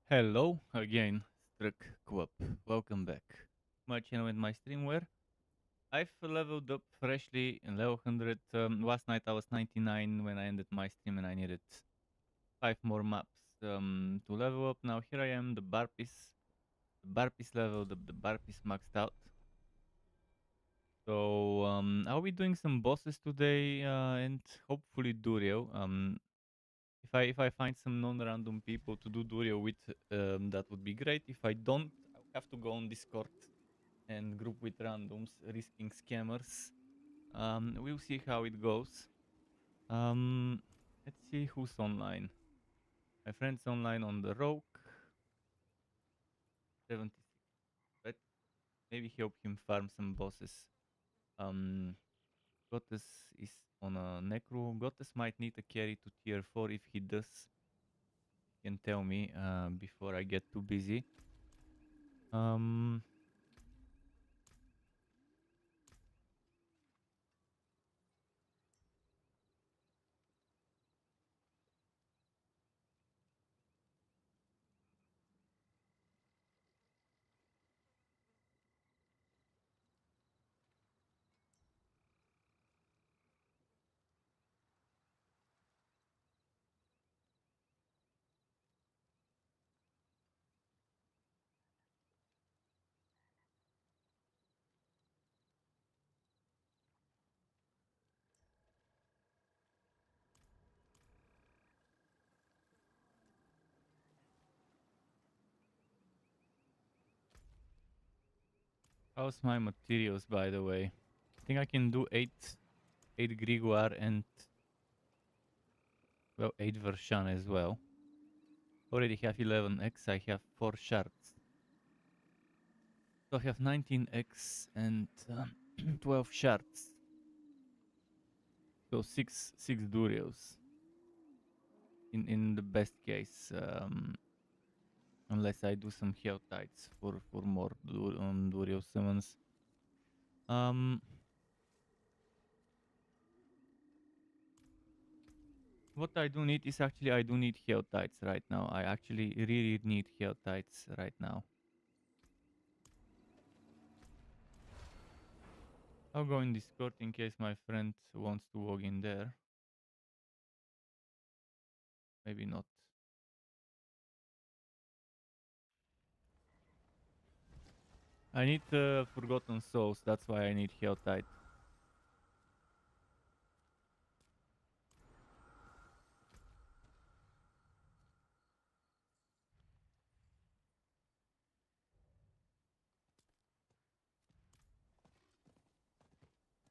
Hello again, STRUCKTLF. Welcome back. My channel and my stream where I've leveled up freshly in level 100. Last night I was 99 when I ended my stream and I needed 5 more maps to level up. Now here I am, the Barb is leveled up, the Barb is maxed out. So I'll be doing some bosses today and hopefully Duriel. If I find some non-random people to do Duriel with, that would be great. If I don't, I'll have to go on Discord and group with randoms, risking scammers. We'll see how it goes. Um, let's see who's online. My friend's online on the Rogue. 76. Let's maybe help him farm some bosses. Um, Gottes is on a Necro. Gottes might need a carry to tier 4. If he does, he can tell me before I get too busy. Um, How's my materials, by the way? I think I can do 8 Grimoire and, well, 8 Vershan as well. Already have 11x, I have 4 shards. So I have 19x and 12 shards. So 6 Duriels. In the best case, unless I do some HoTAs for more Duriel summons. What I do need is actually I do need HoTAs right now. I actually really need HoTAs right now. I'll go in Discord in case my friend wants to log in there. Maybe not. I need Forgotten Souls, that's why I need HoTAs.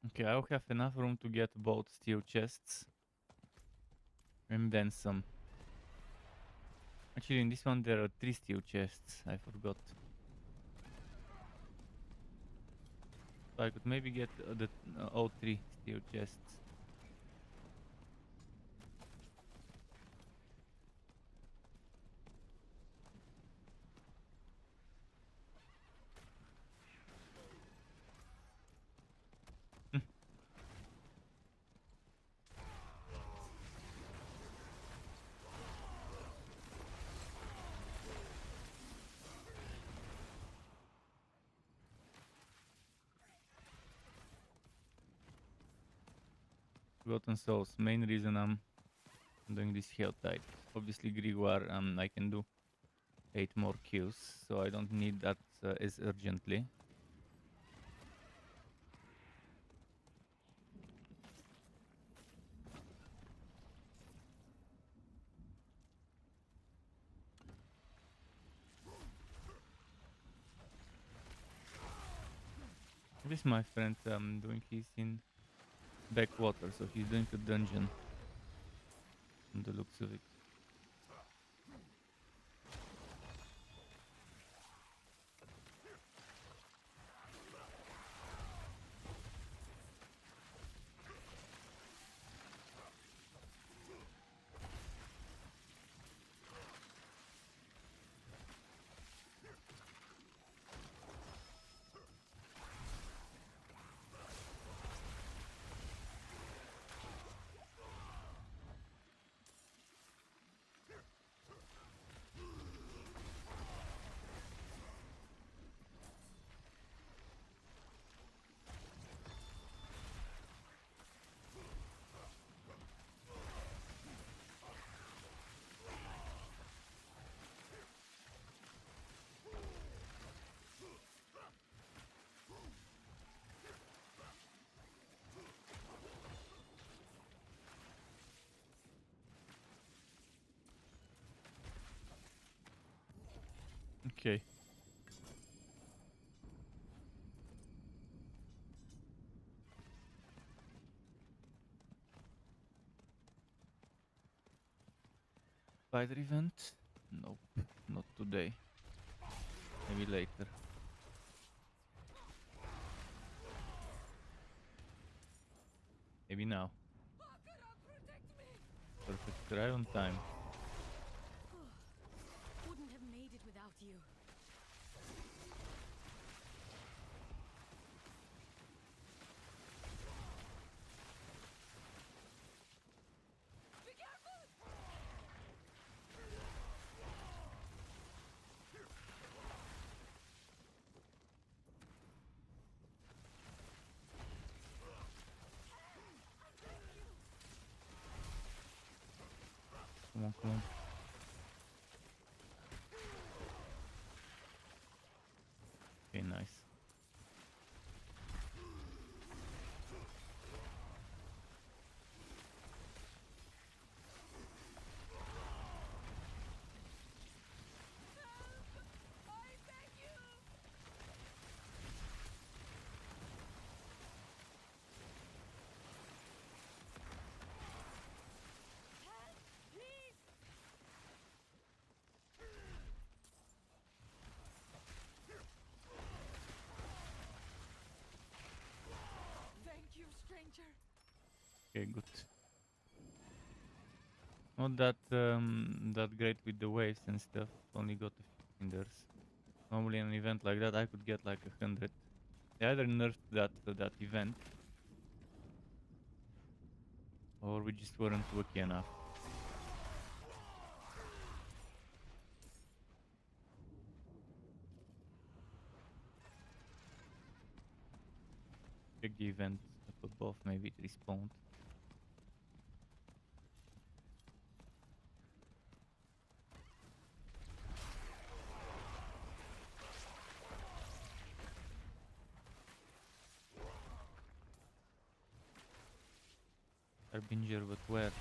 Okay, I'll have enough room to get both steel chests. And then some. Actually, in this one there are 3 steel chests, I forgot. So I could maybe get all 3 steel chests. Forgotten Souls, main reason I'm doing this HoTAs. Obviously Grimoire, I can do 8 more kills, so I don't need that as urgently. This my friend doing, he's in backwater, so he's doing a dungeon from the looks of it. Okay. Spider event? Nope, not today. Maybe later. Maybe now. Perfect, right on time. Wouldn't have made it without you. Be careful! Come on, come on. Okay, nice. I beg you! Help, please! Thank you, stranger. Okay, good. Not that that great with the waves and stuff. Only got a few cinders. Normally an event like that I could get like 100. They either nerfed that event, or we just weren't lucky enough. Check the event up above, maybe it respawned. Harbinger, but where?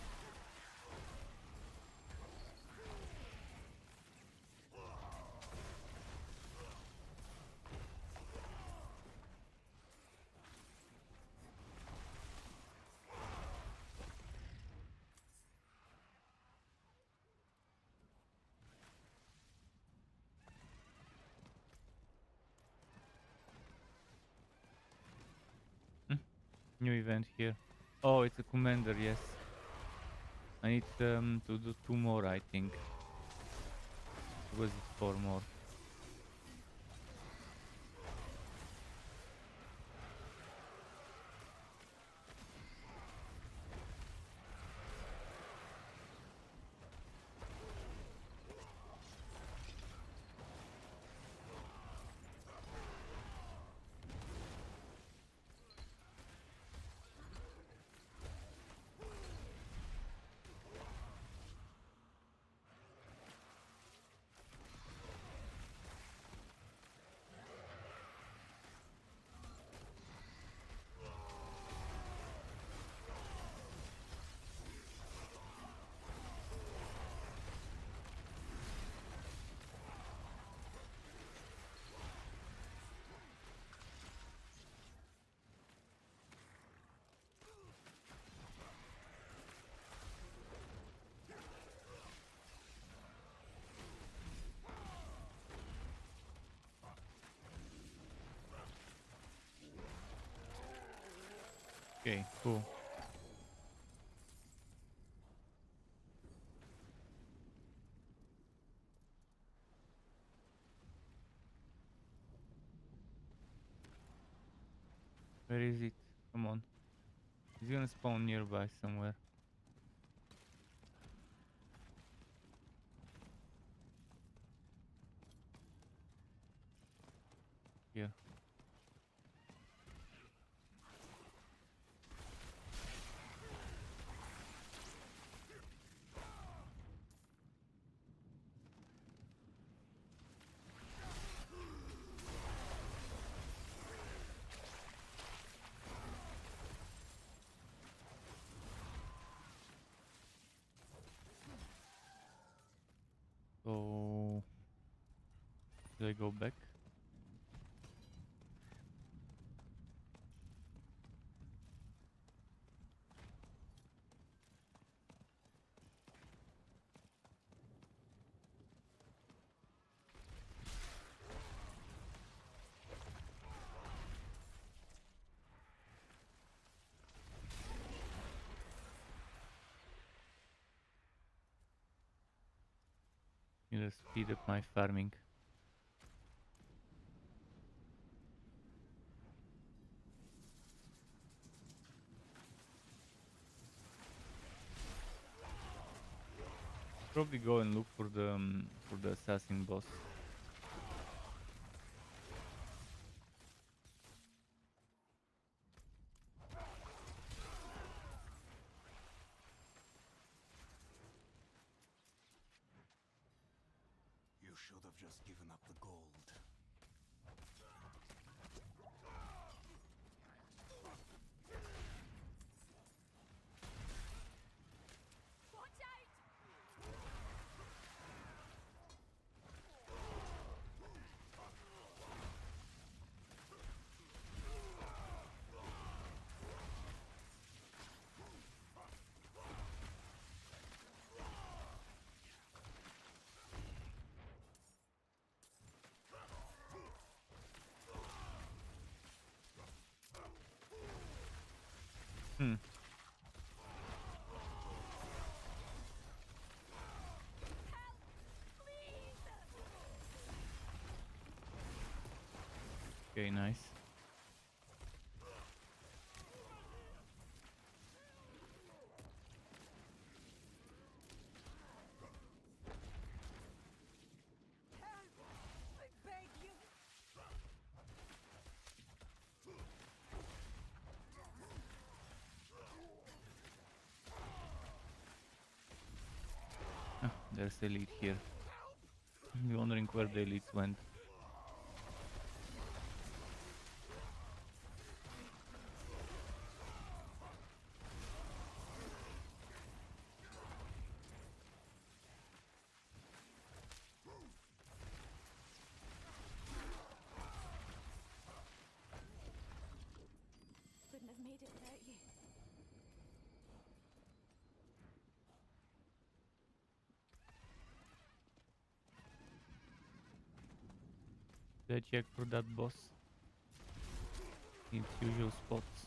Hmm, new event here. Oh, it's a commander, yes. I need to do 2 more, I think. Or was it 4 more? Okay, cool. Where is it? Come on. He's gonna spawn nearby somewhere. Here. So Should I go back? It'll speed up my farming. Probably go and look for the assassin boss. You should have just given up the gold. Watch out! Hmm. Help! Please! Okay, nice. Help! I beg you! Ah, there's elite here. I'm wondering where the elites went. Couldn't have made it without you. Did I check for that boss? Its usual spots.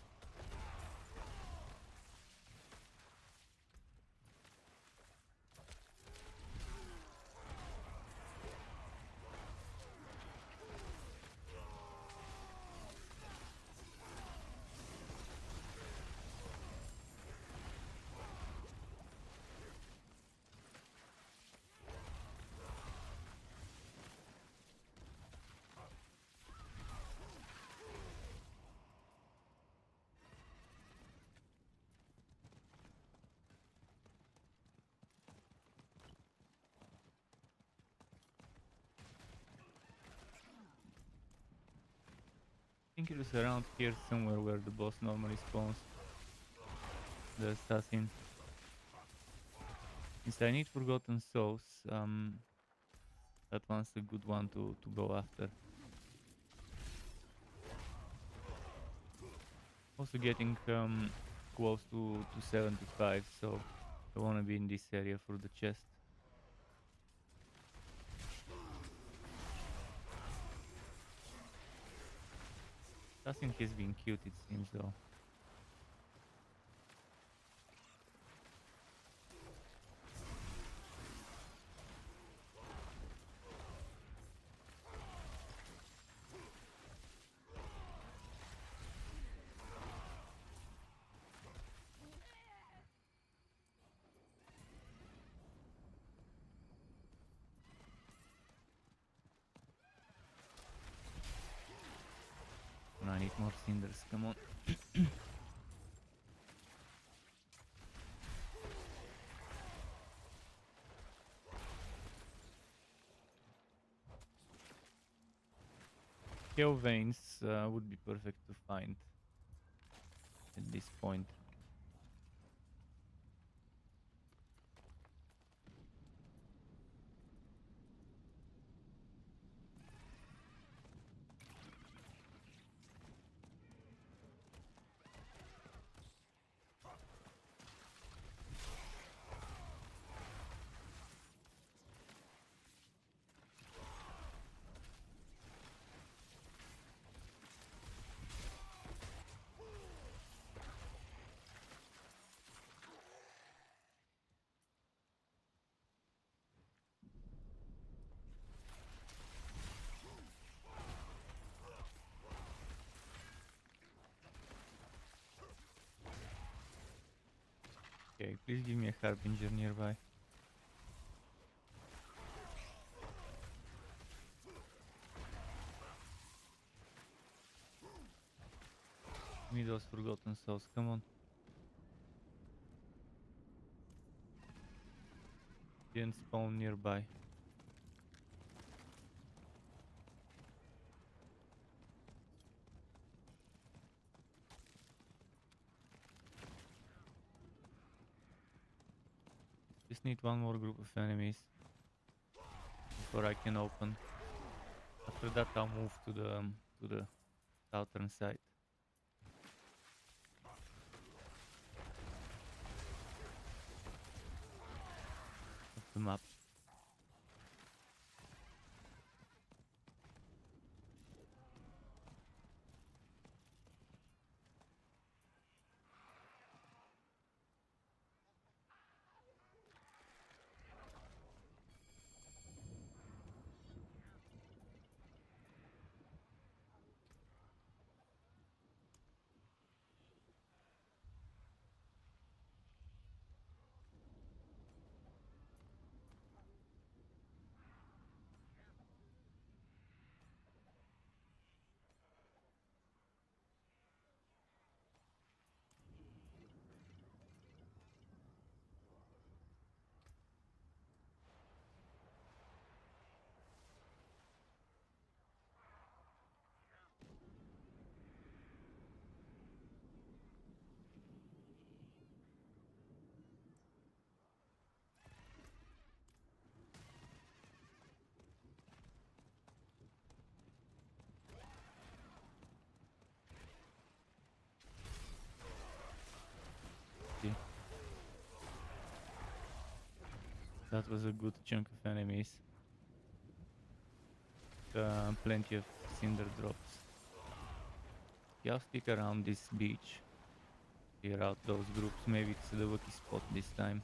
I think it was around here somewhere where the boss normally spawns. The assassin. Since I need Forgotten Souls, that one's a good one to go after. Also getting close to 75, so I wanna be in this area for the chest. Assassin has been cute, it seems, though. And I need more cinders, come on. Hell veins would be perfect to find at this point. please give me a harbinger nearby. Give me those forgotten souls, come on. Didn't spawn nearby. Just need one more group of enemies before I can open. After that I'll move to the southern side of the map. Okay. That was a good chunk of enemies. Plenty of cinder drops. Yeah, I'll stick around this beach. Clear out those groups. Maybe it's the lucky spot this time.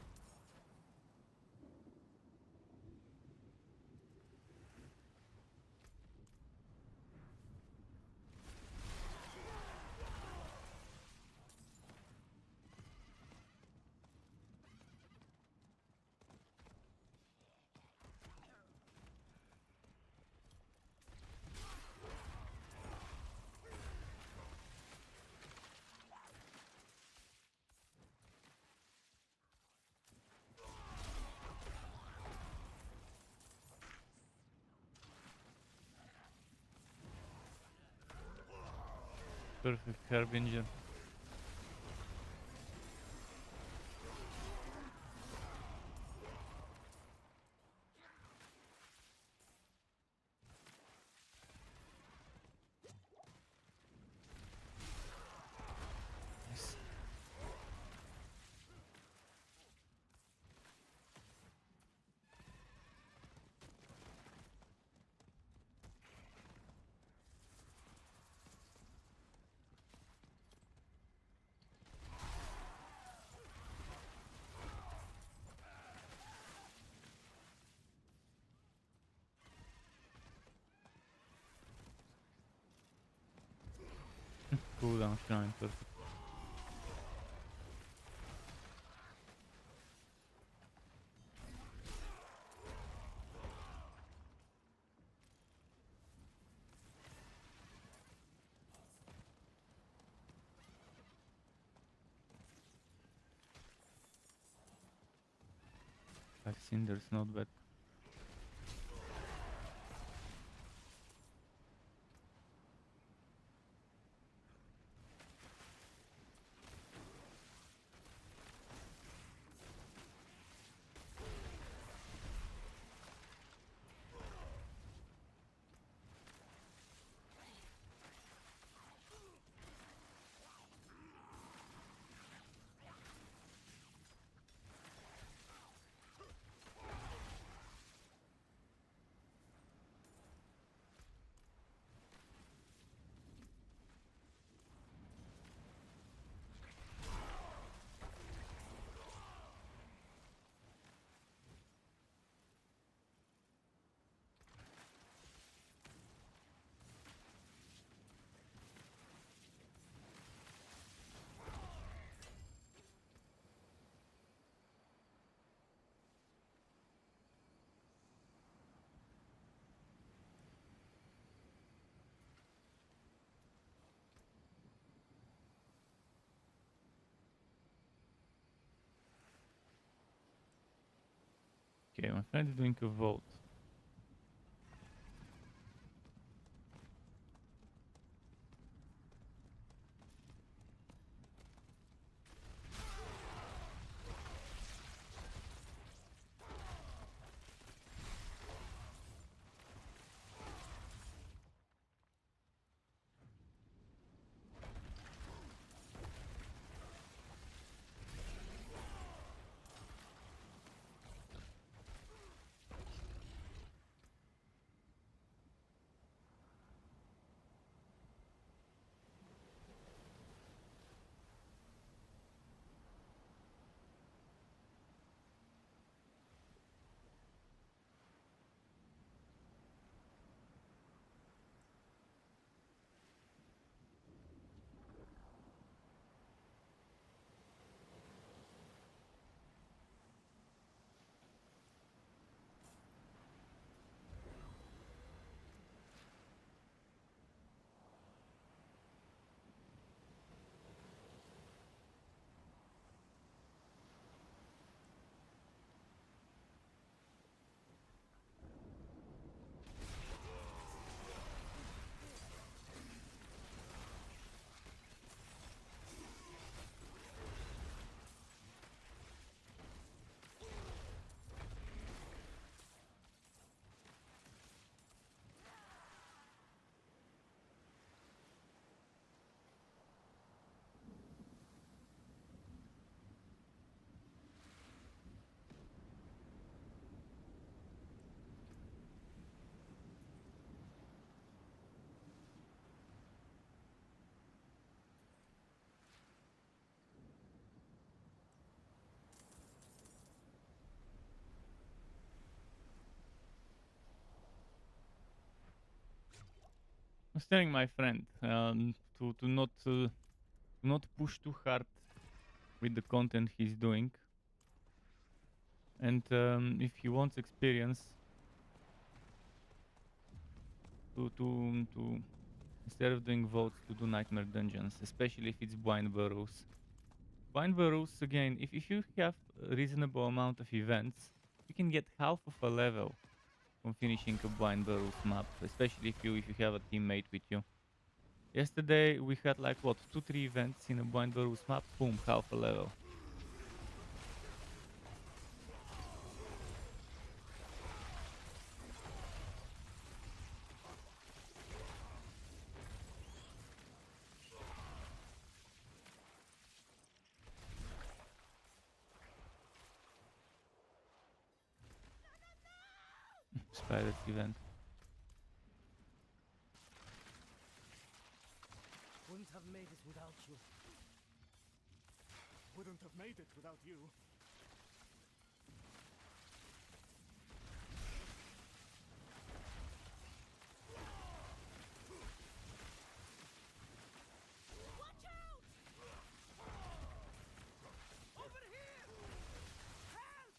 Perfect harbinger. Nice. Cooldown shrine, perfect. I've seen there's not bad. Okay, my friend is doing a vote. I was telling my friend to not push too hard with the content he's doing, and if he wants experience, to instead of doing votes, to do nightmare dungeons, especially if it's blind burrows. Blind burrows again. If you have a reasonable amount of events, you can get half of a level from finishing a blind burrows map, especially if you have a teammate with you. Yesterday we had like what 2-3 events in a blind burrows map. Boom, half a level. Spiders event. Wouldn't have made it without you. Wouldn't have made it without you. Watch out! Over here! Help!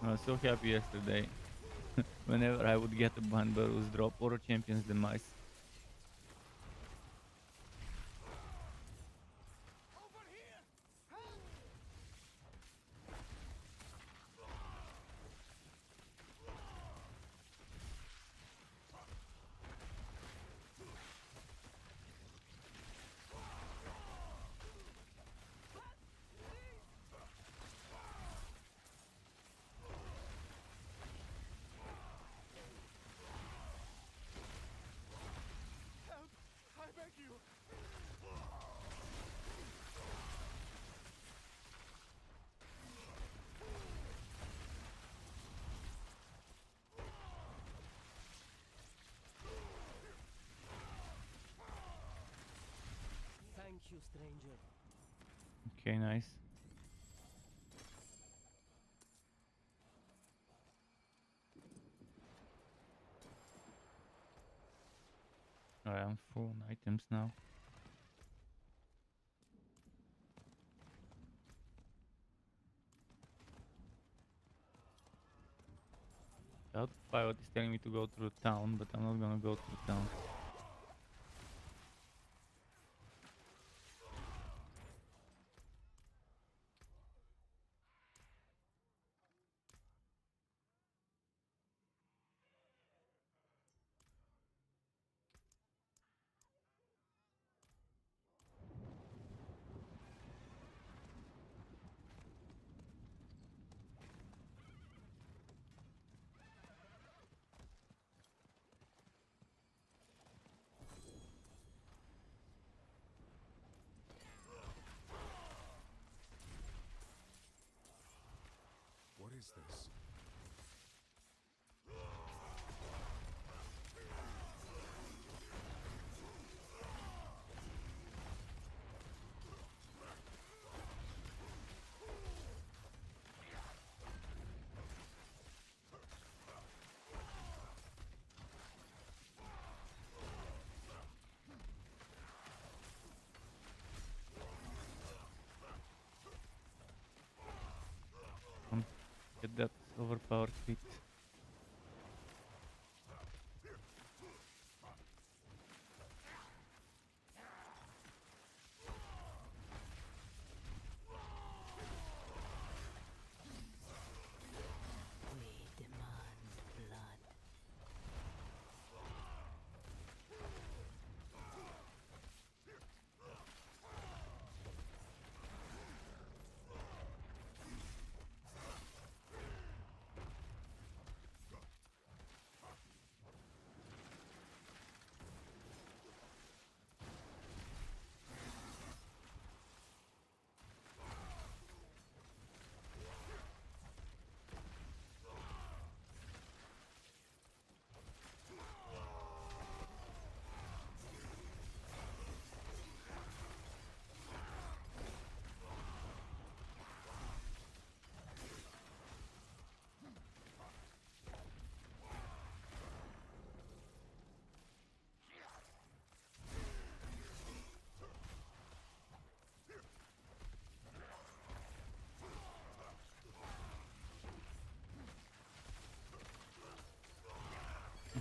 I was so happy yesterday. Whenever I would get a blind burrows drop or a champion's demise. Over here! Help! I beg you! Thank you, stranger. Okay, nice. Alright, I'm full on items now. The pilot is telling me to go through town, but I'm not gonna go through town. is this? Get that overpowered crit. We demand blood.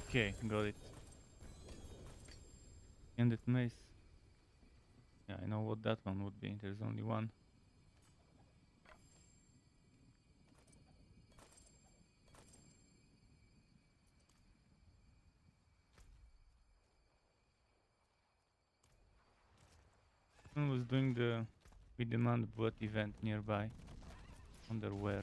Okay, got it. Ended mace. Yeah, I know what that one would be. There's only one. Someone was doing the We Demand Blood event nearby. Wonder where.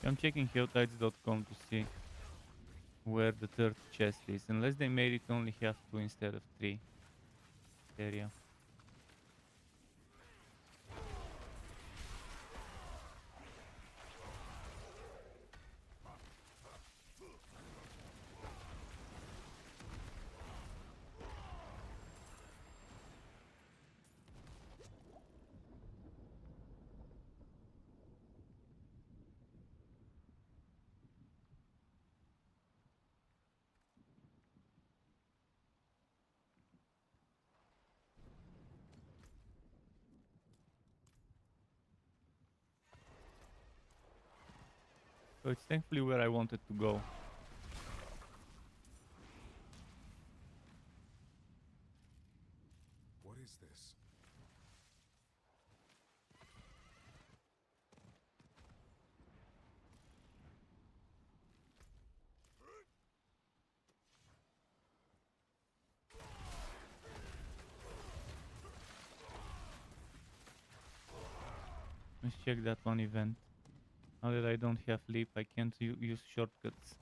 I'm checking HoTides.com to see where the third chest is. Unless they made it only have 2 instead of 3 area. So it's thankfully where I wanted to go. What is this? Let's check that one event. Now that I don't have leap, I can't use shortcuts.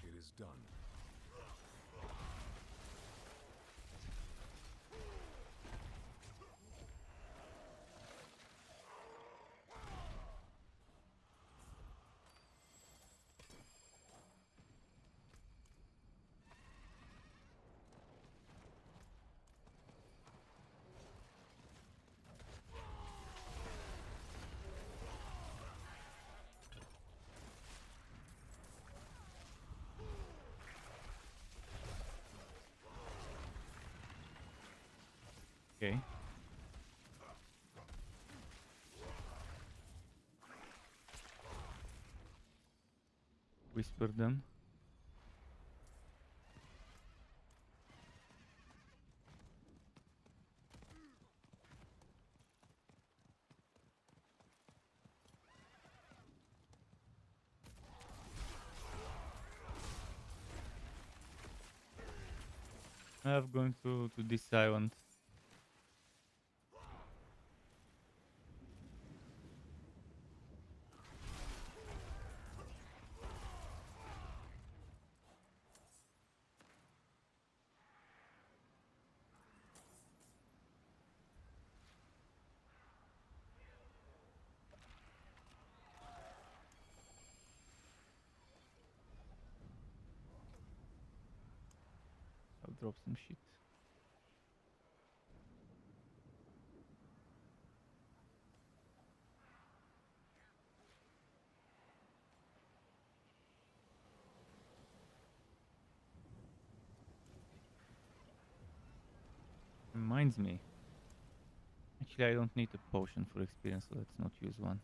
It is done. Okay. Whisper them. I'm going to this island. I'll drop some shit. Reminds me. Actually, I don't need a potion for experience, so let's not use one.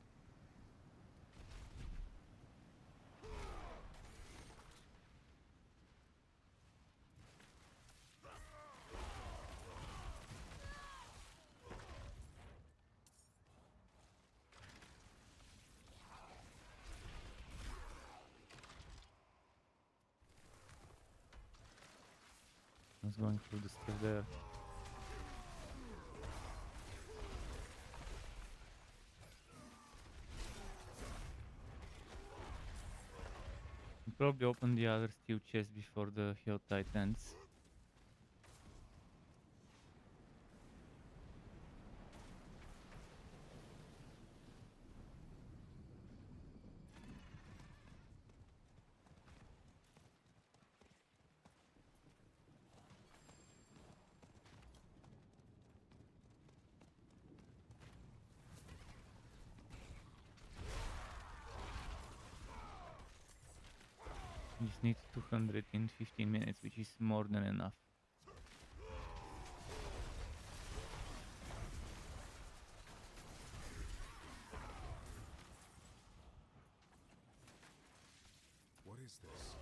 I was going through the stuff there. I'll probably open the other steel chest before the HoTA ends. We just need 200 in 15 minutes, which is more than enough. What is this?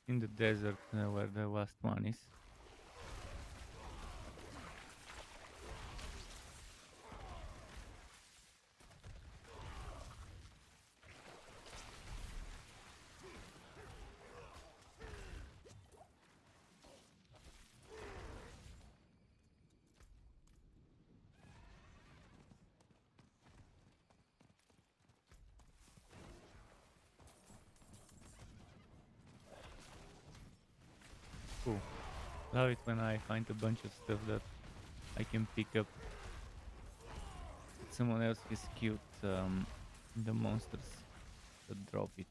In the desert where the last one is. Cool. Love it when I find a bunch of stuff that I can pick up. Someone else has killed the monsters that drop it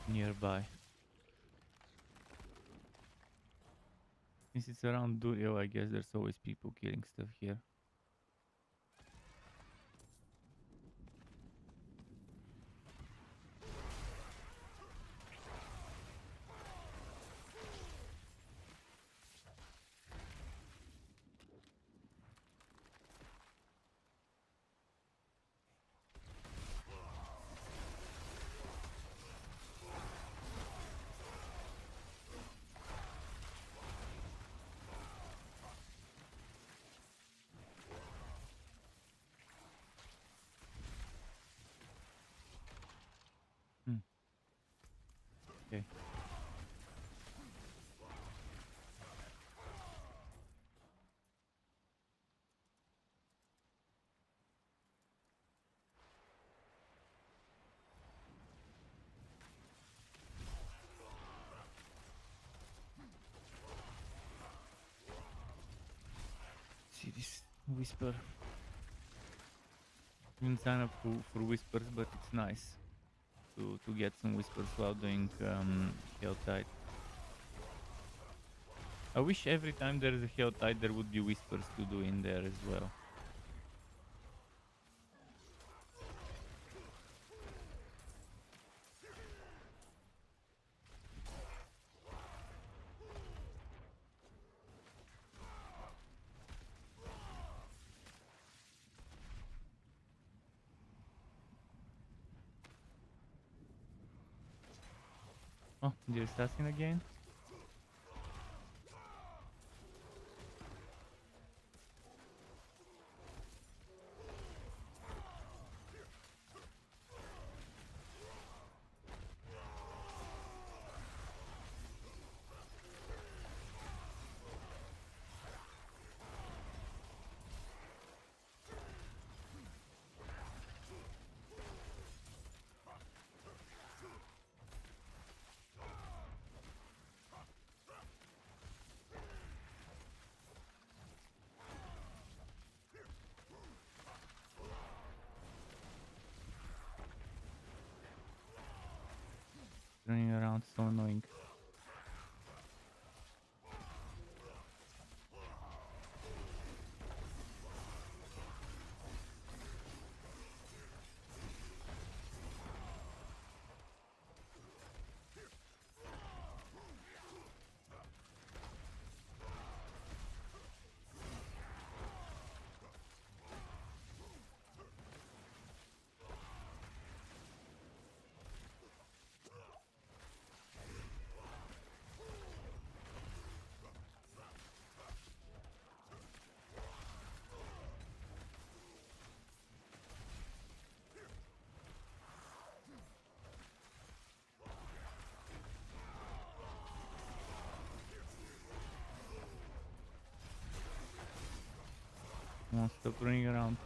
nearby. Since it's around Duriel, I guess there's always people killing stuff here. Okay. See this whisper. Didn't sign up for whispers, but it's nice to get some whispers while doing Helltide. I wish every time there is a Helltide there would be whispers to do in there as well. Oh, the assassin again? Running around, so annoying. Come on, stop running around.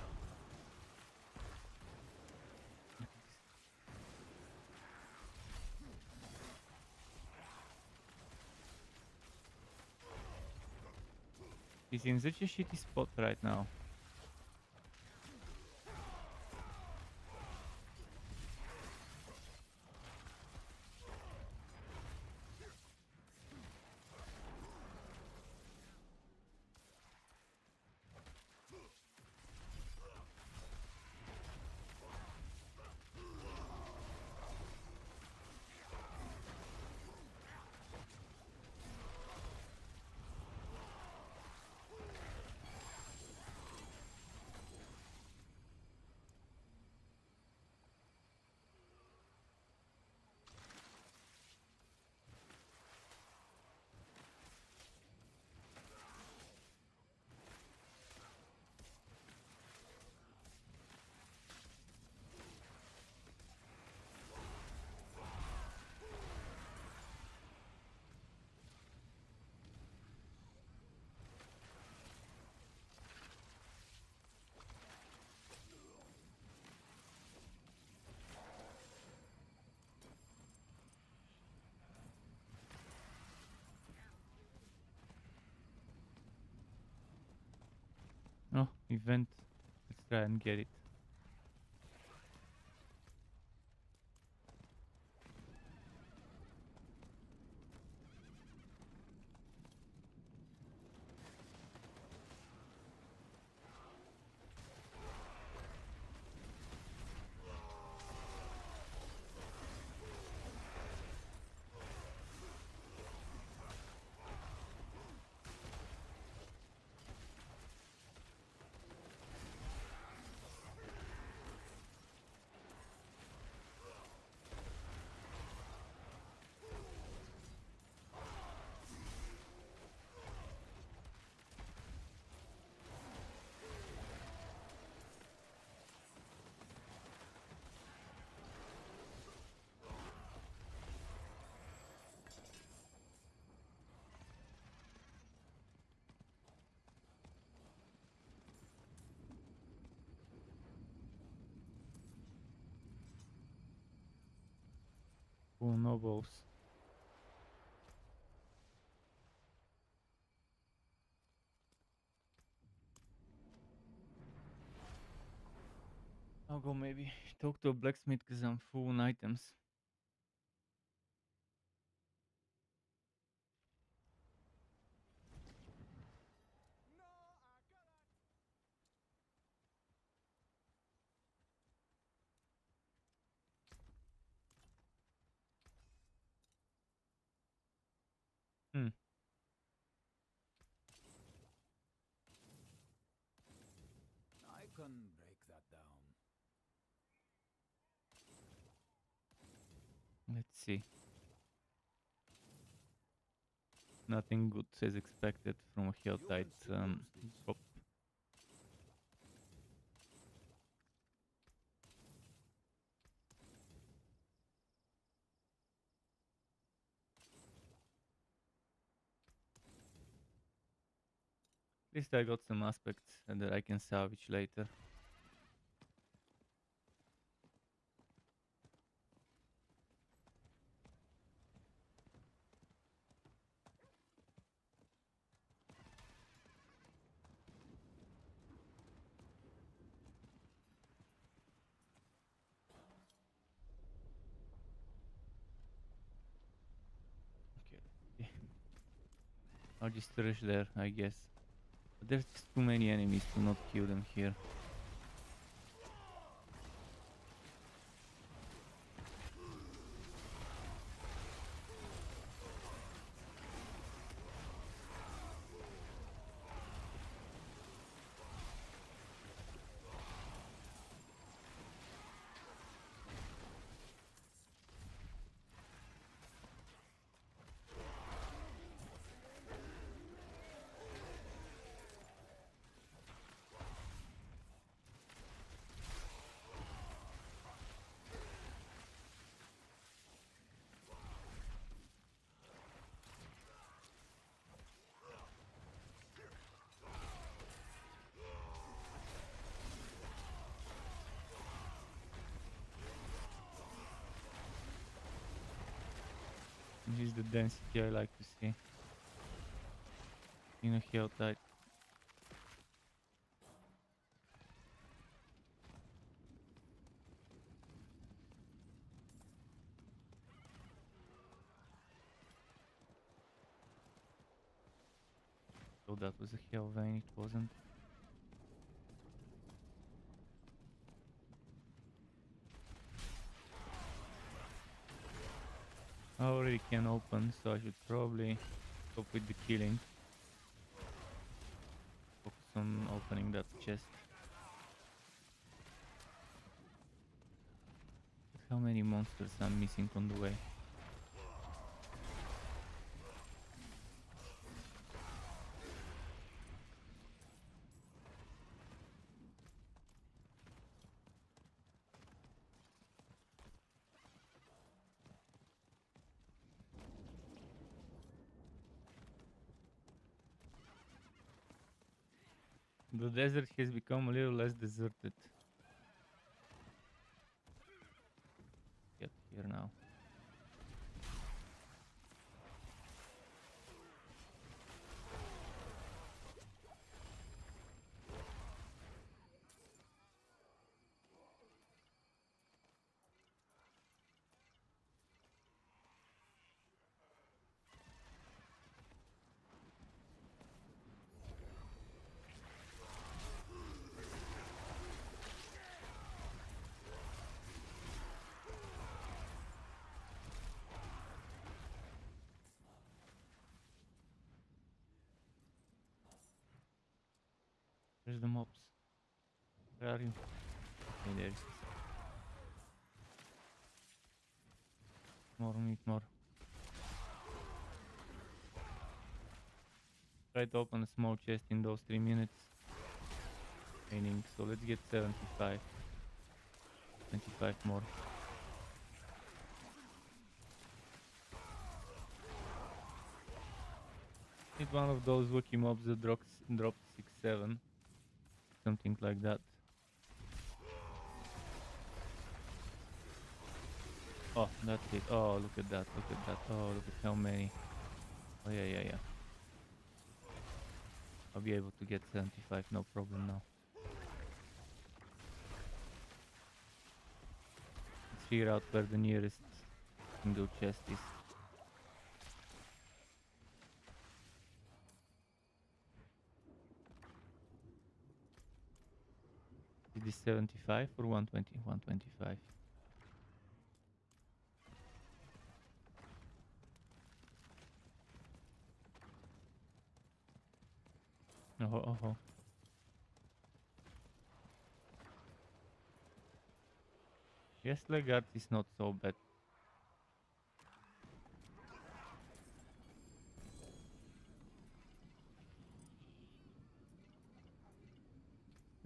He's in such a shitty spot right now. Oh, event. Let's try and get it. Oh, no balls. I'll go maybe talk to a blacksmith because I'm full on items. Hmm. I can break that down. Let's see. Nothing good as expected from a HoTA drop. At least I got some aspects that I can salvage later. Okay. I'll just rush there, I guess. But there's just too many enemies to not kill them here. This is the density I like to see in a HoTA. So that was a hell vein, it wasn't. I already can open, so I should probably stop with the killing. Focus on opening that chest. How many monsters I'm missing on the way? The desert has become a little less deserted. Get here now. Where's the mobs? Where are you? Okay, there is. More meat, more. Try to open a small chest in those 3 minutes. Remaining, so let's get 75. 25 more. Need one of those Wookiee mobs that drops 6-7. Something like that. Oh, that's it. Oh, look at that, look at that. Oh, look at how many. Oh, yeah. I'll be able to get 75, no problem now. Let's figure out where the nearest single chest is. Is this 75 or 120? 125. Oh. Yes, Legard is not so bad.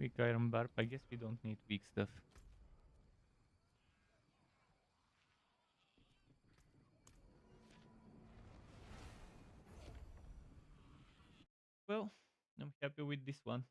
Weak iron barb. I guess we don't need weak stuff. Well, I'm happy with this one.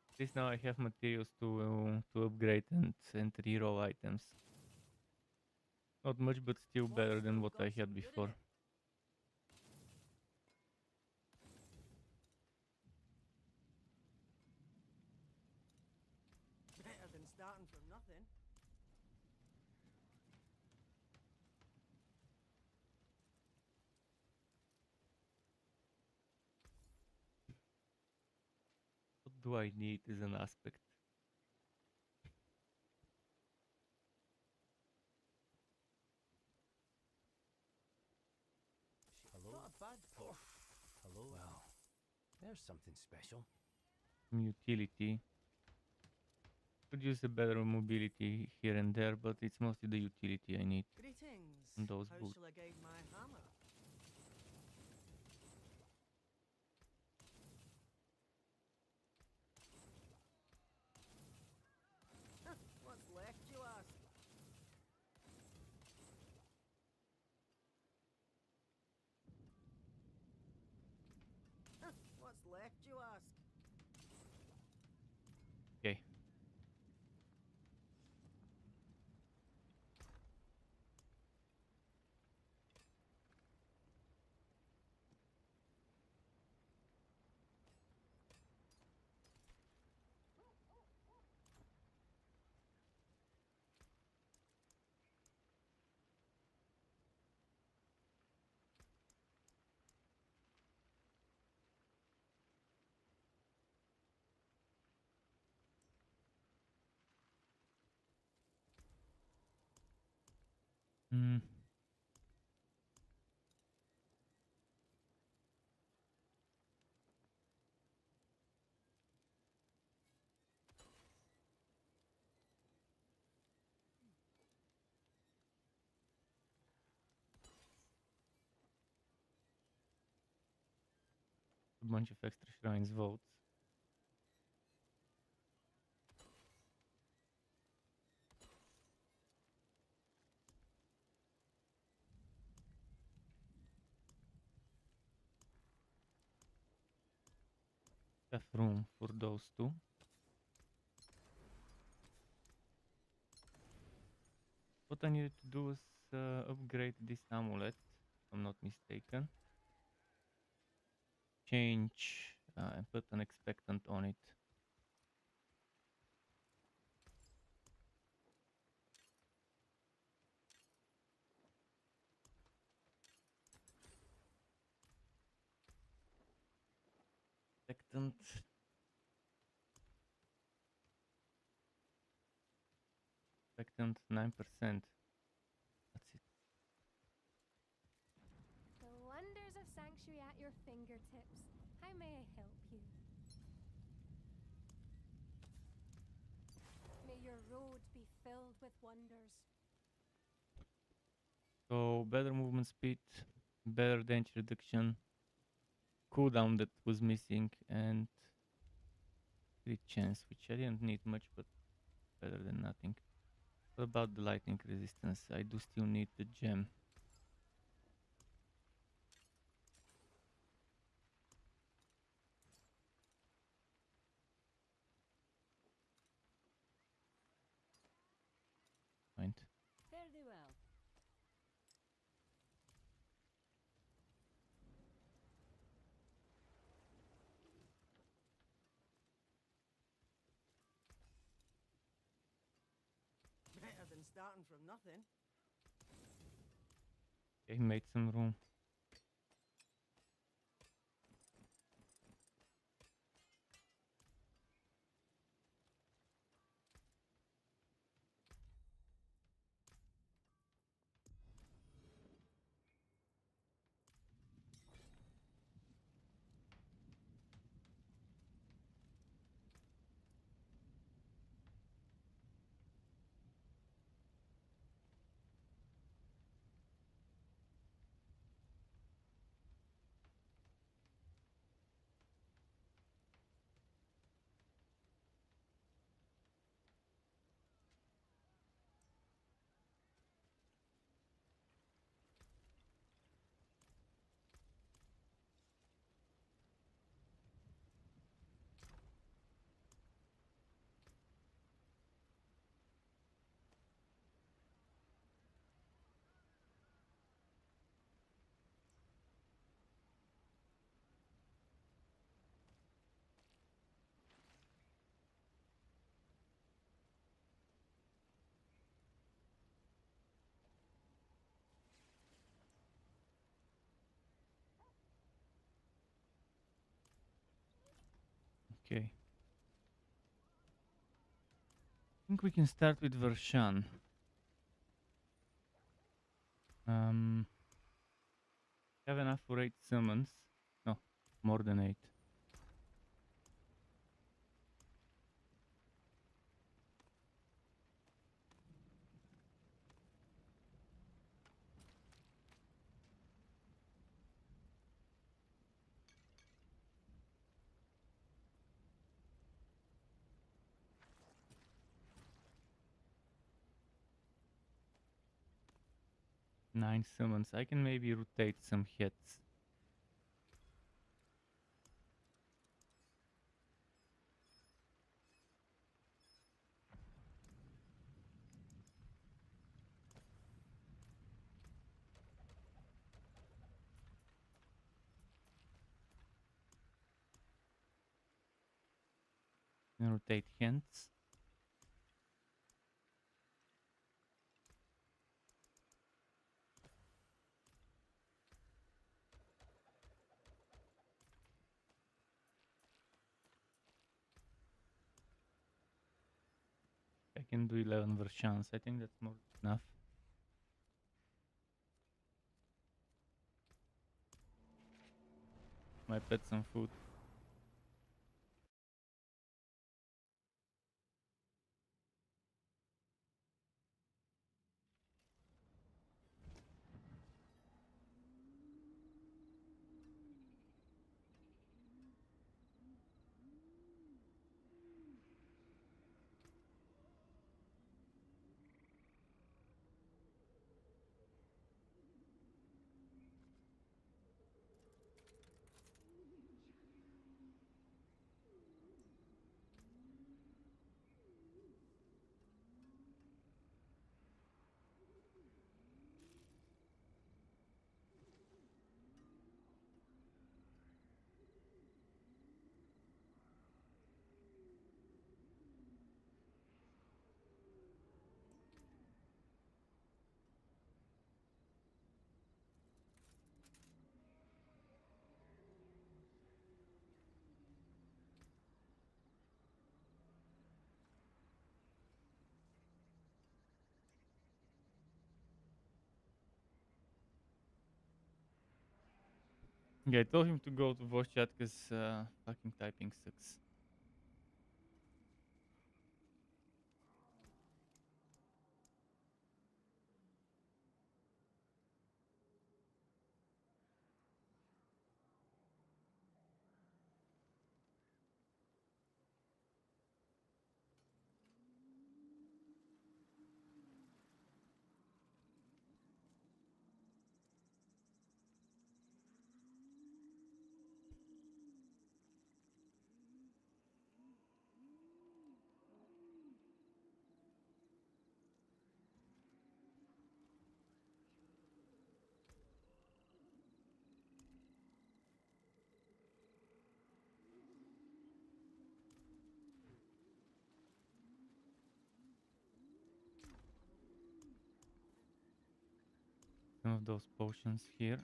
At least now I have materials to upgrade and reroll items. Not much, but still better than what I had before. Better than starting from nothing. What do I need is an aspect. Hello? Not a bad pull. Hello? Well, there's something special. Utility. Could use a better mobility here and there, but it's mostly the utility I need. Greetings. And those How boots. shall I guide my hammer? What's left, you ask? What's left, you ask? Okay. Hmm. A bunch of extra shrines votes. Have room for those two. What I needed to do was upgrade this amulet, if I'm not mistaken. Change and put an expectant on it. Expectant. Expectant 9%. That's it. The wonders of Sanctuary at your fingertips. How may I help you? May your road be filled with wonders. So better movement speed, better damage reduction, cooldown that was missing, and crit chance, which I didn't need much, but better than nothing. What about the lightning resistance? I do still need the gem. Point. Fare thee well. Better than starting from nothing. Okay, made some room. Okay. I think we can start with Vershan. Have enough for 8 summons. No, more than 8. Nine summons. I can maybe rotate some hits. And rotate hints. I can do 11 Vershans. I think that's more than enough. My pet some food. Yeah, I told him to go to voice chat because fucking typing sucks. some of those potions here.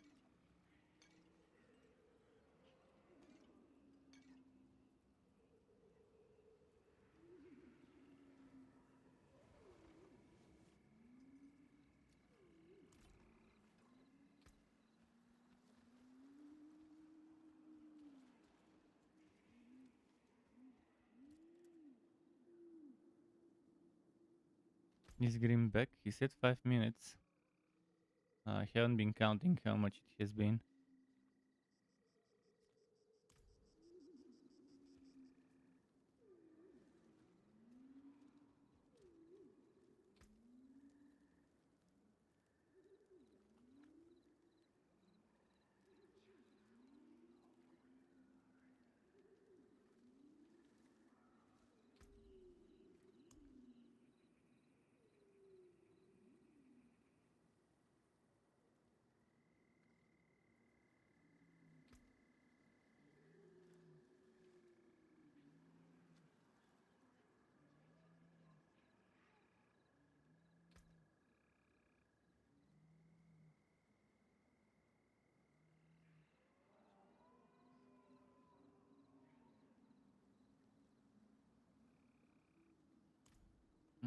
Is Grim back? He said 5 minutes. I haven't been counting how much it has been.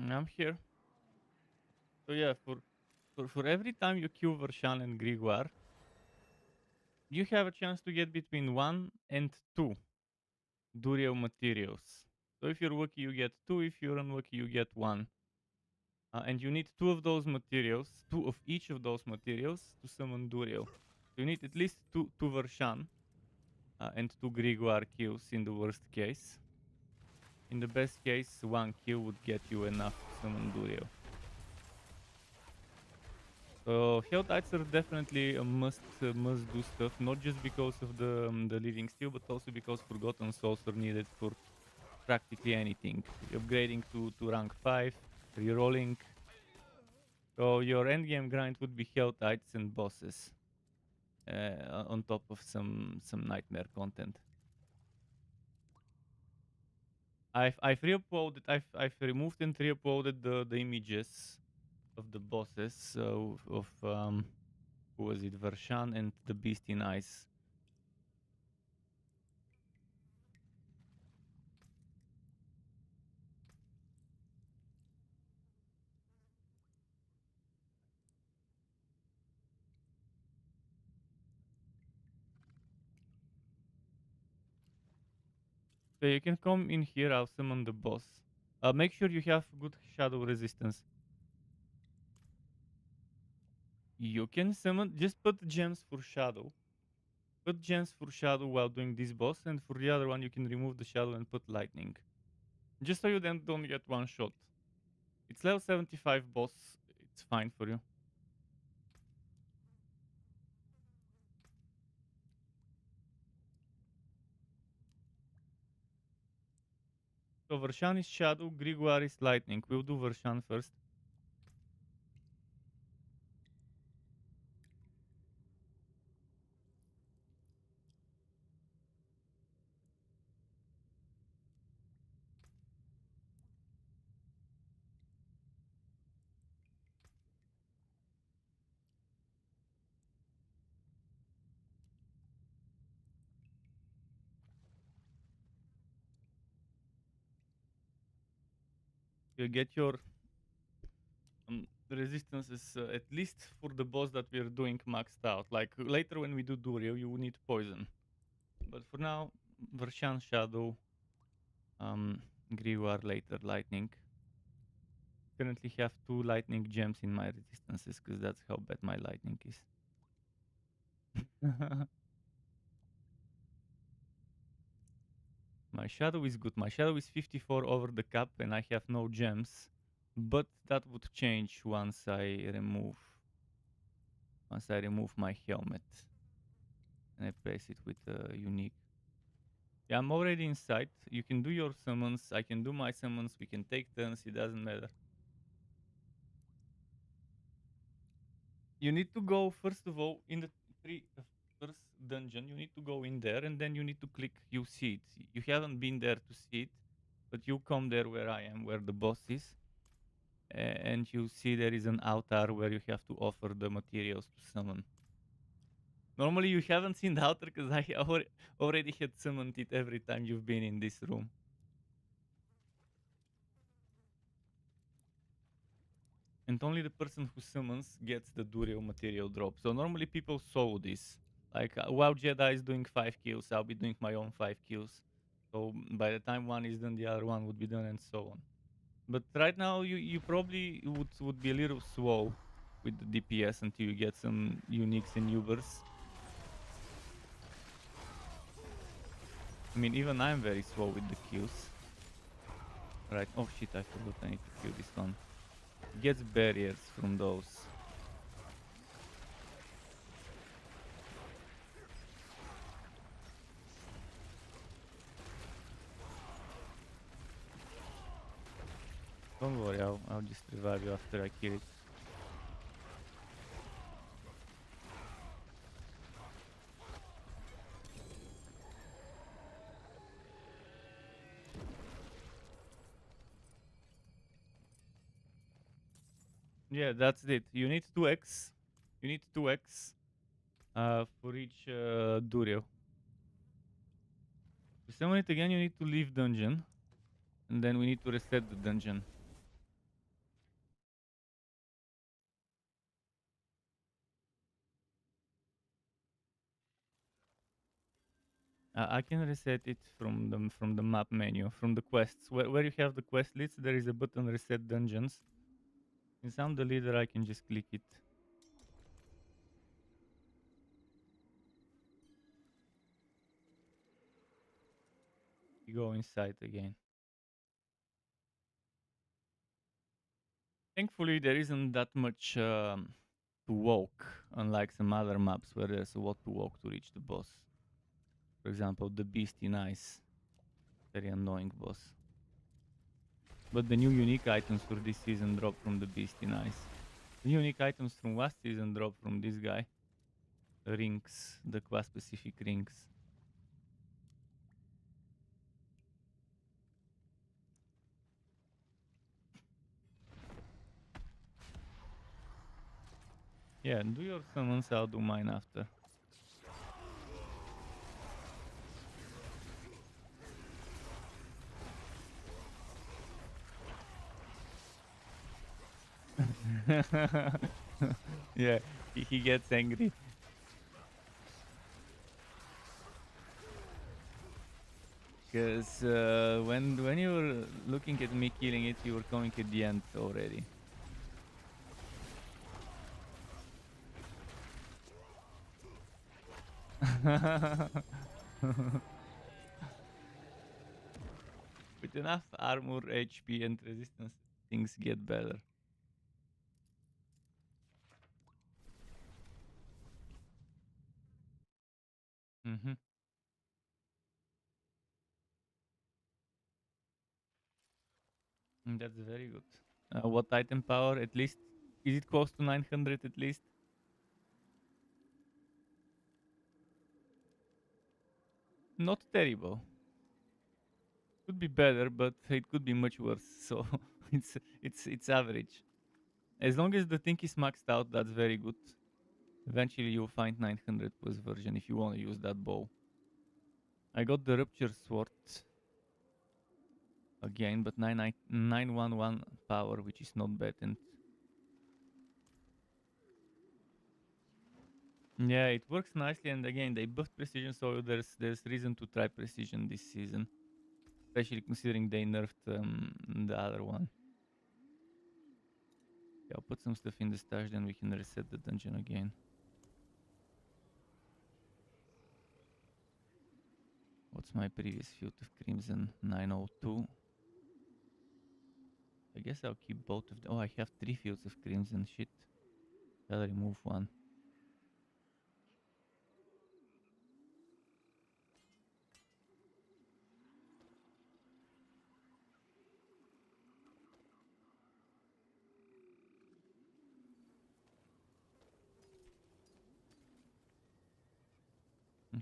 I'm here. So yeah, for every time you kill Vershan and Grigor, you have a chance to get between 1 and 2 Duriel materials. So if you're lucky, you get 2. If you're unlucky, you get 1. And you need 2 of those materials, 2 of each of those materials to summon Duriel. So you need at least 2 Vershan and 2 Grigor kills in the worst case. In the best case, 1 kill would get you enough to summon Duriel. So HoTAs are definitely a must do stuff, not just because of the living steel, but also because Forgotten Souls are needed for practically anything. Upgrading to rank 5, rerolling. So your endgame grind would be HoTAs and bosses, on top of some nightmare content. I've re-uploaded, I've removed and re-uploaded the images of the bosses of who was it, Vershan and the Beast in Ice. So you can come in here, I'll summon the boss. Make sure you have good shadow resistance. You can summon, just put gems for shadow. Put gems for shadow while doing this boss, and for the other one you can remove the shadow and put lightning. Just so you then don't get one shot. It's level 75 boss, it's fine for you. So Vershan is shadow, Grigor is lightning. We'll do Vershan first. You get your resistances at least for the boss that we're doing maxed out. Like later when we do Duriel, you will need poison. But for now, Vershan Shadow, Grigor later Lightning. Currently have 2 lightning gems in my resistances because that's how bad my lightning is. My shadow is good. My shadow is 54 over the cap and I have no gems. But that would change once I remove my helmet and I place it with a unique. Yeah, I'm already inside. You can do your summons. I can do my summons. We can take turns. It doesn't matter. You need to go, first of all, in the first dungeon. You need to go in there and then you need to click you see it. You haven't been there to see it, but you come there where I am, where the boss is. and you see there is an altar where you have to offer the materials to summon. Normally you haven't seen the altar because I already had summoned it every time you've been in this room. And only the person who summons gets the Duriel material drop. So normally people saw this. Like, while Jedi is doing 5 kills, I'll be doing my own 5 kills. So by the time one is done, the other one would be done, and so on. But right now, you probably would be a little slow with the DPS until you get some uniques and ubers. I mean, even I'm very slow with the kills. Right, oh shit, I forgot I need to kill this one. Gets barriers from those. Don't worry, I'll just revive you after I kill it. Yeah, that's it. You need 2x. You need 2x for each Duriel. To summon it again, you need to leave dungeon. And then we need to reset the dungeon. I can reset it from the map menu, from the quests. Where you have the quest list, there is a button reset dungeons. Since I'm the leader, I can just click it. You go inside again. Thankfully, there isn't that much to walk, unlike some other maps where there's a lot to walk to reach the boss. For example, the Beast in Ice. Very annoying boss. But the new unique items for this season drop from the Beast in Ice. The unique items from last season drop from this guy. The rings, the class specific rings. Yeah, do your summons, I'll do mine after. Yeah, he gets angry. Because when you were looking at me killing it, you were coming at the end already. With enough armor, HP, and resistance, things get better. Mm-hmm. That's very good. What item power? At least, is it close to 900 at least? Not terrible. Could be better, but it could be much worse. So it's average. As long as the thing is maxed out, that's very good. Eventually, you'll find 900 plus version if you want to use that bow. I got the Rupture Sword again, but 911 power, which is not bad. And yeah, it works nicely. And again, they buffed precision, so there's reason to try precision this season, especially considering they nerfed the other one. Yeah, I'll put some stuff in the stash, then we can reset the dungeon again. What's my previous Field of Crimson? 902. I guess I'll keep both of them. Oh, I have 3 Fields of Crimson. Shit. I'll remove one.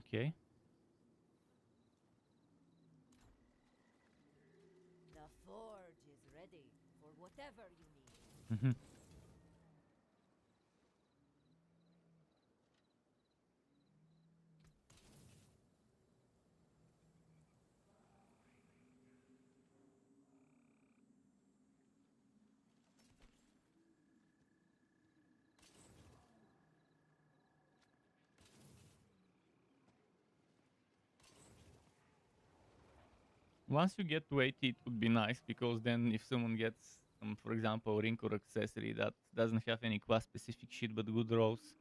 Okay. The forge is ready for whatever you need. Mhm. Once you get to 80, it would be nice because then if someone gets, for example, ring or accessory that doesn't have any class specific shit but good rolls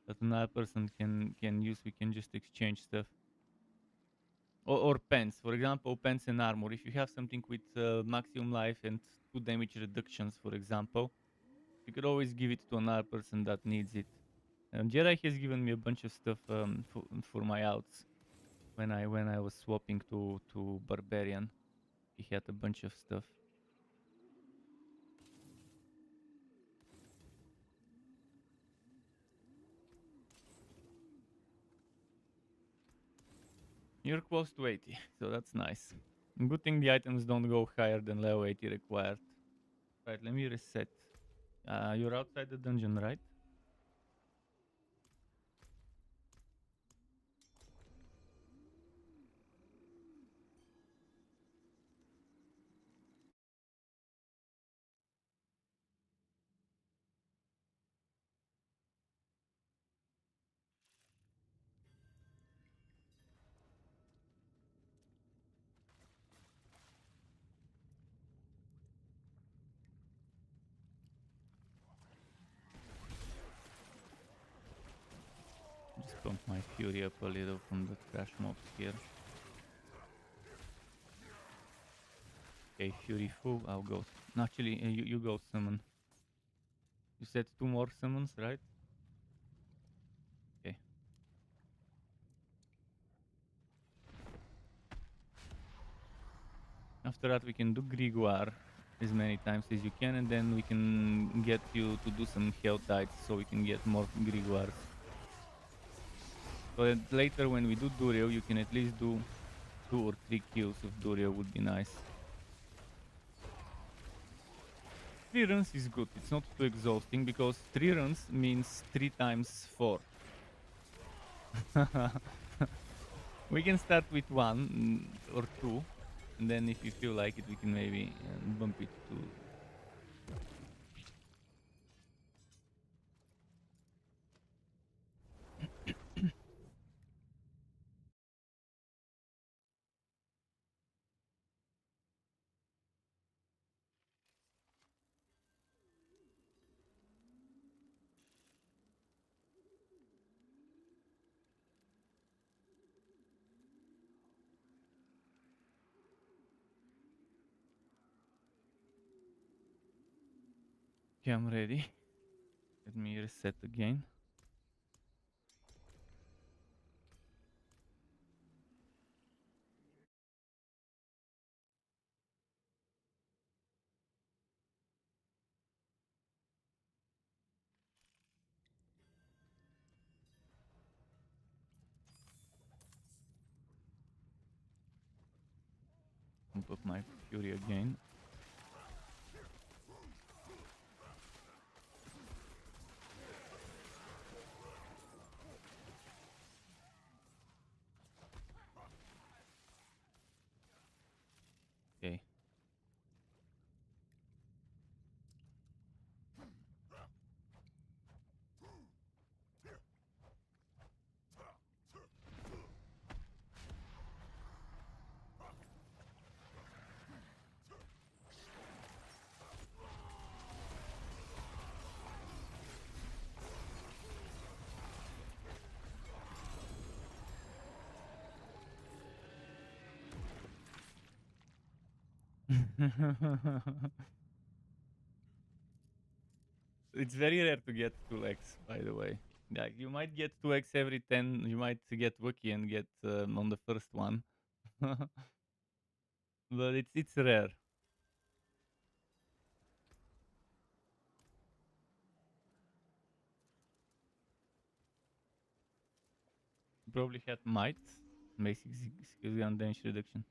that another person can use, we can just exchange stuff. Or pens, for example, pens and armor. If you have something with maximum life and 2 damage reductions, for example, you could always give it to another person that needs it. Jedi has given me a bunch of stuff for my outs when I was swapping to barbarian. He had a bunch of stuff. You're close to 80, so that's nice. Good thing the items don't go higher than level 80 required. Right, let me reset. You're outside the dungeon, right? Just pump my fury up a little from the trash mobs here. Okay, fury full, I'll go. Actually, you go summon. You said 2 more summons, right? Okay. After that, we can do Grimoire as many times as you can, and then we can get you to do some HoTAs so we can get more Grimoires. So that later, when we do Duriel, you can at least do 2 or 3 kills of Duriel would be nice. 3 runs is good, it's not too exhausting because 3 runs means 3 times 4. We can start with 1 or 2, and then if you feel like it, we can maybe bump it to. Okay, I'm ready. Let me reset again. Pump up my fury again. Okay. It's very rare to get 2x, by the way. Like you might get 2x every 10. You might get lucky and get on the first one, but it's rare. Probably had might, basic skill and damage reduction.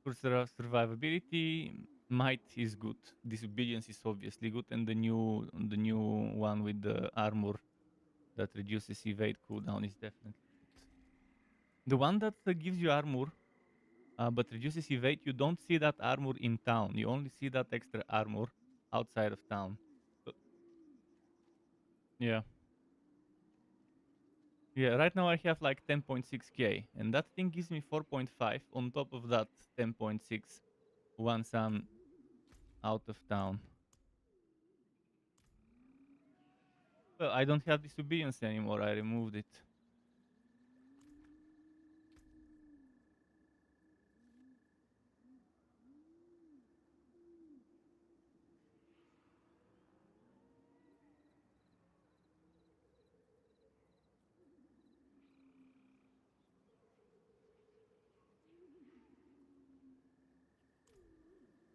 For survivability, might is good. Disobedience is obviously good, and the new one with the armor that reduces evade cooldown is definitely good. The one that gives you armor but reduces evade, you don't see that armor in town. You only see that extra armor outside of town. So, yeah. Yeah, right now I have like 10.6k, and that thing gives me 4.5 on top of that 10.6 once I'm out of town. Well, I don't have disobedience anymore. I removed it.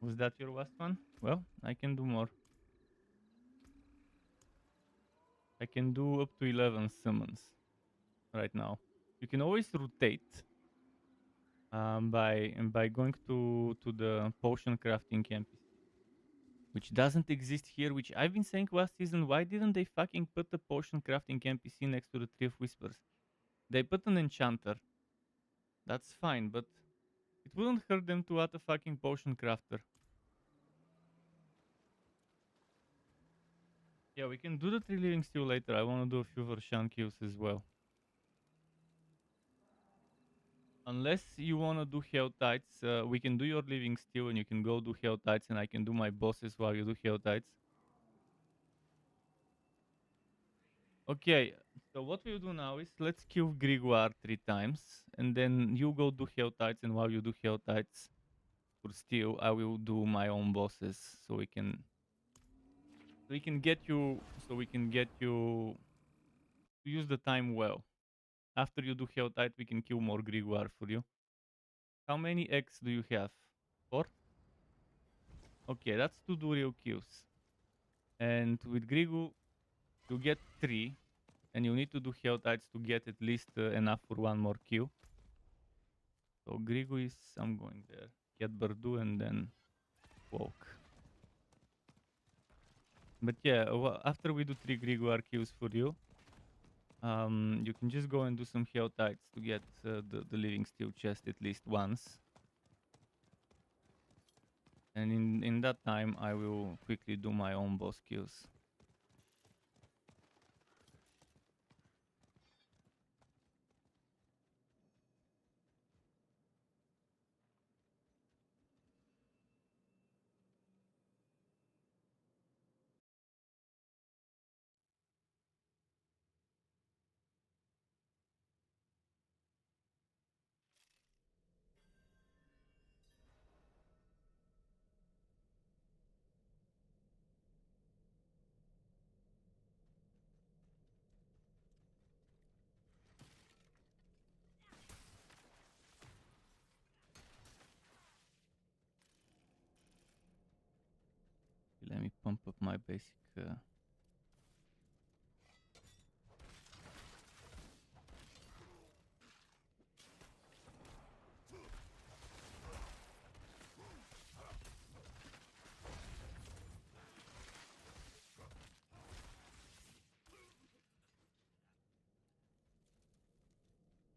Was that your last one? Well, I can do more. I can do up to 11 summons right now. You can always rotate by going to the potion crafting NPC, which doesn't exist here. Which I've been saying last season. Why didn't they fucking put the potion crafting NPC next to the Tree of Whispers? They put an enchanter. That's fine, but it wouldn't hurt them to add a fucking potion crafter. Yeah, we can do the 3 living steel later. I want to do a few Vershan kills as well. Unless you want to do Helltides, we can do your living steel and you can go do Helltides and I can do my bosses while you do Helltides. Okay, so what we'll do now is let's kill Grigor 3 times and then you go do Helltides, and while you do Helltides for steel, I will do my own bosses so we can get you to use the time well. After you do Helltide, we can kill more Grigor for you. How many X do you have? 4? Okay, that's 2 Duriel kills. And with Grigu, you get 3. And you need to do Helltides to get at least enough for 1 more kill. So Grigu is... I'm going there. Get Bardu and then walk. But yeah, after we do 3 Griguar kills for you, you can just go and do some Helltides to get the Living Steel chest at least once. And in that time, I will quickly do my own boss kills. Let me pump up my basic...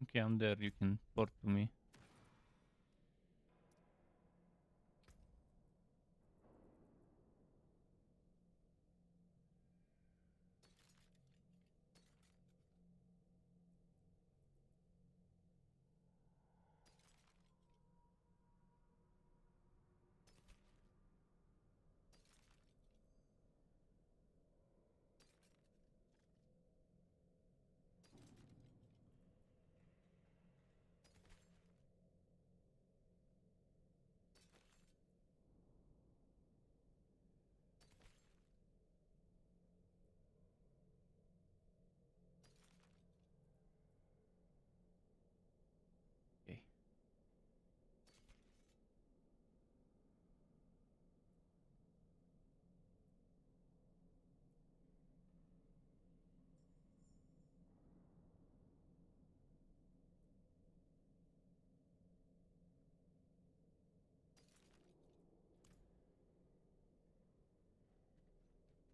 Okay, I'm there. You can port to me.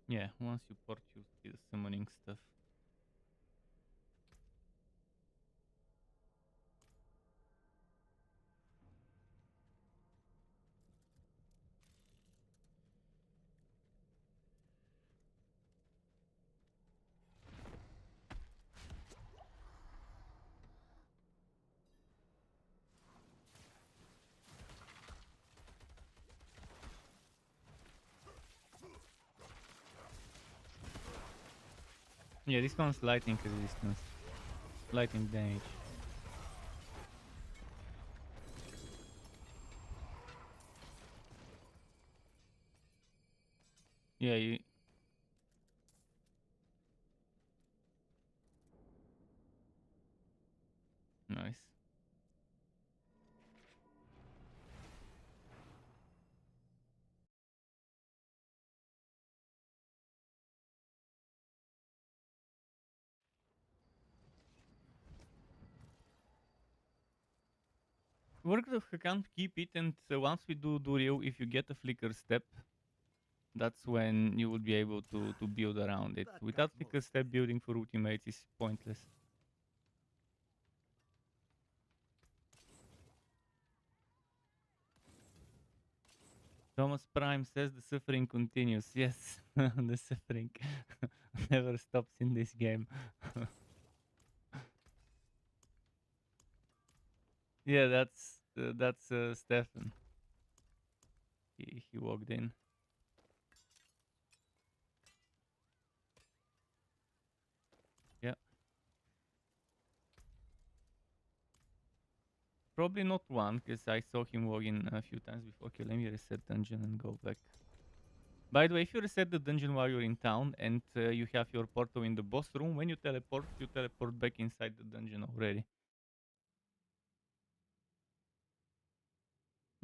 Yeah, once you port, you see the summoning stuff. Yeah, this one's lightning resistance, lightning damage. Yeah, you, nice. Work the can't keep it, and once we do Duriel, if you get a flicker step, that's when you will be able to build around it. That got Without flicker most step, building for ultimates is pointless. Thomas Prime says the suffering continues. Yes, the suffering never stops in this game. Yeah, that's Stefan. He walked in. Yeah, probably not one, because I saw him walk in a few times before. Okay, let me reset dungeon and go back. By the way, if you reset the dungeon while you're in town and you have your portal in the boss room, when you teleport back inside the dungeon already.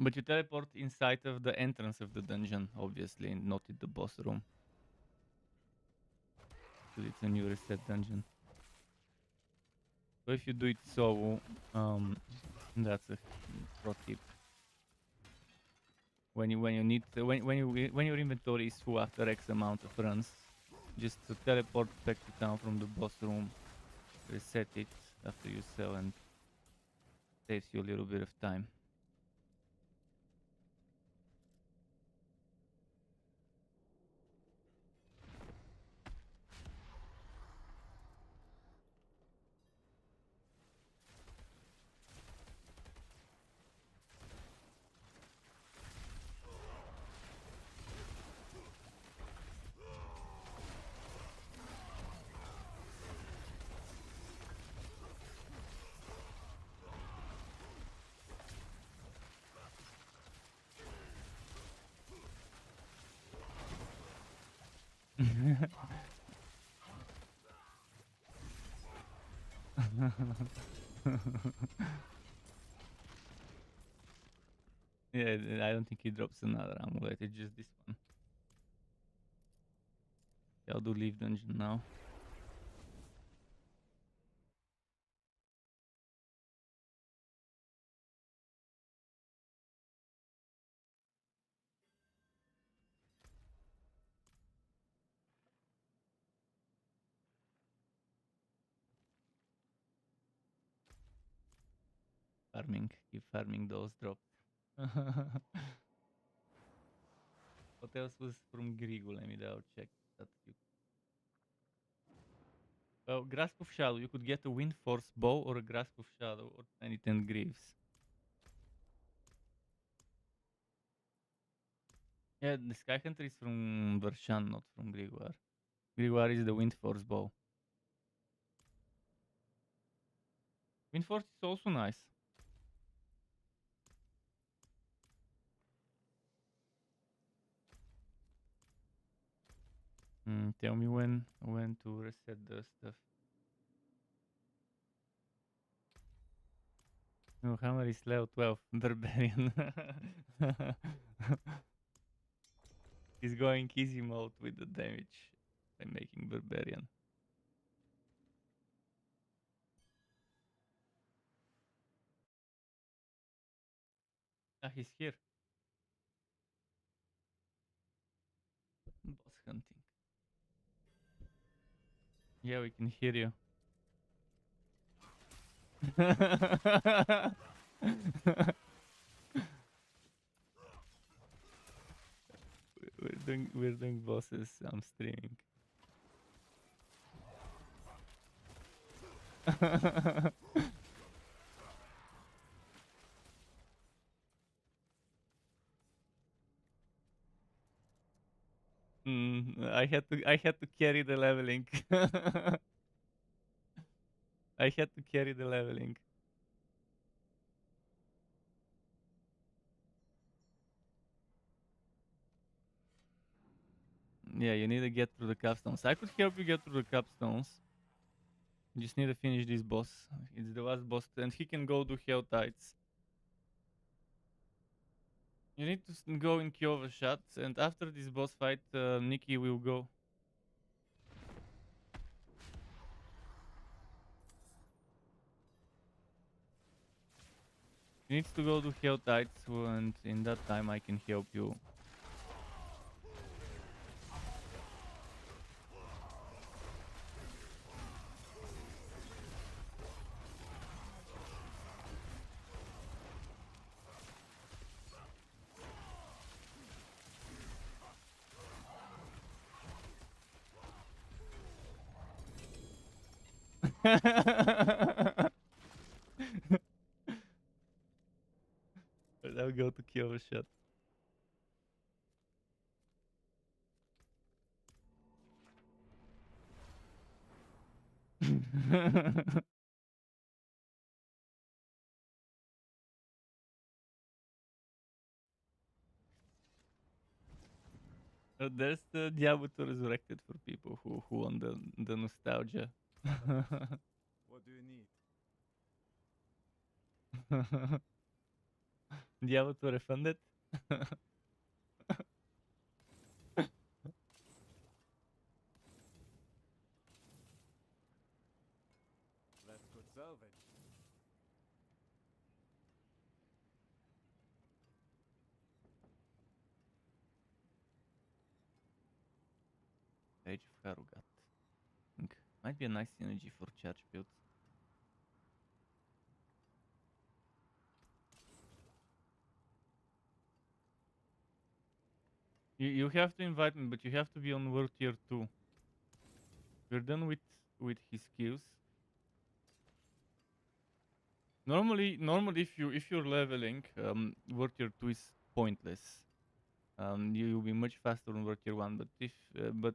But you teleport inside of the entrance of the dungeon, obviously, and not in the boss room. So it's a new reset dungeon. So if you do it so, that's a pro tip. When your inventory is full after X amount of runs, just to teleport back to town from the boss room, reset it after you sell, and saves you a little bit of time. Yeah, I don't think he drops another amulet. It's just this one. Yeah, I'll do leave dungeon now. Farming, keep farming those drops. What else was from Grigo? Let me double check that. Well, Grasp of Shadow. You could get a Wind Force bow or a Grasp of Shadow or Tiny 10 Greaves. Yeah, the Sky Hunter is from Vershan, not from Grimoire. Grimoire is the Wind Force bow. Wind Force is also nice. Tell me when to reset the stuff. No, Hammer is level 12. Barbarian. He's going easy mode with the damage by making Barbarian. Ah, he's here. Boss hunting. Yeah, we can hear you. We're doing bosses. I'm streaming. I had to carry the leveling. I had to carry the leveling. Yeah, you need to get through the capstones. I could help you get through the capstones. You just need to finish this boss. It's the last boss, and he can go do HoTA. You need to go in queue of shots, and after this boss fight, Nikki will go. He needs to go to HoTA, and in that time I can help you. But I'll go to queue of shot. There's the Diablo 2 Resurrected for people who want the nostalgia. What do you need? Diablo 2 refunded? That's good salvage. Age of Harugat. Think might be a nice synergy for charge builds. You have to invite me, but you have to be on world tier 2. We're done with his skills. Normally if you're leveling, world tier 2 is pointless. You'll be much faster on world tier 1, but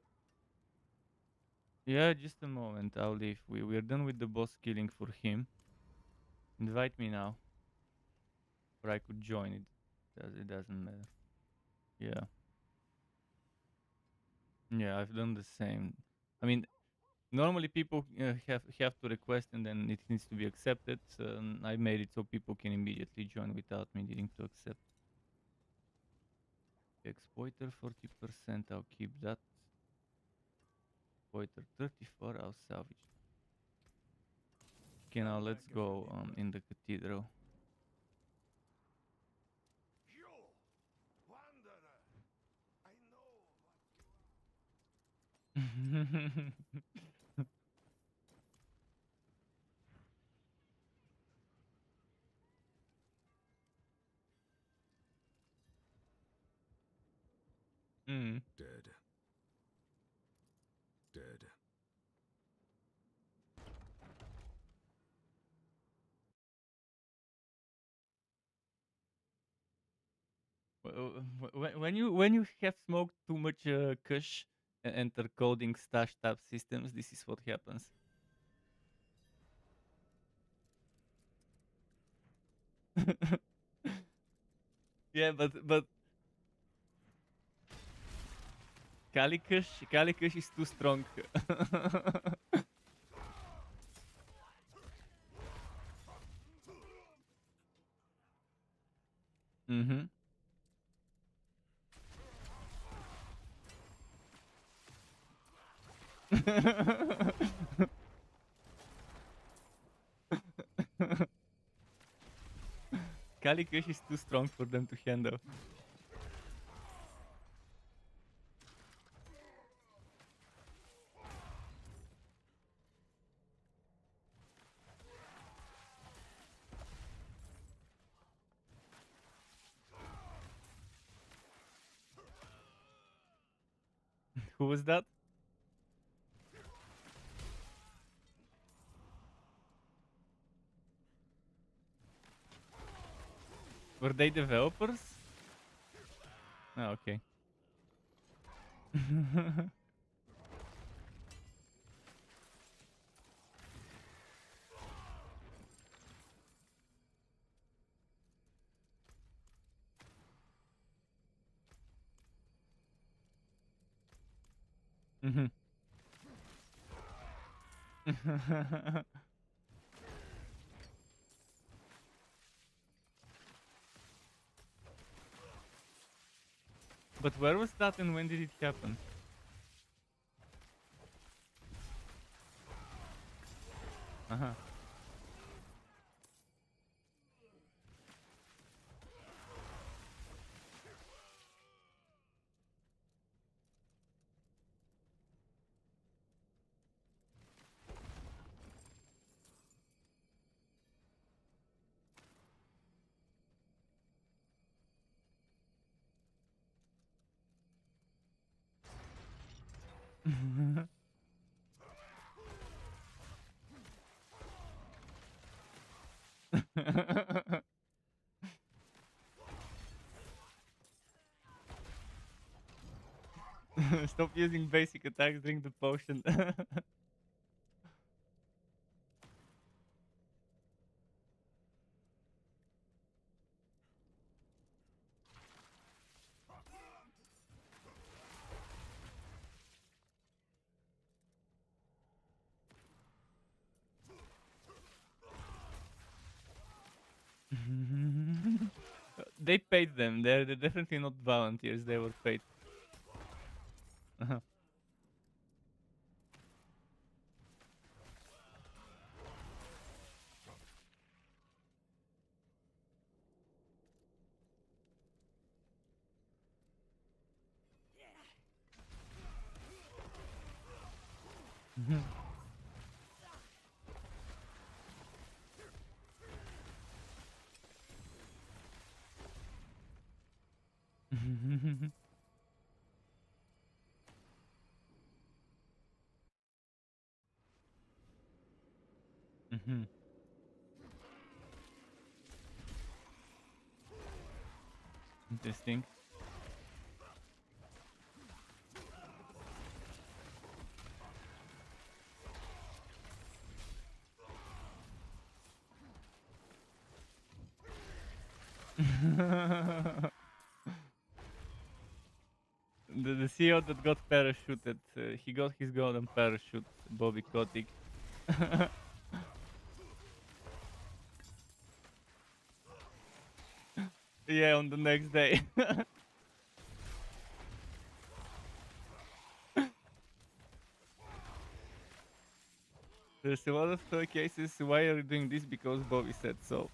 yeah, just a moment, I'll leave. We're done with the boss killing for him. Invite me now, or I could join it. It doesn't matter. Yeah. Yeah, I've done the same. I mean, normally people have to request and then it needs to be accepted. I made it so people can immediately join without me needing to accept. Exploiter 40%, I'll keep that. Exploiter 34, I'll salvage. Okay, now let's go in the cathedral. You, wanderer! I know Mm. Dead. Dead. When you have smoked too much kush and enter coding stash tab systems, this is what happens. Yeah, but Kalikush is too strong. Mm-hmm. Kalikush is too strong for them to handle. Who was that? Were they developers? Oh, okay. Mhm. But where was that and when did it happen? Uh-huh. Stop using basic attacks, drink the potion. They paid them. They're definitely not volunteers. They were paid. Uh-huh. Mhm. Interesting. The CEO that got parachuted, he got his golden parachute, Bobby Kotick. Yeah, on the next day. There's a lot of cases. Why are you doing this? Because Bobby said so.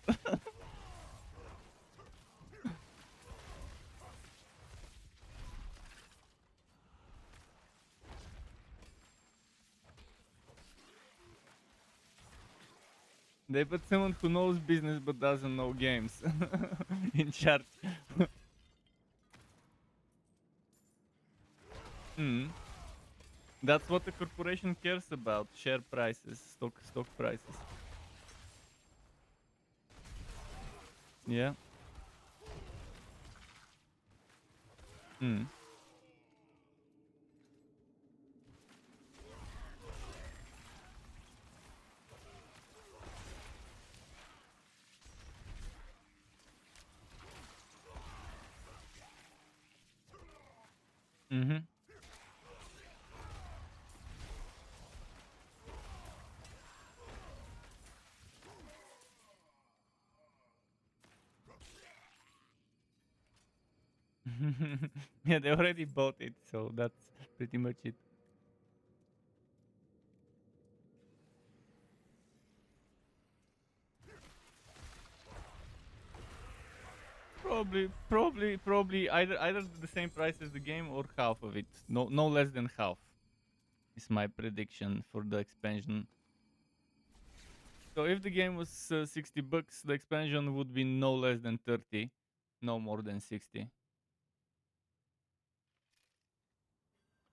They put someone who knows business but doesn't know games in charge. Mm. That's what the corporation cares about: share prices, stock prices. Yeah. Mm. Mhm. Yeah, they already bought it, so that's pretty much it. Probably either the same price as the game or half of it. No less than half is my prediction for the expansion. So if the game was $60, the expansion would be no less than 30, no more than 60.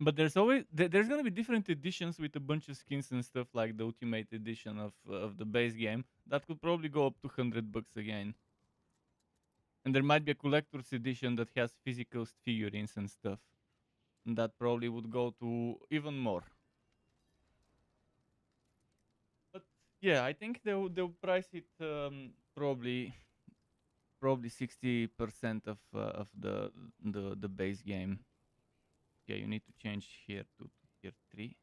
But there's gonna be different editions with a bunch of skins and stuff, like the Ultimate Edition of the base game that could probably go up to $100 again. And there might be a collector's edition that has physical figurines and stuff, and that probably would go to even more. But yeah, I think they'll price it probably 60% of the base game. Yeah, you need to change here to tier 3.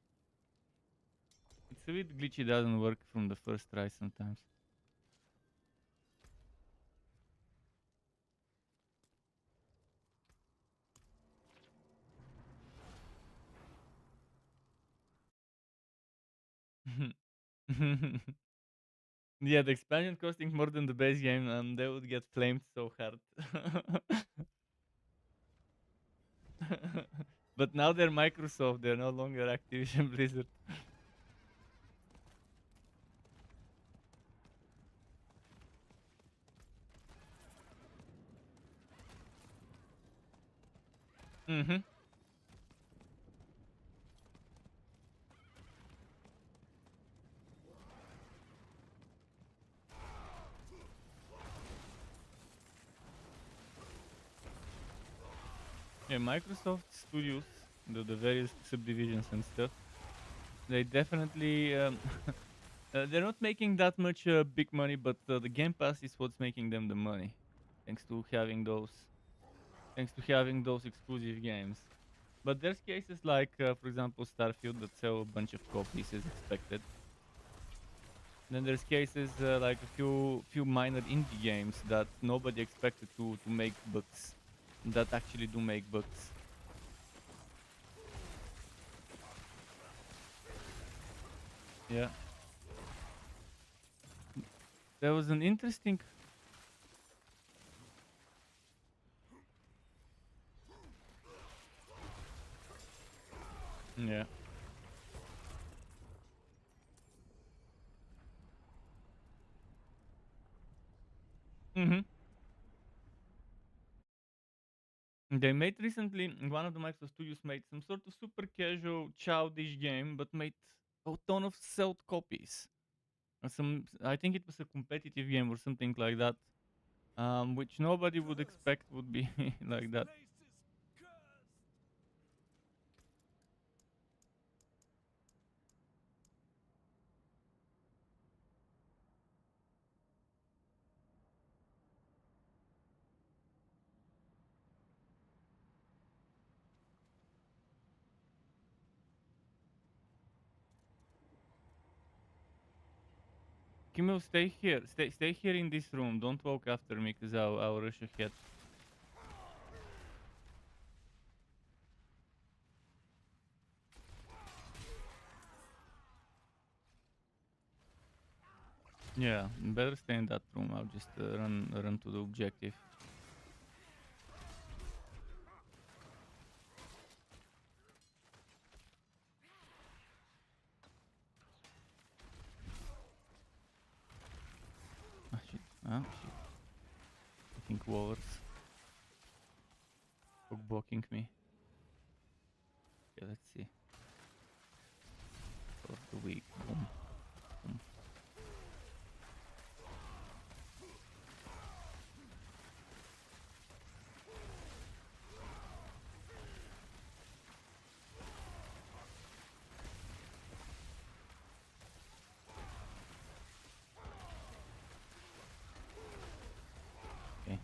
It's a bit glitchy, doesn't work from the first try sometimes. Yeah, the expansion costing more than the base game, they would get flamed so hard. But now they're Microsoft, they're no longer Activision Blizzard. Mm-hmm. Yeah, Microsoft Studios, the various subdivisions and stuff, they definitely they're not making that much big money, but the Game Pass is what's making them the money, thanks to having those exclusive games. But there's cases like, for example, Starfield that sell a bunch of copies as expected. Then there's cases like a few minor indie games that nobody expected to make books, that actually do make books. Yeah, there was an interesting. Yeah. Mm-hmm. They made recently, one of the Microsoft studios made some sort of super casual, childish game, but made a ton of sold copies. I think it was a competitive game or something like that, which nobody would expect would be like that. Place is cursed. Kimmel, stay here. Stay here in this room. Don't walk after me, cause I'll rush ahead. Yeah, better stay in that room. I'll just run to the objective. Ah shit. Ah shit. I think Wolvers blocking me. Okay, let's see. For the weak. Boom. Boom. Okay.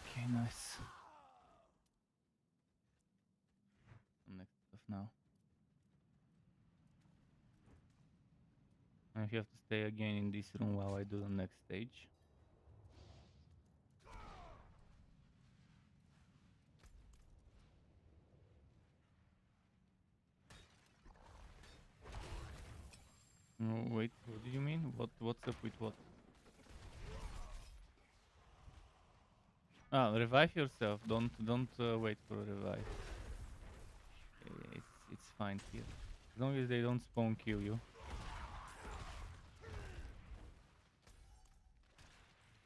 Okay, nice. Next stuff now. And if you have to stay again in this room while I do the next stage. No, wait, what do you mean? What's up with what? Ah, revive yourself. Don't wait for a revive. It's fine here. As long as they don't spawn kill you.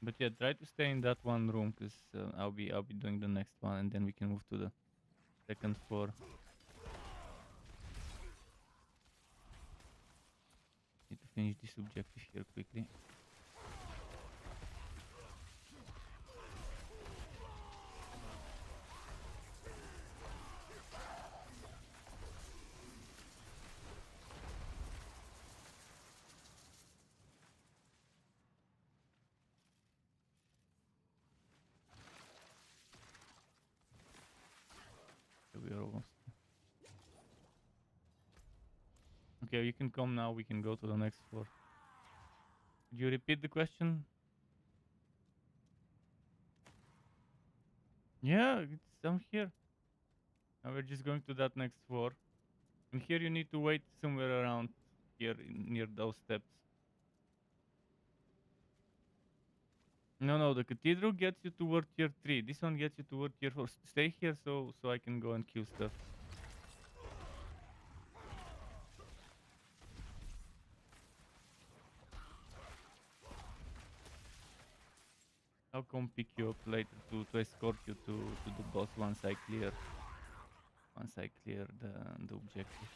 But yeah, try to stay in that one room, cause I'll be doing the next one, and then we can move to the second floor. Need to finish this objective here quickly. We are almost. Okay, you can come now. We can go to the next floor. Could you repeat the question? Yeah, I'm here. Now we're just going to that next floor. And here you need to wait somewhere around here near those steps. No, the cathedral gets you toward tier 3. This one gets you toward tier 4. Stay here so I can go and kill stuff. I'll come pick you up later to escort you to the boss once I clear the objective.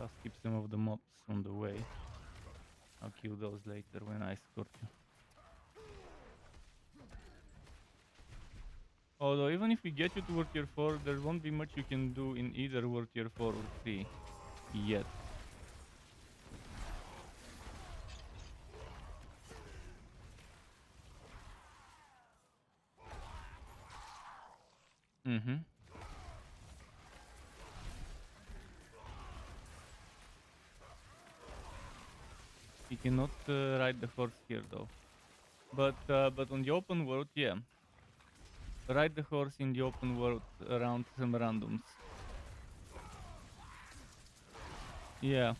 I'll skip some of the mobs on the way. I'll kill those later when I escort you. Although even if we get you to World Tier 4, there won't be much you can do in either World Tier 4 or 3 yet. Mm-hmm. You cannot ride the horse here though. But on the open world, yeah. Ride the horse in the open world around some randoms. Yeah.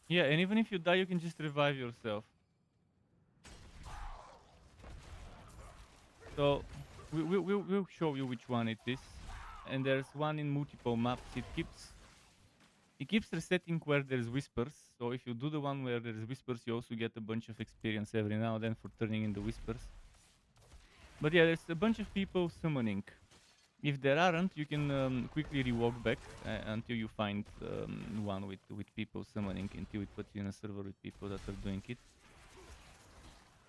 Yeah, and even if you die, you can just revive yourself. So we'll show you which one it is. And there's one in multiple maps. It keeps resetting where there's whispers. So if you do the one where there's whispers, you also get a bunch of experience every now and then for turning in the whispers. But yeah, there's a bunch of people summoning. If there aren't, you can quickly re-walk back until you find one with people summoning, until it puts you in a server with people that are doing it.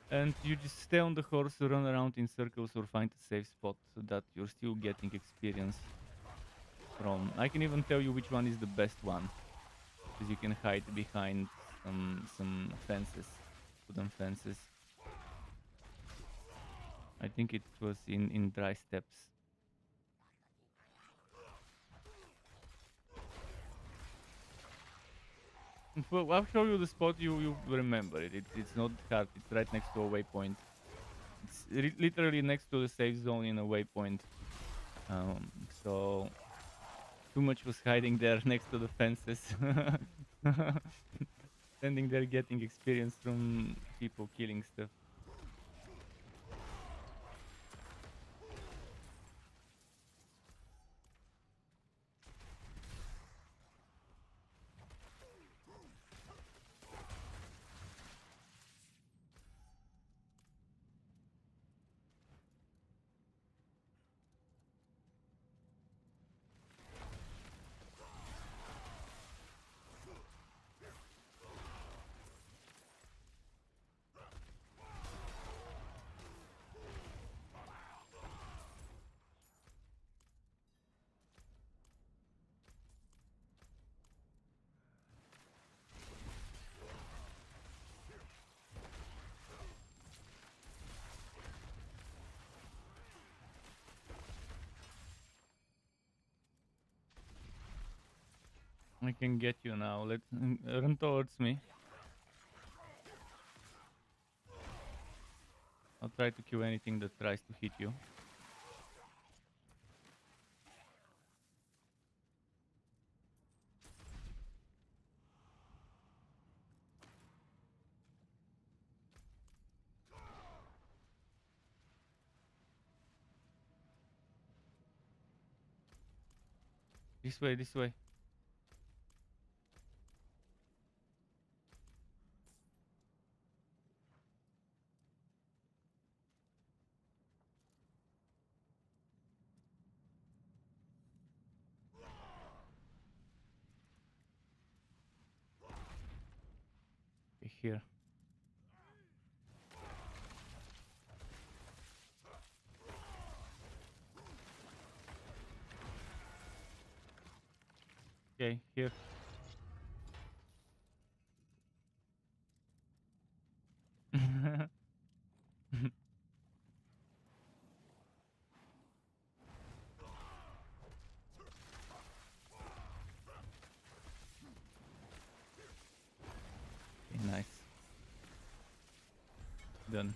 And you just stay on the horse, run around in circles, or find a safe spot so that you're still getting experience from. I can even tell you which one is the best one, because you can hide behind some fences, wooden fences. I think it was in dry steppes. Well, I'll show you the spot. You remember it. It's not hard. It's right next to a waypoint. It's literally next to the safe zone in a waypoint. So too much was hiding there next to the fences. Standing there getting experience from people killing stuff. I can get you now. Let's run towards me. I'll try to kill anything that tries to hit you. This way, this way. Okay, here. Okay, here. Okay, nice. Done.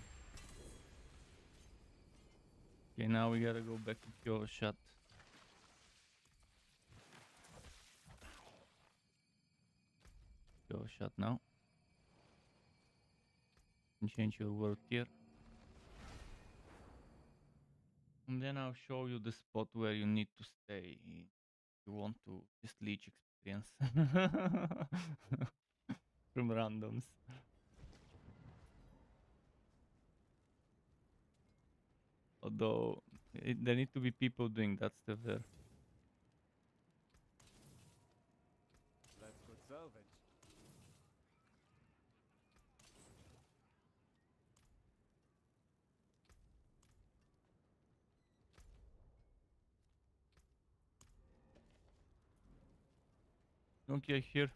Okay, now we gotta go back to Kehjistan. Kehjistan now. And change your word here. And then I'll show you the spot where you need to stay. If you want to just leech experience from randoms. Although there need to be people doing that stuff there. That's good salvage. Okay, here.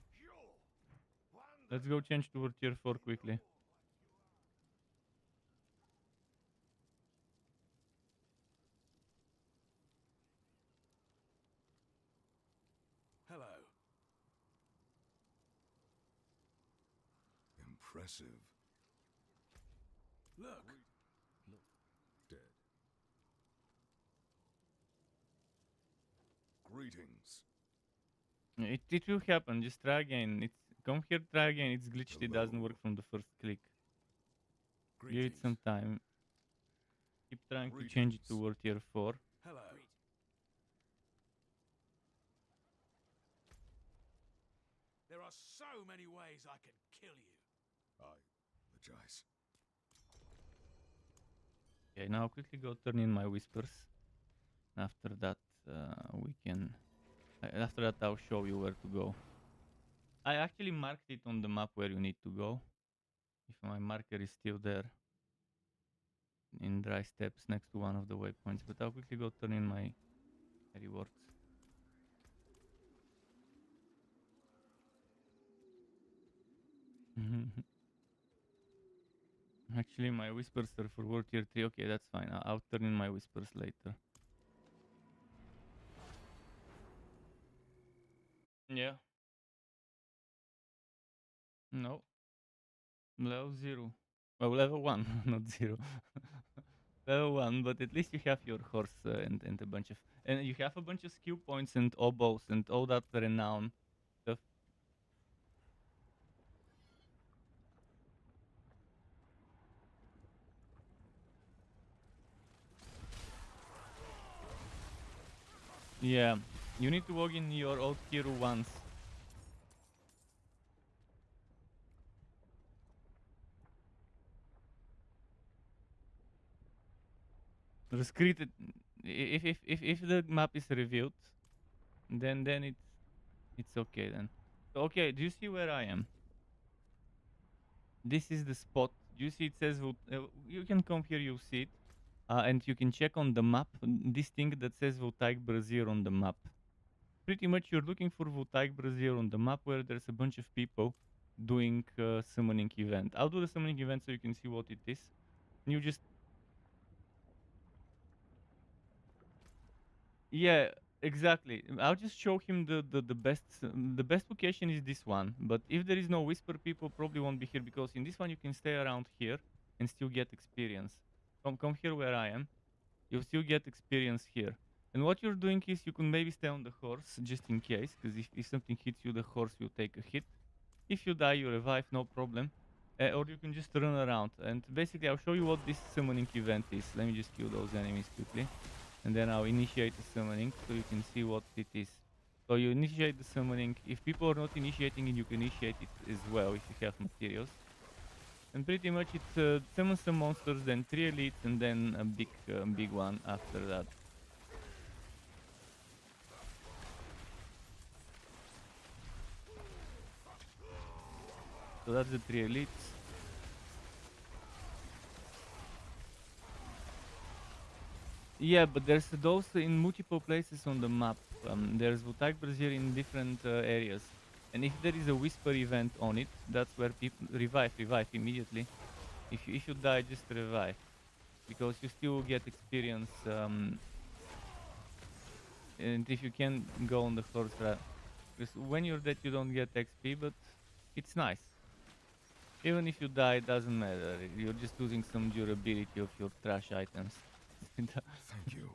Let's go change to tier 4 quickly. Hello. Impressive. Look. Dead. Greetings. It will happen. Just try again. It's come here, try again. It's glitched. It doesn't work Hello. from the first click. Give it Greetings. some time. Keep trying to change it Greetings. toward tier 4. Hello. There are so many ways I can kill you. I apologize. Okay, now quickly go turn in my whispers. After that, we can. After that, I'll show you where to go. I actually marked it on the map where you need to go. If my marker is still there. In dry steps next to one of the waypoints. But I'll quickly go turn in my rewards. Actually, my whispers are for world tier 3. Okay, that's fine. I'll turn in my whispers later. Yeah. No. Level 0. Oh, level 1, not 0. Level 1, but at least you have your horse and a bunch of... And you have a bunch of skill points and oboes and all that renown stuff. Yeah. You need to log in your old hero once. Rescrit it. If the map is revealed, then it's okay then. So, okay, do you see where I am? This is the spot. Do you see it says you can come here, you see it, and you can check on the map this thing that says Voltaic Brazier on the map. Pretty much you're looking for Voltaic Brazier on the map where there's a bunch of people doing summoning event. I'll do the summoning event so you can see what it is. You just yeah, exactly. I'll just show him the best location is this one. But if there is no whisper, people probably won't be here because in this one you can stay around here and still get experience. Come here where I am. You'll still get experience here. And what you're doing is you can maybe stay on the horse just in case, because if something hits you, the horse will take a hit. If you die, you revive, no problem. Or you can just run around. And basically, I'll show you what this summoning event is. Let me just kill those enemies quickly. And then I'll initiate the summoning so you can see what it is. So you initiate the summoning. If people are not initiating it, you can initiate it as well if you have materials. And pretty much it summons some monsters, then 3 elites, and then a big one after that. So that's the 3 elites. Yeah, but there's those in multiple places on the map. There's Vutak Brazier in different areas. And if there is a whisper event on it, that's where people revive immediately. If you die, just revive. Because you still get experience. And if you can go on the horse ride. Because when you're dead, you don't get XP, but it's nice. Even if you die, it doesn't matter. You're just losing some durability of your trash items. Thank you.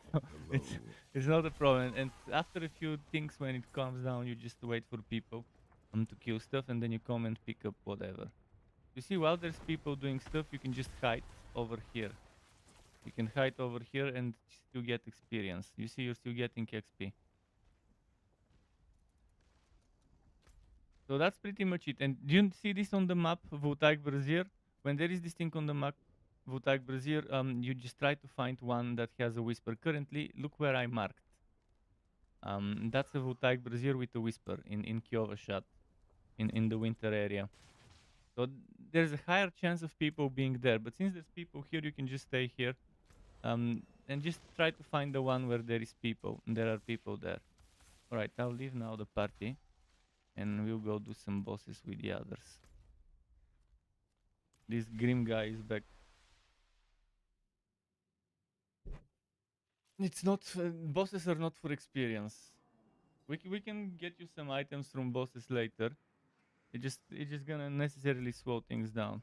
it's, Hello. it's not a problem. And after a few things, when it calms down, you just wait for people to kill stuff, and then you come and pick up whatever. You see, while there's people doing stuff, you can just hide over here. You can hide over here and still get experience. You see, you're still getting XP. So that's pretty much it. And do you see this on the map, Vutak Brazier? When there is this thing on the map, Vutak Brazier, you just try to find one that has a whisper. Currently, look where I marked. That's a Vutak Brazier with a whisper in Kehjistan, in the winter area. So there's a higher chance of people being there. But since there's people here, you can just stay here. And just try to find the one where there is people. There are people there. Alright, I'll leave now the party. And we'll go do some bosses with the others. This grim guy is back. It's not bosses are not for experience. We can get you some items from bosses later. It's just gonna necessarily slow things down.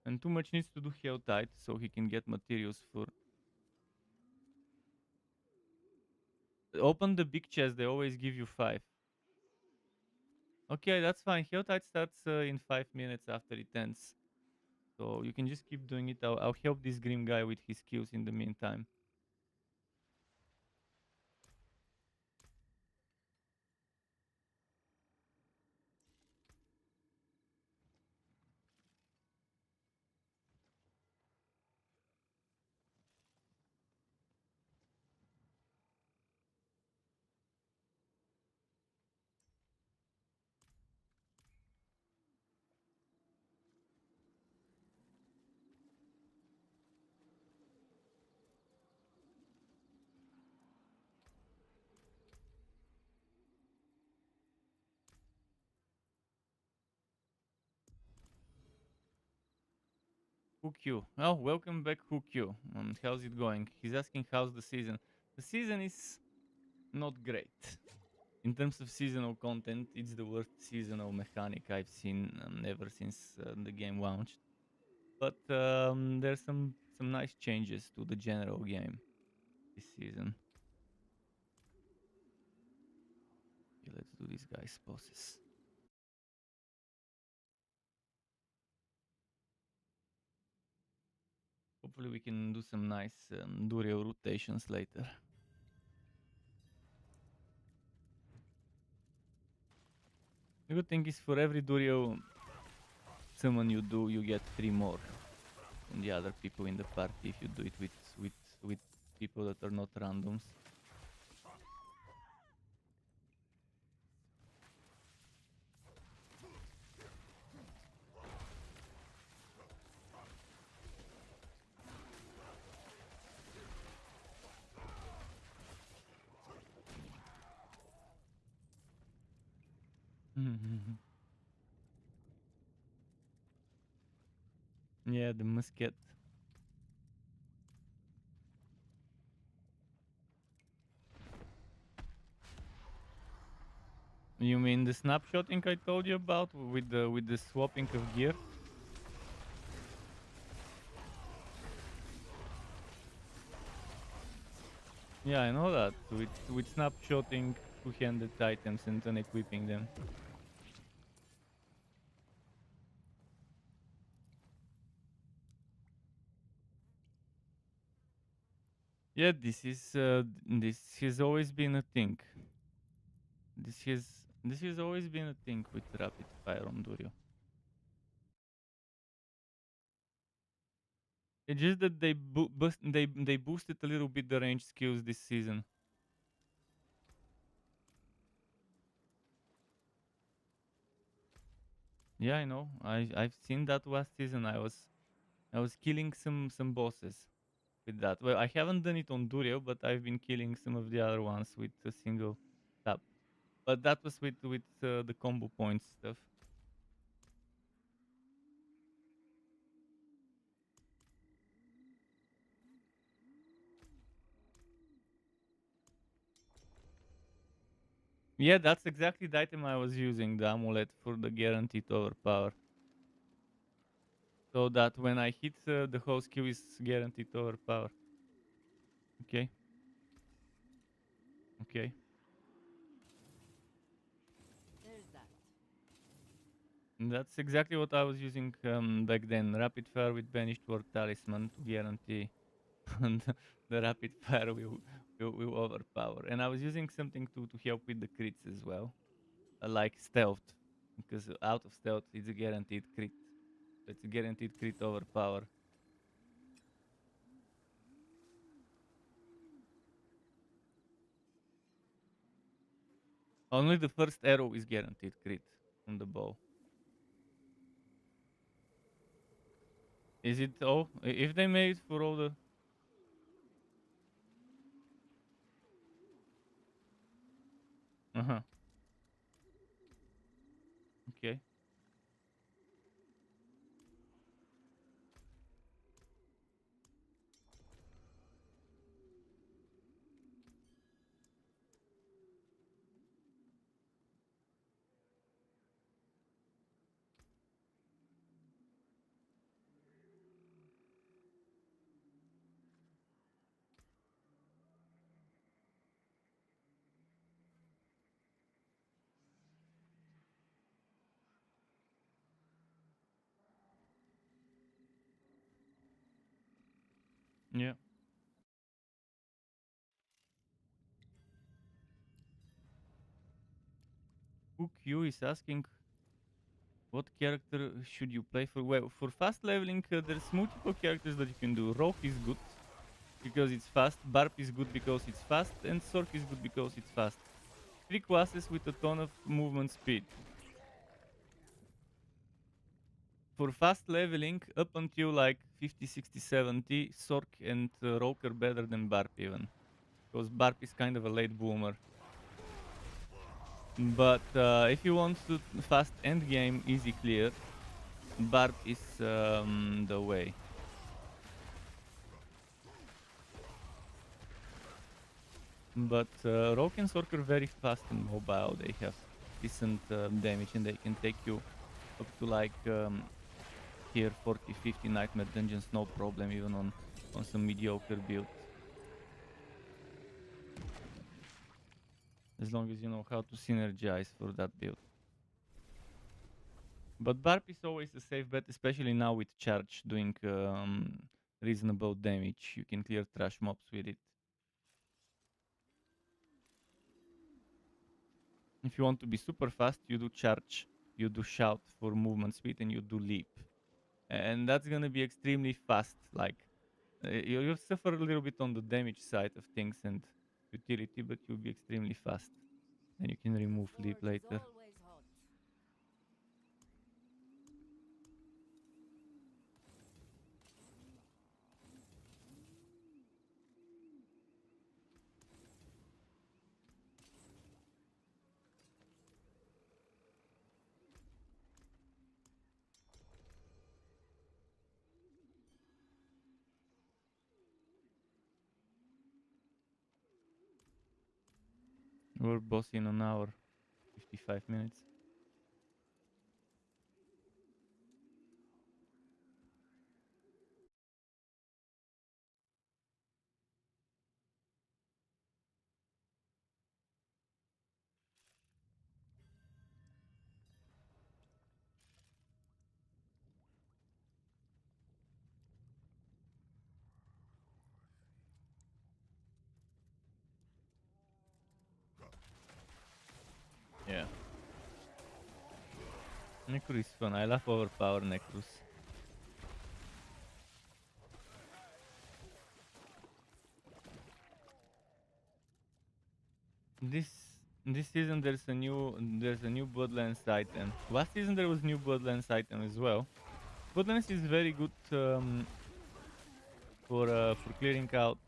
And too much needs to do HoTA so he can get materials for. Open the big chest. They always give you 5. Okay, that's fine. HoTA starts in 5 minutes after it ends. So you can just keep doing it. I'll help this grim guy with his kills in the meantime. Hookyu. Oh, welcome back, Hookyu. How's it going? He's asking how's the season. The season is not great. In terms of seasonal content, it's the worst seasonal mechanic I've seen ever since the game launched. But there's some nice changes to the general game this season. Okay, let's do these guys' bosses. Hopefully we can do some nice Duriel rotations later. The good thing is for every Duriel summon you do, you get 3 more than the other people in the party if you do it with people that are not randoms. Yeah, the musket. You mean the snapshotting I told you about with the swapping of gear? Yeah, I know that. With snapshotting two-handed items and then equipping them. Yeah, this has always been a thing. This has always been a thing with rapid fire on Durio. It's just that they boosted a little bit the range skills this season. Yeah, I know. I've seen that last season. I was killing some bosses with that. Well, I haven't done it on Duriel, but I've been killing some of the other ones with a single tap. But that was with the combo points stuff. Yeah, that's exactly the item I was using, the amulet for the guaranteed overpower. So that when I hit the whole skill is guaranteed overpower. Okay. Okay. There's that. And that's exactly what I was using back then. Rapid fire with banished word talisman to guarantee and the rapid fire will overpower. And I was using something to help with the crits as well, like stealth, because out of stealth it's a guaranteed crit. So it's a guaranteed crit overpower. Only the first arrow is guaranteed crit on the bow. Is it all? If they made it for all the... Uh-huh. Okay. Yeah. Hook you is asking what character should you play for? Well, for fast leveling, there's multiple characters that you can do. Rogue is good because it's fast, Barb is good because it's fast, and Sork is good because it's fast. Three classes with a ton of movement speed. For fast leveling, up until like 50, 60, 70, Sork and Rogue are better than Barb even. Because Barb is kind of a late boomer. But if you want to fast end game, easy clear, Barb is the way. But Rogue and Sork are very fast and mobile. They have decent damage and they can take you up to like here 40, 50 nightmare dungeons, no problem, even on some mediocre builds. As long as you know how to synergize for that build. But Barb is always a safe bet, especially now with charge doing reasonable damage. You can clear trash mobs with it. If you want to be super fast, you do charge, you do shout for movement speed, and you do leap. And that's gonna be extremely fast. Like you suffer a little bit on the damage side of things and utility, but you'll be extremely fast. And you can remove leap Forge is later. always hot. We're boss in an hour, 55 minutes. Yeah. Necro is fun. I love overpower Necros. This this season there's a new Bloodlands item. Last season there was new Bloodlands item as well. Bloodlands is very good for clearing out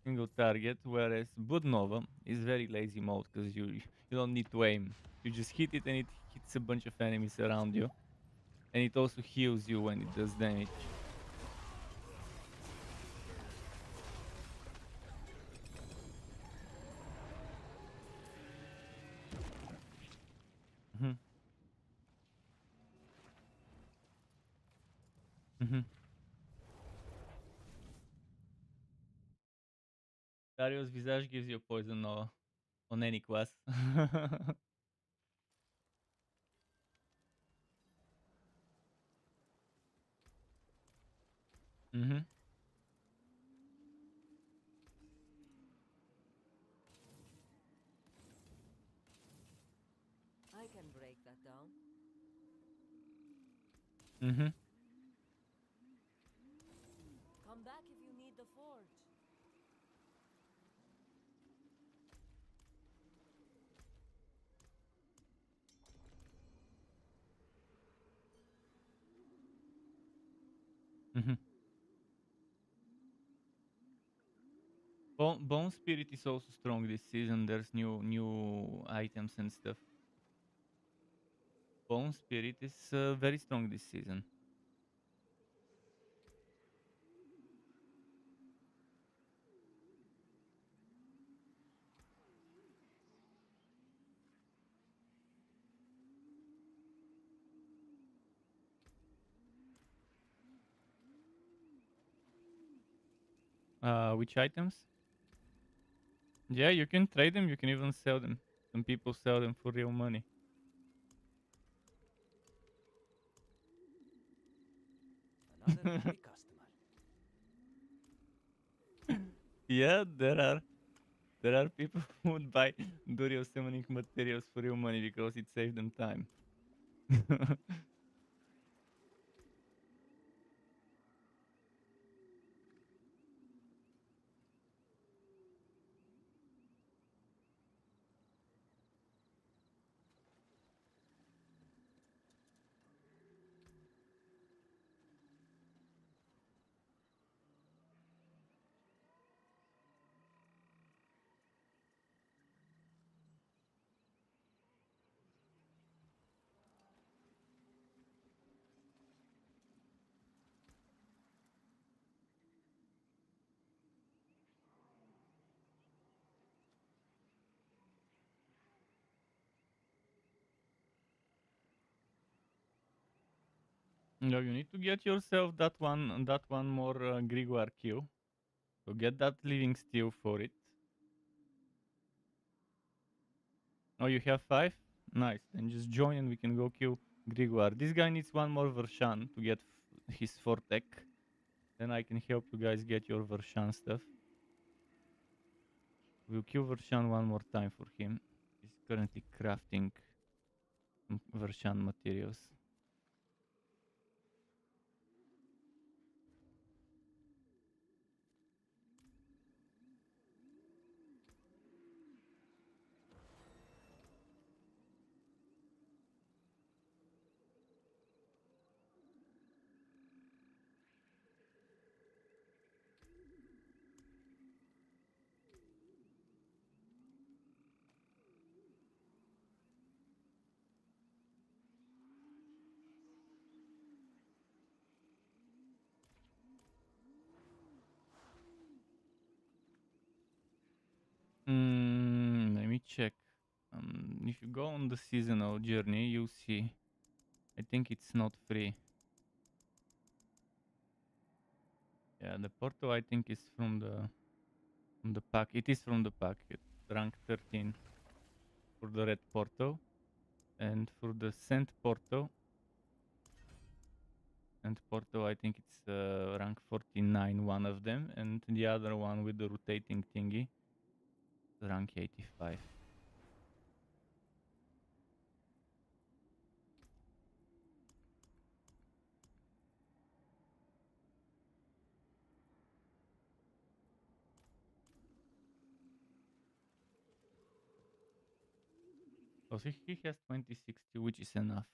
single target, whereas Blood Nova is very lazy mode because you don't need to aim. You just hit it and it hits a bunch of enemies around you, and it also heals you when it does damage. Mhm. Mhm. Dario's Visage gives you poison on any class. Mhm. I can break that down. Mhm. Come back if you need the forge. Mhm. Bone Spirit is also strong this season. There's new items and stuff. Bone Spirit is very strong this season. Which items? Yeah, you can trade them. You can even sell them. Some people sell them for real money. Another happy customer. Yeah, there are people who would buy Duriel summoning materials for real money because it saved them time. No, you need to get yourself that one more Grimoire kill. So get that living steel for it. Oh, you have 5? Nice. Then just join and we can go kill Grimoire. This guy needs one more Vershan to get his Fortec. Then I can help you guys get your Vershan stuff. We'll kill Vershan one more time for him. He's currently crafting some Vershan materials. Let me check. If you go on the seasonal journey, you'll see. I think it's not free. Yeah, the portal I think is from the pack. It is from the pack. Rank 13 for the red portal, and for the scent portal. And portal I think it's rank 49, one of them, and the other one with the rotating thingy, rank 85. Oh, so he has 2060, which is enough.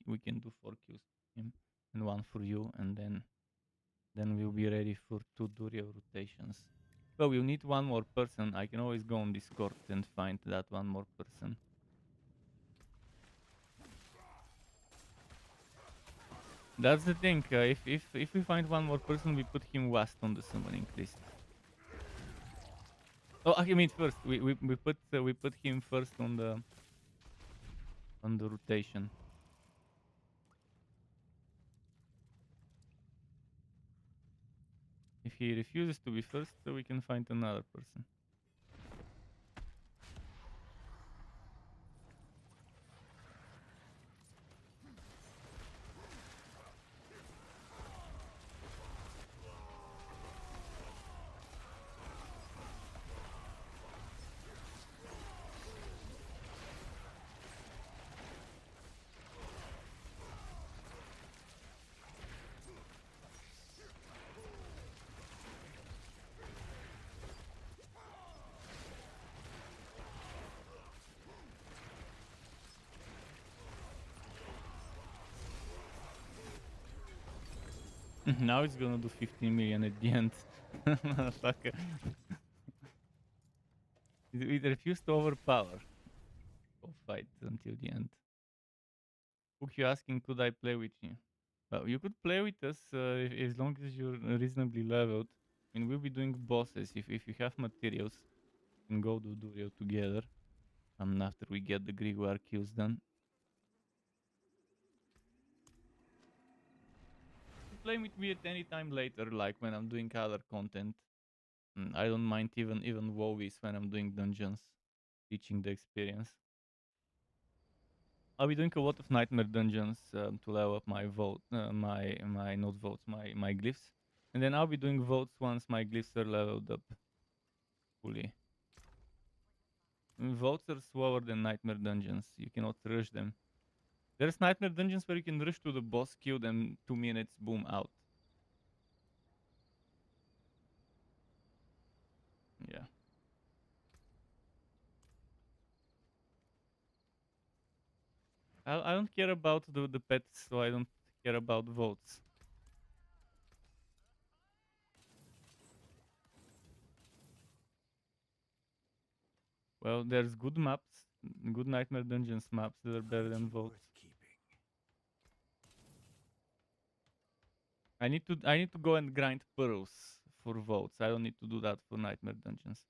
We can do 4 kills for him and 1 for you, and then we'll be ready for 2 Duriel rotations. Well, we'll need 1 more person. I can always go on Discord and find that 1 more person. That's the thing. If we find 1 more person, we put him last on the summoning list. Oh, I mean first. We put him first on the rotation. If he refuses to be first, we can find another person. Now it's gonna do 15 million at the end. Motherfucker. It refused to overpower. Go fight until the end. Hook, you asking, could I play with you? Well, you could play with us as long as you're reasonably leveled. I mean, we'll be doing bosses. If you have materials, we can go do Durio together. After we get the Grimoire kills done. Play with me at any time later, like when I'm doing other content. I don't mind even WoWies when I'm doing dungeons, teaching the experience. I'll be doing a lot of nightmare dungeons to level up my not votes, my glyphs, and then I'll be doing votes once my glyphs are leveled up fully. Votes are slower than nightmare dungeons. You cannot rush them. There's nightmare dungeons where you can rush to the boss, kill them, 2 minutes, boom, out. Yeah. I don't care about the pets, so I don't care about votes. Well, there's good maps, good Nightmare Dungeons maps that are better than votes. I need to go and grind pearls for votes. I don't need to do that for Nightmare Dungeons.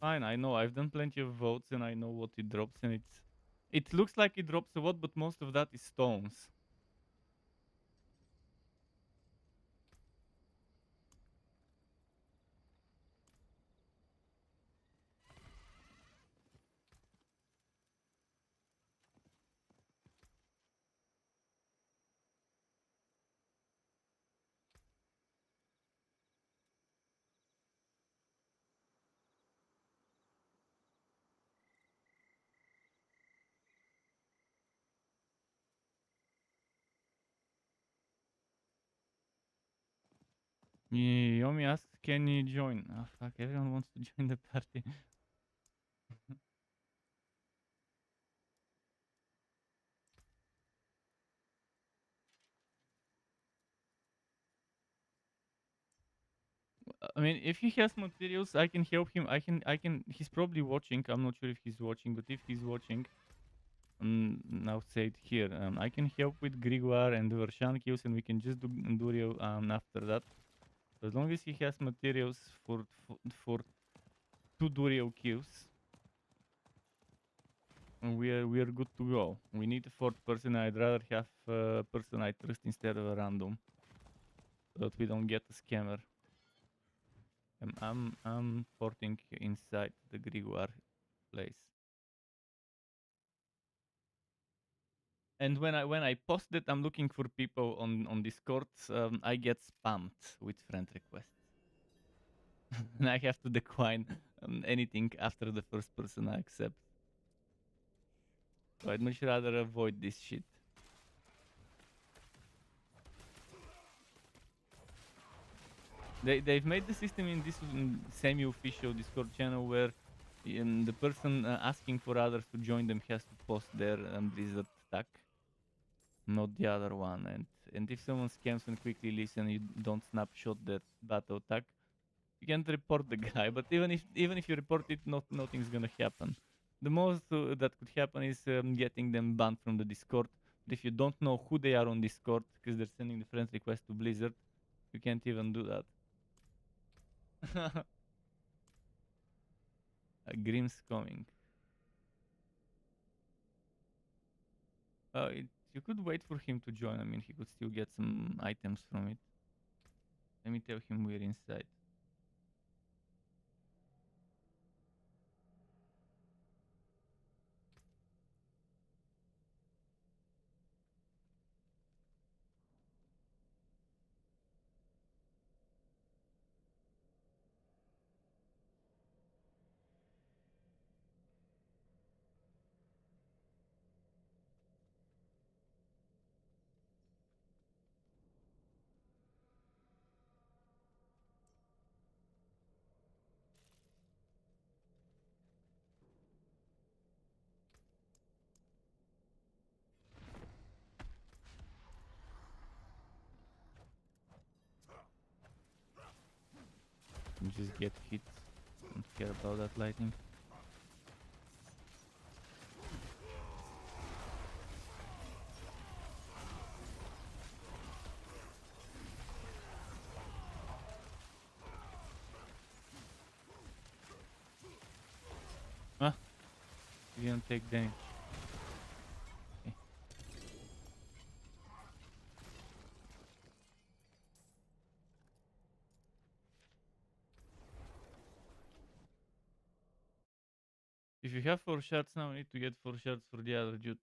Fine, I know. I've done plenty of votes and I know what it drops, and it looks like it drops a lot, but most of that is stones. Yomi asks, can you join? Oh, fuck, everyone wants to join the party. I mean, if he has materials, I can help him. He's probably watching. I'm not sure if he's watching, but if he's watching, now say it here. I can help with Grimoire and Vershan kills, and we can just do Durio after that. As long as he has materials for 2 Durio kills, we are good to go. We need a 4th person. I'd rather have a person I trust instead of a random, so that we don't get a scammer. I'm porting inside the Grimoire place. And when I post it, I'm looking for people on Discord. I get spammed with friend requests, and I have to decline anything after the first person I accept. So I'd much rather avoid this shit. they've made the system in this semi-official Discord channel where the person asking for others to join them has to post their Blizzard tag, not the other one. And if someone scams and quickly leaves and you don't snapshot that battle tag, you can't report the guy. But even if you report it, nothing's gonna happen. The most that could happen is getting them banned from the Discord. But if you don't know who they are on Discord because they're sending the friend request to Blizzard, you can't even do that. Grim's coming. You could wait for him to join. I mean, he could still get some items from it. Let me tell him we're inside. You just get hit. Don't care about that lightning. Ah, you didn't take damage. Okay. If you have 4 shards now, you need to get 4 shards for the other dude.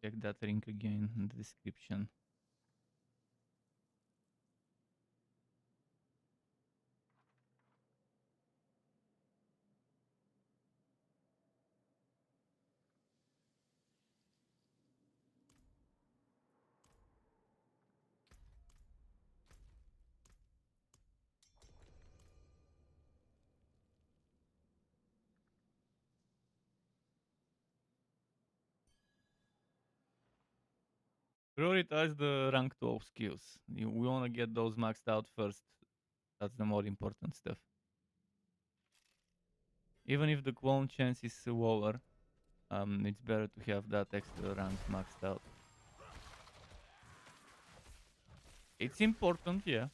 Check that link again in the description. Prioritize the rank 12 skills. We want to get those maxed out first. That's the more important stuff. Even if the clone chance is lower, it's better to have that extra rank maxed out. It's important, yeah,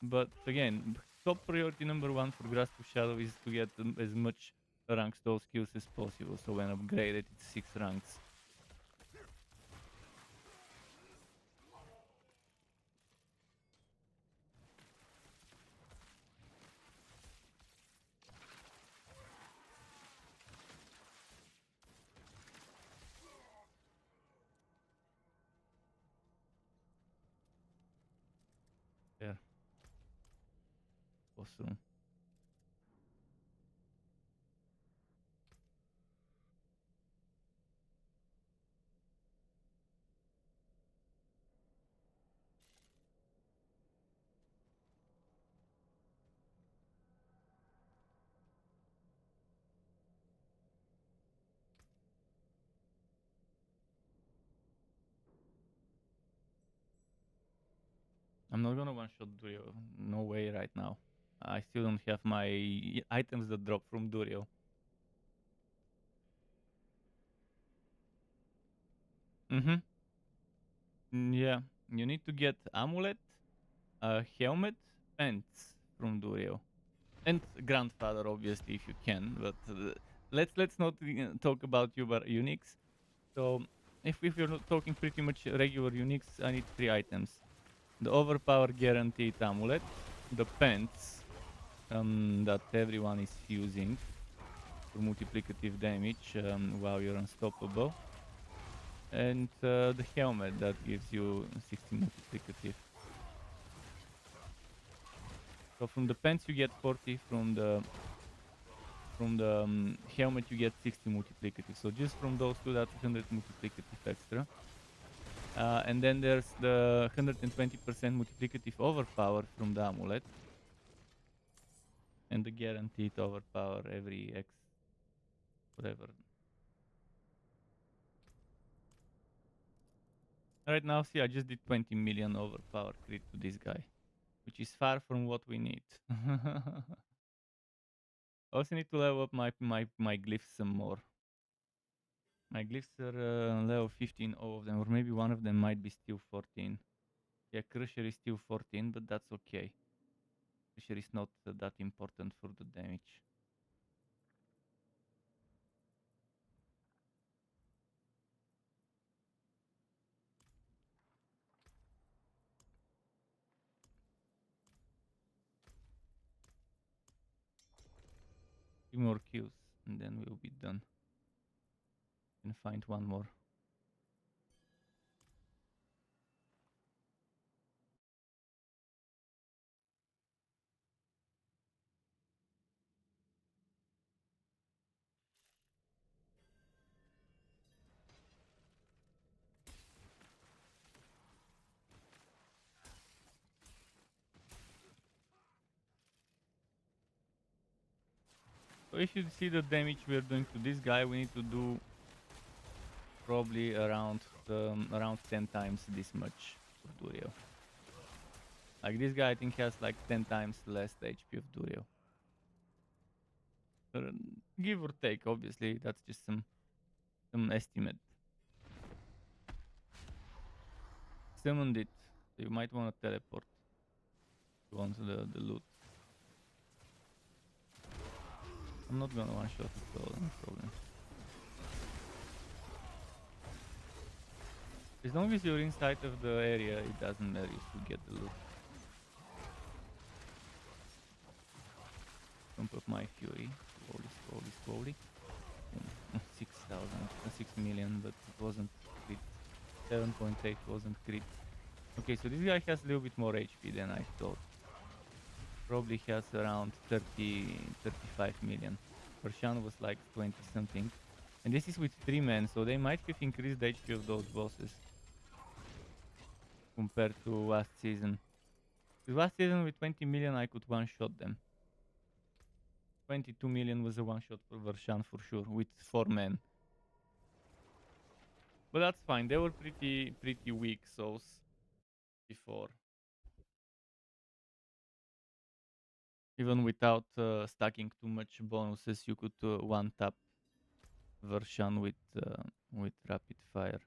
but again, top priority number 1 for Grasp of Shadow is to get as much ranks those skills as possible. So when upgraded, it's 6 ranks. Yeah. Awesome. I'm not gonna one-shot Duriel. No way right now. I still don't have my items that drop from Duriel. Mm-hmm. Yeah. You need to get amulet, helmet, pants from Duriel. And grandfather, obviously, if you can. But let's not talk about uniques. So if you're not talking pretty much regular uniques, I need 3 items. The overpower guaranteed amulet, the pants that everyone is using for multiplicative damage while you're unstoppable, and the helmet that gives you 60 multiplicative. So from the pants you get 40, from the helmet you get 60 multiplicative. So just from those two, that's 100 multiplicative extra. And then there's the 120% multiplicative overpower from the amulet. And the guaranteed overpower every X, whatever. Right now, see, I just did 20 million overpower crit to this guy, which is far from what we need. I also need to level up my glyphs some more. My glyphs are level 15, all of them, or maybe one of them might be still 14. Yeah, Crusher is still 14, but that's okay. Crusher is not that important for the damage. Two more kills, and then we'll be done. And find one more. So if you see the damage we're doing to this guy, we need to do probably around 10 times this much for Duriel. Like this guy, I think has like 10 times less HP of Duriel. Give or take, obviously, that's just some estimate. Summoned it, so you might want to teleport if you want the loot. I'm not gonna one shot it, so no problem. As long as you're inside of the area, it doesn't matter if you get the loot. Pump up my fury, slowly. 6,000, 6 million, but it wasn't crit. 7.8 wasn't crit. Okay, so this guy has a little bit more HP than I thought. Probably has around 35 million. Vershan was like 20 something. And this is with 3 men, so they might have increased the HP of those bosses compared to last season. Because last season with 20 million I could one-shot them. 22 million was a one-shot for Vershan for sure, with 4 men. But that's fine, they were pretty weak souls before. Even without stacking too much bonuses, you could one-tap Vershan with rapid fire.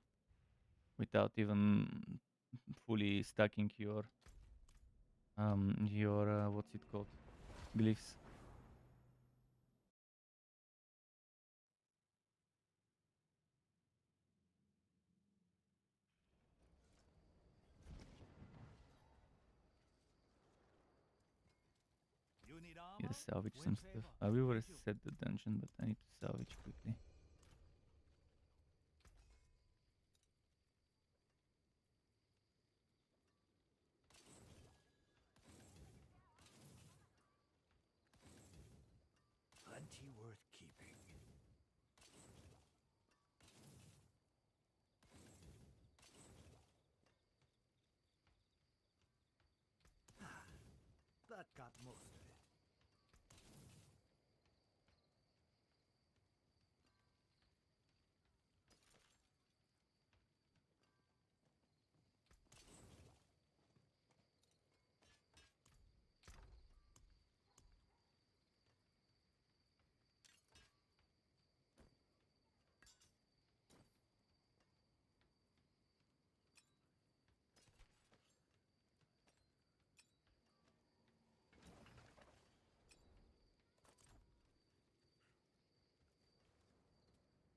Without even fully stacking your what's it called? Glyphs. Need to salvage some stuff. I will reset the dungeon, but I need to salvage quickly. Plenty worth keeping. That got most of it.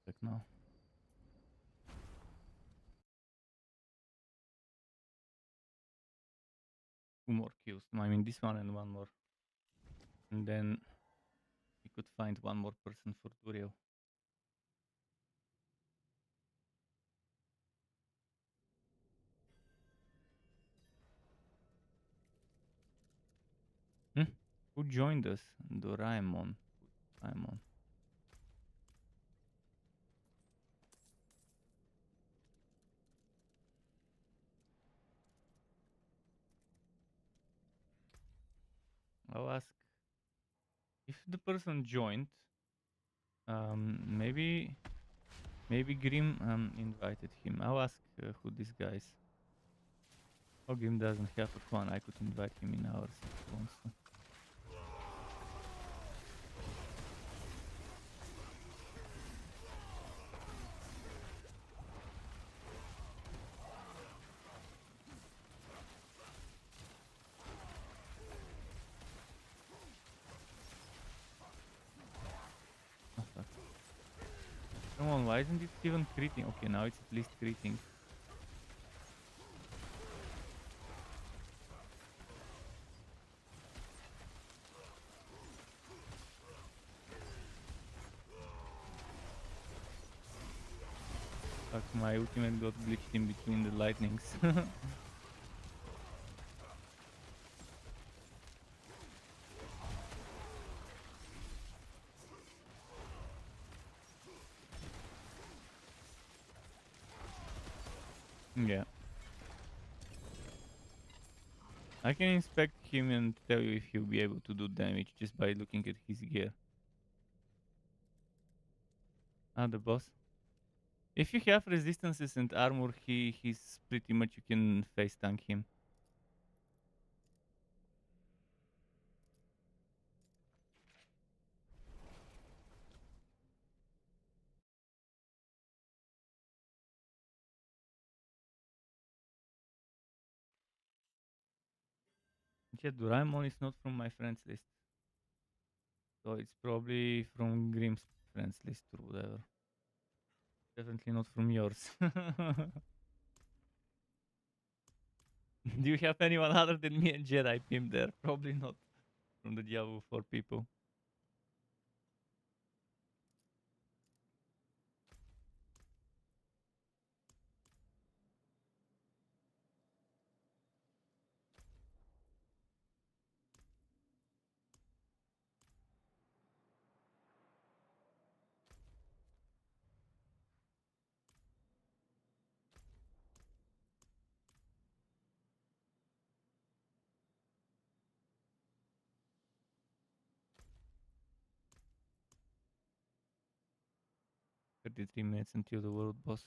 Check now. Two more kills. I mean, this one and one more. And then we could find one more person for Duriel. Hmm? Who joined us? Doraemon. Doraemon. I'll ask if the person joined. Maybe Grim invited him. I'll ask who this guy is. Oh, Grim doesn't have a phone. I could invite him in ours if he wants to. Oh, fuck. Come on, why isn't it even critting? Okay, now it's at least critting. Fuck, my ultimate got glitched in between the lightnings. Yeah. I can inspect him and tell you if he'll be able to do damage just by looking at his gear. Ah, the boss. If you have resistances and armor, he's pretty much you can face tank him. Yeah, Doraemon is not from my friends list. So it's probably from Grimm's friends list or whatever. Definitely not from yours. Do you have anyone other than me and Jedi Pim there? Probably not from the Diablo 4 people. 33 minutes until the world boss.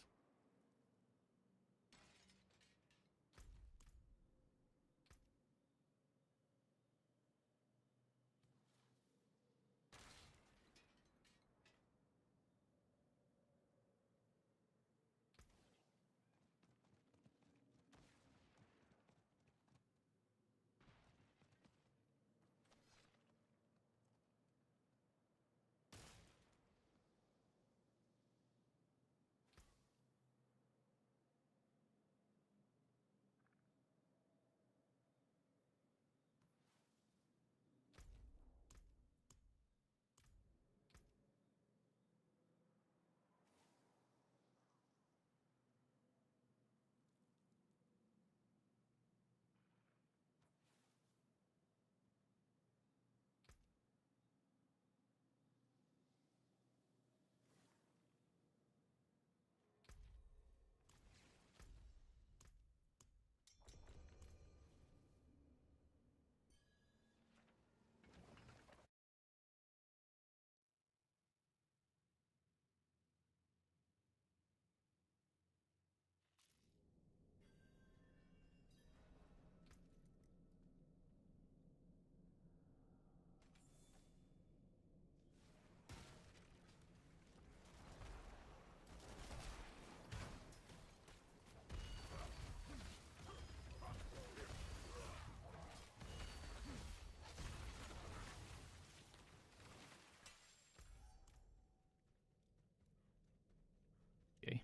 Okay,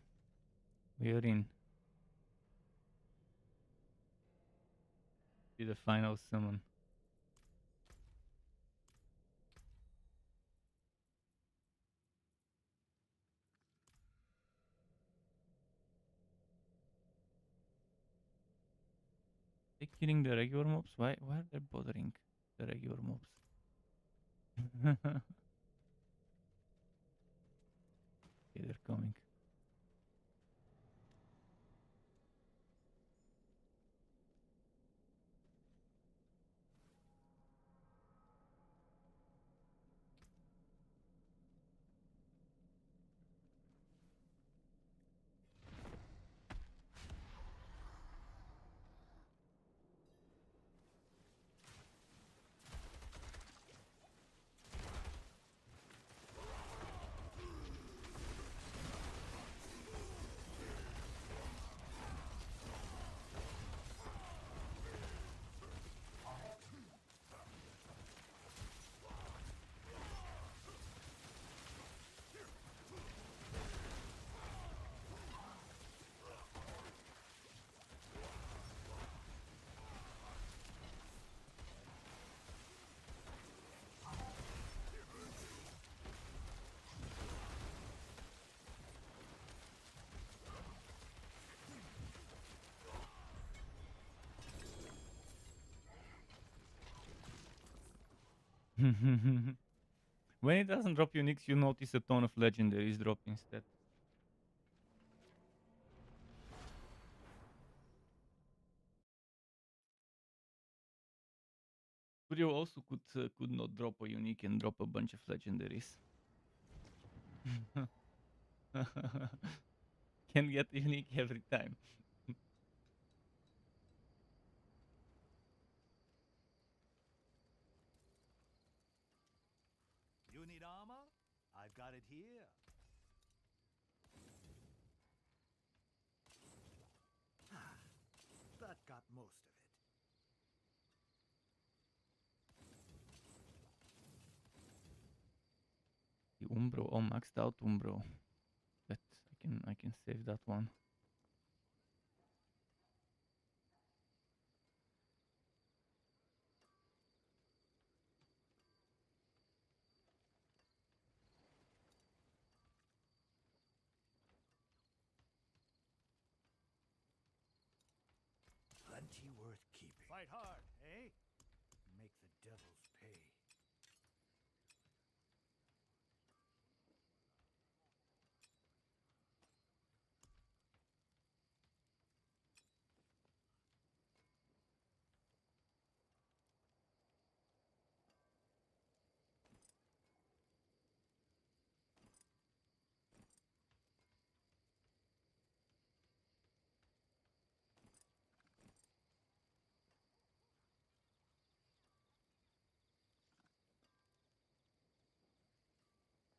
we are in. Be the final summon. They killing the regular mobs? Why are they bothering the regular mobs? Okay, they're coming. When it doesn't drop uniques, you notice a ton of legendaries drop instead. Duriel also could not drop a unique and drop a bunch of legendaries. Can get unique every time. You need armor? I've got it here. That got most of it. The Umbro, oh maxed out Umbro. But I can save that one. Plenty worth keeping. Fight hard, eh? Make the devils pay.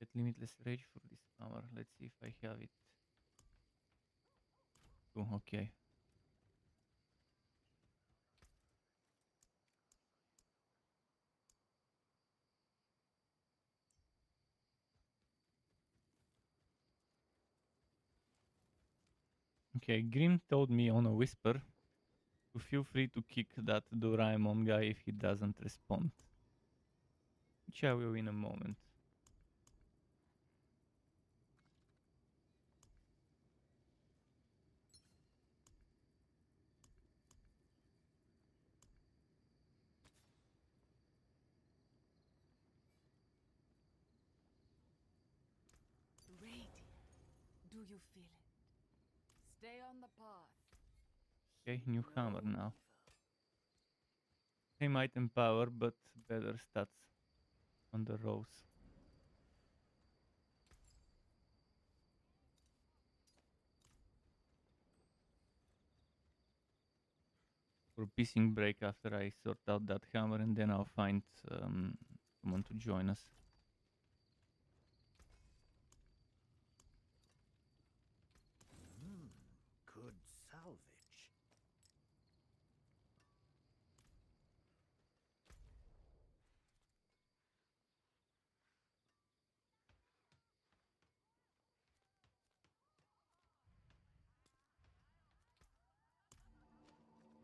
Get limitless rage for this power. Let's see if I have it. Oh, okay. Okay, Grim told me on a whisper to feel free to kick that Doraemon guy if he doesn't respond. Which I will in a moment. Radiant. Do you feel it? Stay on the path. Okay, new hammer No now. evil. Same item power, but better stats on the rows. For piecing break after I sort out that hammer, and then I'll find someone to join us. Good salvage.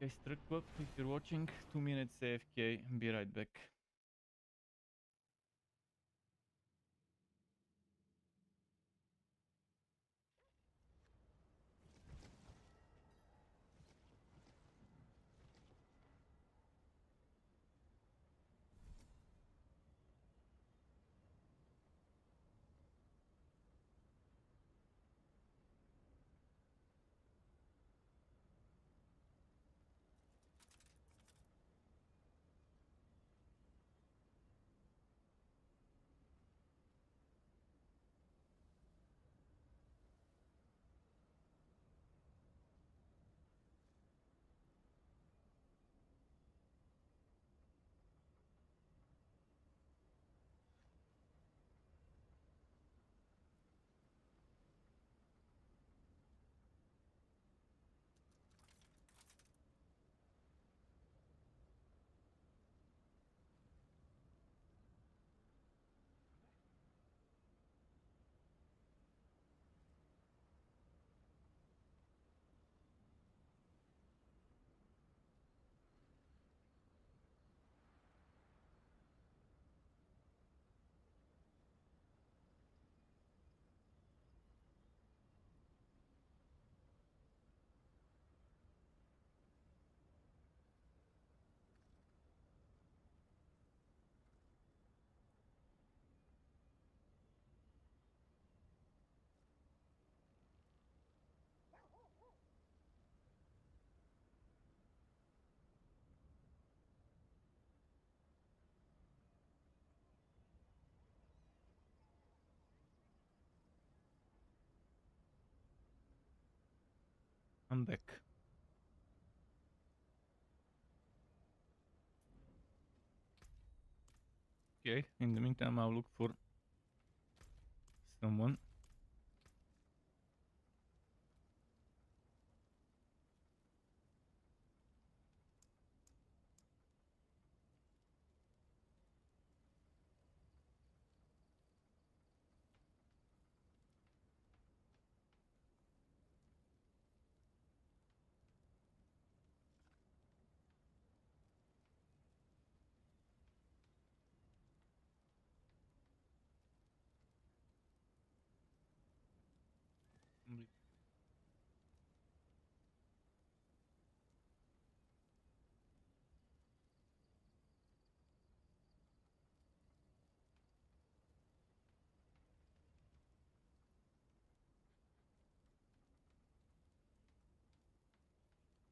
Okay, STRUCKTLF, if you're watching, 2 minutes AFK, be right back. I'm back. Okay, in the meantime, I'll look for someone.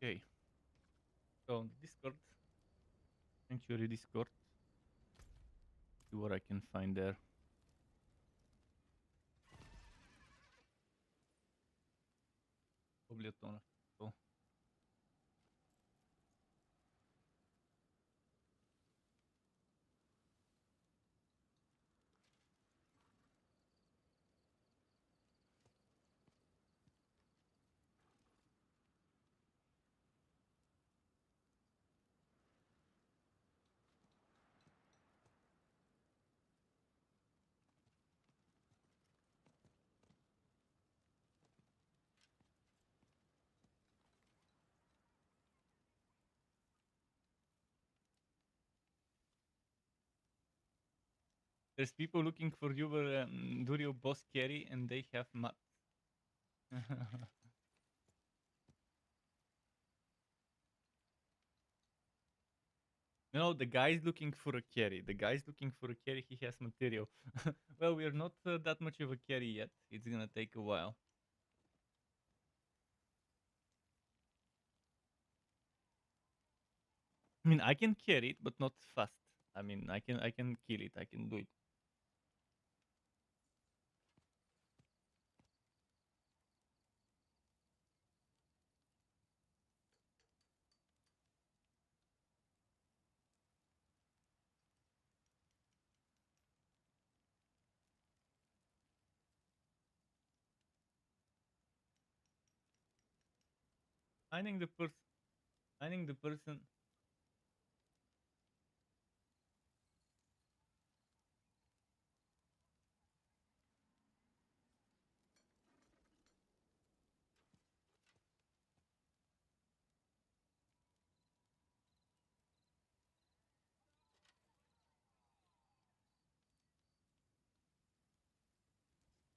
Okay, so on the Discord, Sanctuary Discord, see what I can find there. Probably a ton of people. There's people looking for you, Duriel boss carry, and they have mats. No, the guy's looking for a carry. The guy's looking for a carry. He has material. Well, we're not that much of a carry yet. It's gonna take a while. I mean, I can carry it, but not fast. I mean, I can kill it. I can do it. Finding the person. Finding the person.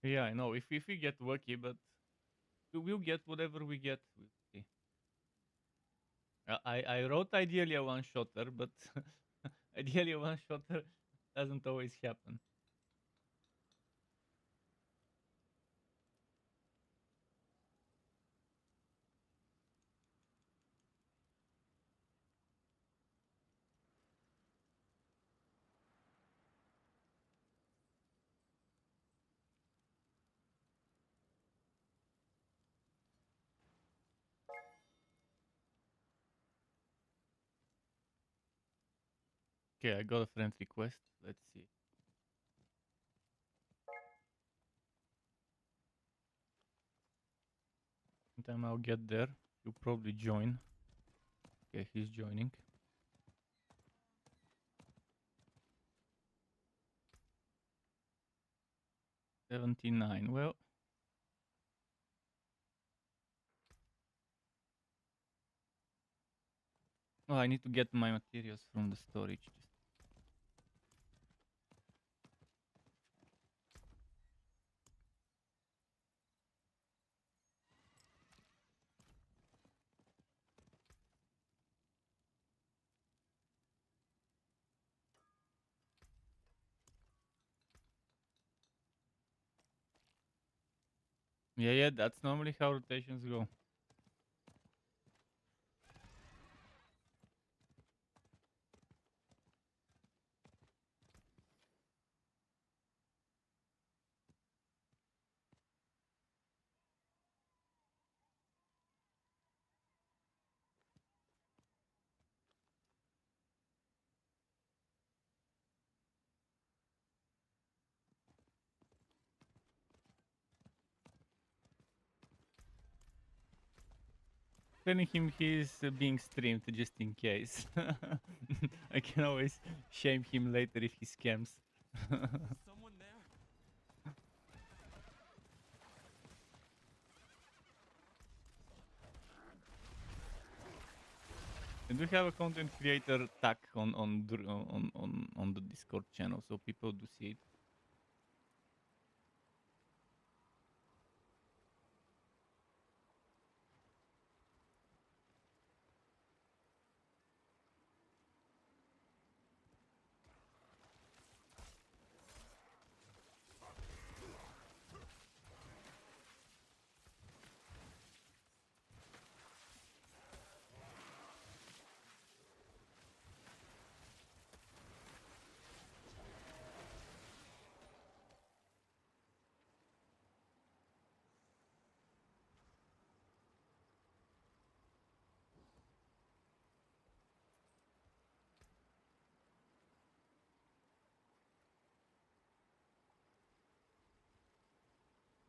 Yeah, I know. If we get lucky, but we'll get whatever we get. We'll see. I wrote ideally a one shotter, but ideally a one shotter doesn't always happen. Okay, I got a friend request. Let's see. Sometime I'll get there. You'll probably join. Okay, he's joining. $79. Well, oh, I need to get my materials from the storage. Yeah, that's normally how rotations go. telling him he's being streamed just in case. I can always shame him later if he scams. Someone there? And we have a content creator tag on the Discord channel, so people do see it.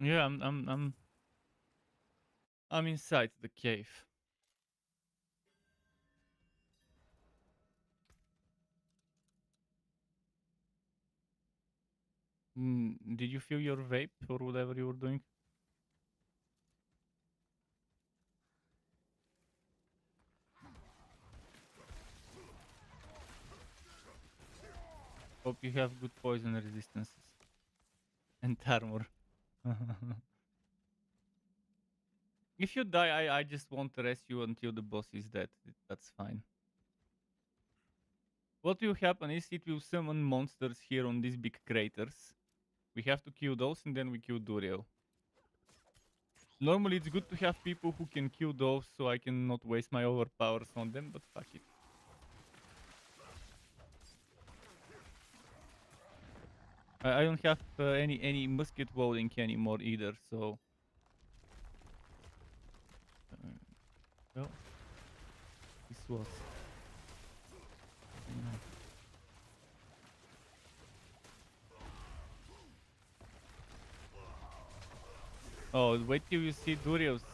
Yeah, I'm inside the cave. Did you feel your vape or whatever you were doing? Hope you have good poison resistances and armor. If you die, I just won't rest you until the boss is dead. That's fine. What will happen is it will summon monsters here on these big craters. We have to kill those and then we kill Duriel. Normally it's good to have people who can kill those so I can not waste my overpowers on them, but fuck it. I don't have any musket loading anymore either, so... well, this was... Oh, wait till you see Duriel's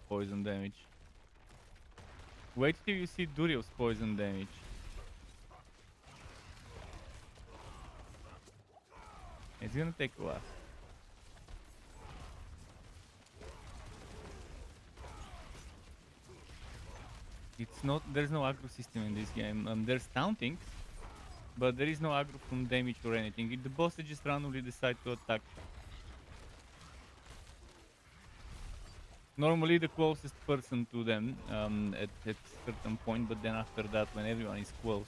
poison damage. Wait till you see Duriel's poison damage. It's gonna take a while. It's not. There's no aggro system in this game. There's taunting, but there is no aggro from damage or anything. The bosses just randomly decide to attack. Normally the closest person to them at a certain point, but then after that, when everyone is close,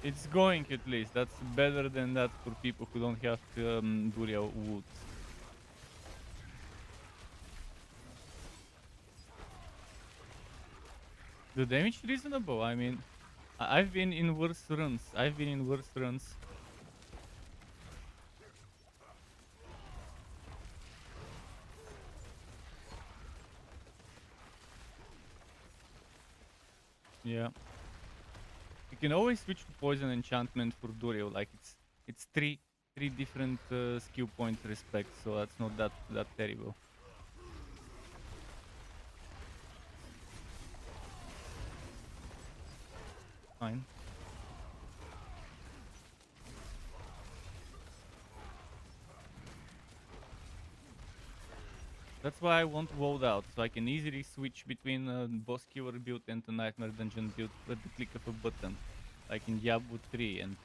it's going at least. That's better than that for people who don't have Duriel wood. The damage reasonable. I mean, I've been in worse runs. Yeah. You can always switch to poison enchantment for Duriel. Like it's three different skill point respect, so that's not that terrible. Fine. That's why I want Walled Out, so I can easily switch between boss killer build and the Nightmare Dungeon build with the click of a button. Like in Diablo 3 and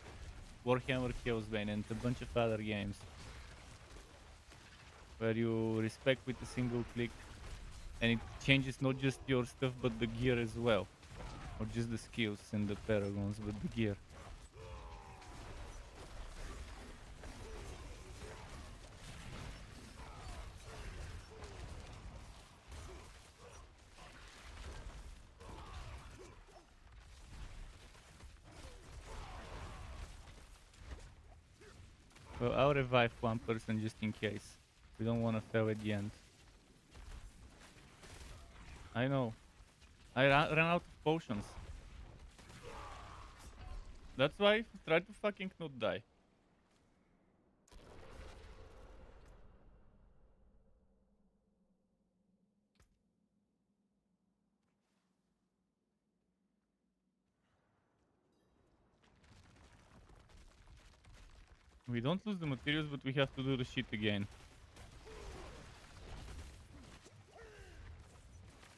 Warhammer Chaosbane and a bunch of other games. Where you respect with a single click and it changes not just your stuff but the gear as well. Or just the skills and the paragons, but the gear. Well, I'll revive one person just in case. We don't want to fail at the end. I know. I ran out of potions. That's why I try to fucking not die. We don't lose the materials, but we have to do the shit again.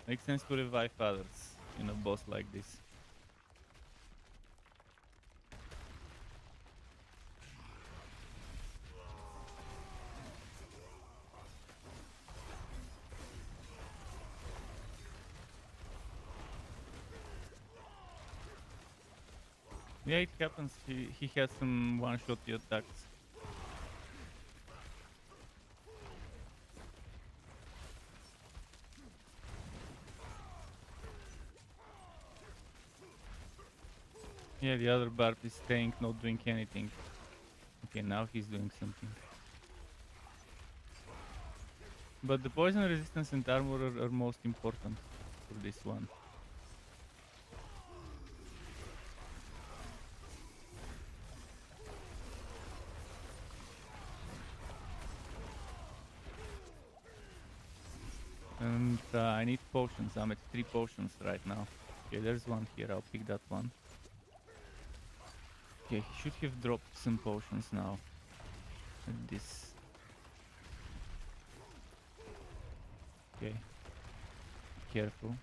Makes sense to revive others in a boss like this. Yeah, it happens. He has some one-shot attacks. Yeah, the other Barb is staying, not doing anything. Okay, now he's doing something. But the poison resistance and armor are most important for this one. And I need potions. I'm at 3 potions right now. Okay, there's one here. I'll pick that one. Okay, he should have dropped some potions now. At this. Okay. Careful.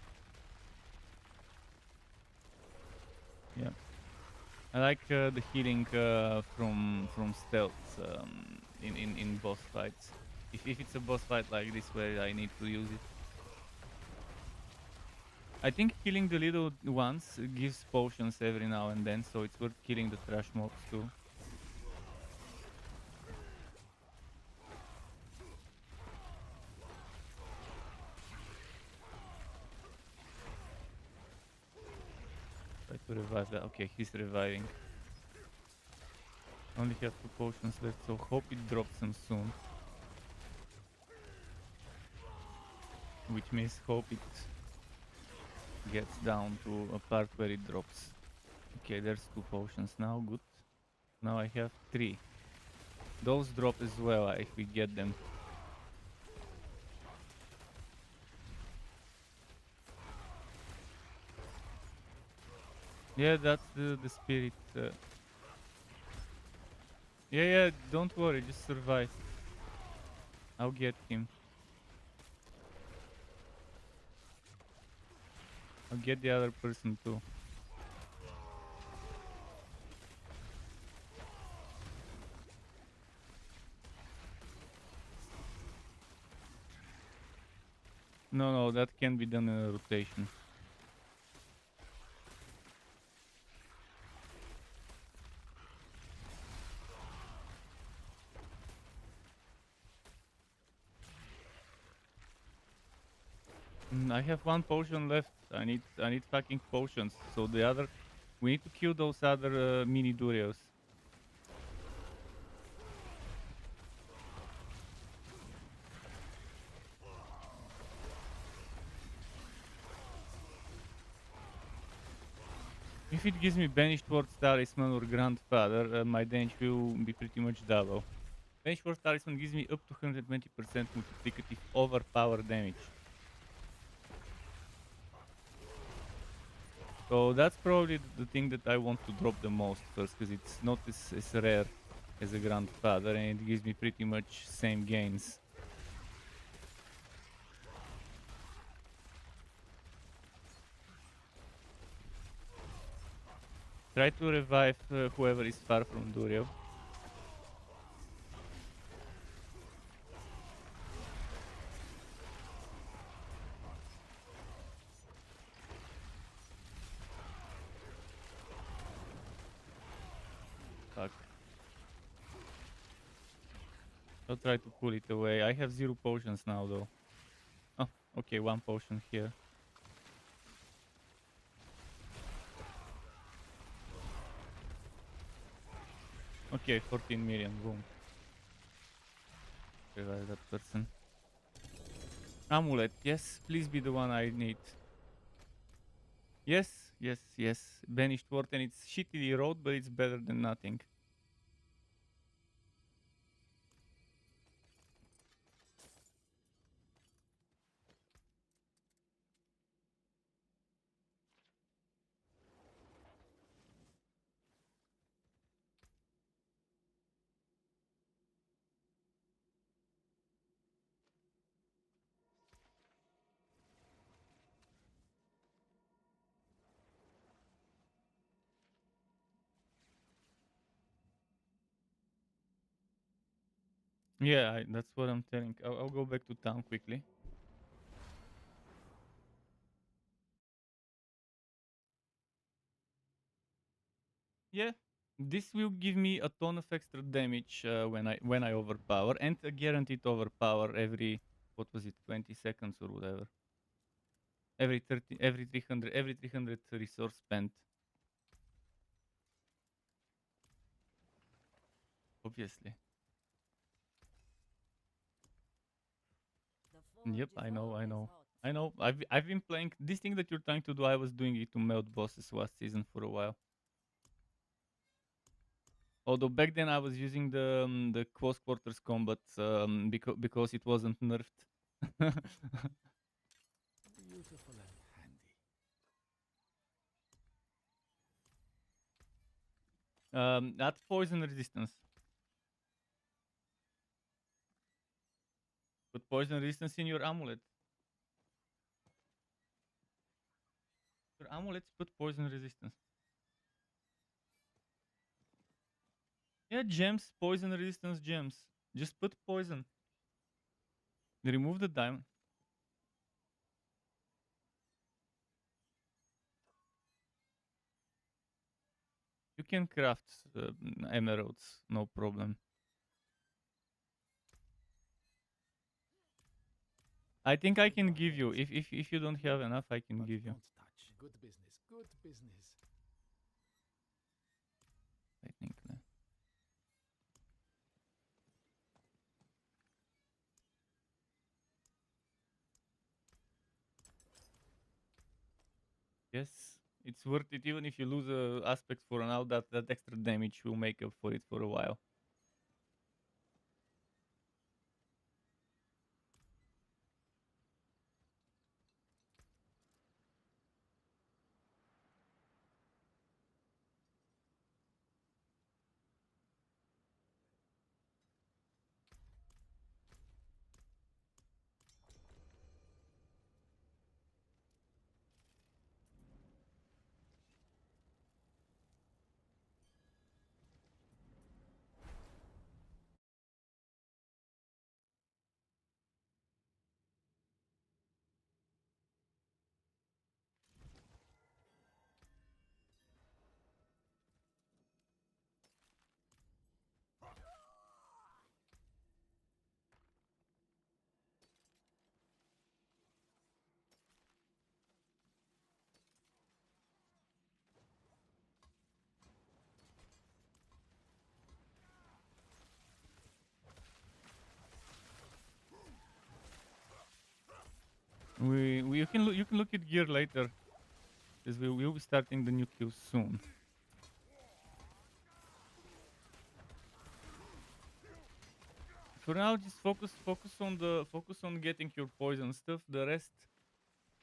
Yeah. I like the healing from stealth in boss fights. If it's a boss fight like this where I need to use it. I think killing the little ones gives potions every now and then, so it's worth killing the trash mobs too. Try to revive that. Okay, he's reviving. Only have 2 potions left, so hope it drops them soon. Which means hope it gets down to a part where it drops. Okay, there's 2 potions now, good. Now I have 3. Those drop as well if we get them. Yeah, that's the spirit. Yeah, don't worry, just survive. I'll get him. I'll get the other person too. No, that can be done in a rotation. I have 1 potion left. I need fucking potions. So the other, we need to kill those other mini Duriels. If it gives me Banished Ward's Talisman or Grandfather, my damage will be pretty much double. Banished Ward's Talisman gives me up to 120% multiplicative overpower damage. So that's probably the thing that I want to drop the most first, because it's not as rare as a Grandfather and it gives me pretty much same gains. Try to revive whoever is far from Duriel. Fuck. I'll try to pull it away. I have 0 potions now though. Oh, okay, 1 potion here. Okay, 14 million, boom. Revive that person. Amulet, yes, please be the one I need. Yes. Banished Ward, and it's shittily road, but it's better than nothing. Yeah, that's what I'm telling. I'll go back to town quickly. Yeah, this will give me a ton of extra damage when I overpower, and a guaranteed overpower every, what was it, 20 seconds or whatever. Every 300 resource spent. Obviously. Yep, I know. I know. I've been playing this thing that you're trying to do. I was doing it to melt bosses last season for a while. Although back then I was using the close quarters combat because it wasn't nerfed. Beautiful and handy. Add poison resistance. Put poison resistance in your amulet. Your amulets put poison resistance. Yeah, gems, poison resistance gems. Just put poison. Remove the diamond. You can craft emeralds, no problem. I think I can give you. If you don't have enough, I can But give you. don't touch. Good business. Good business. I think. Yes, it's worth it even if you lose aspects for now. That extra damage will make up for it for a while. You can look at gear later, because we will be starting the new queue soon. For now, just focus on getting your poison stuff. The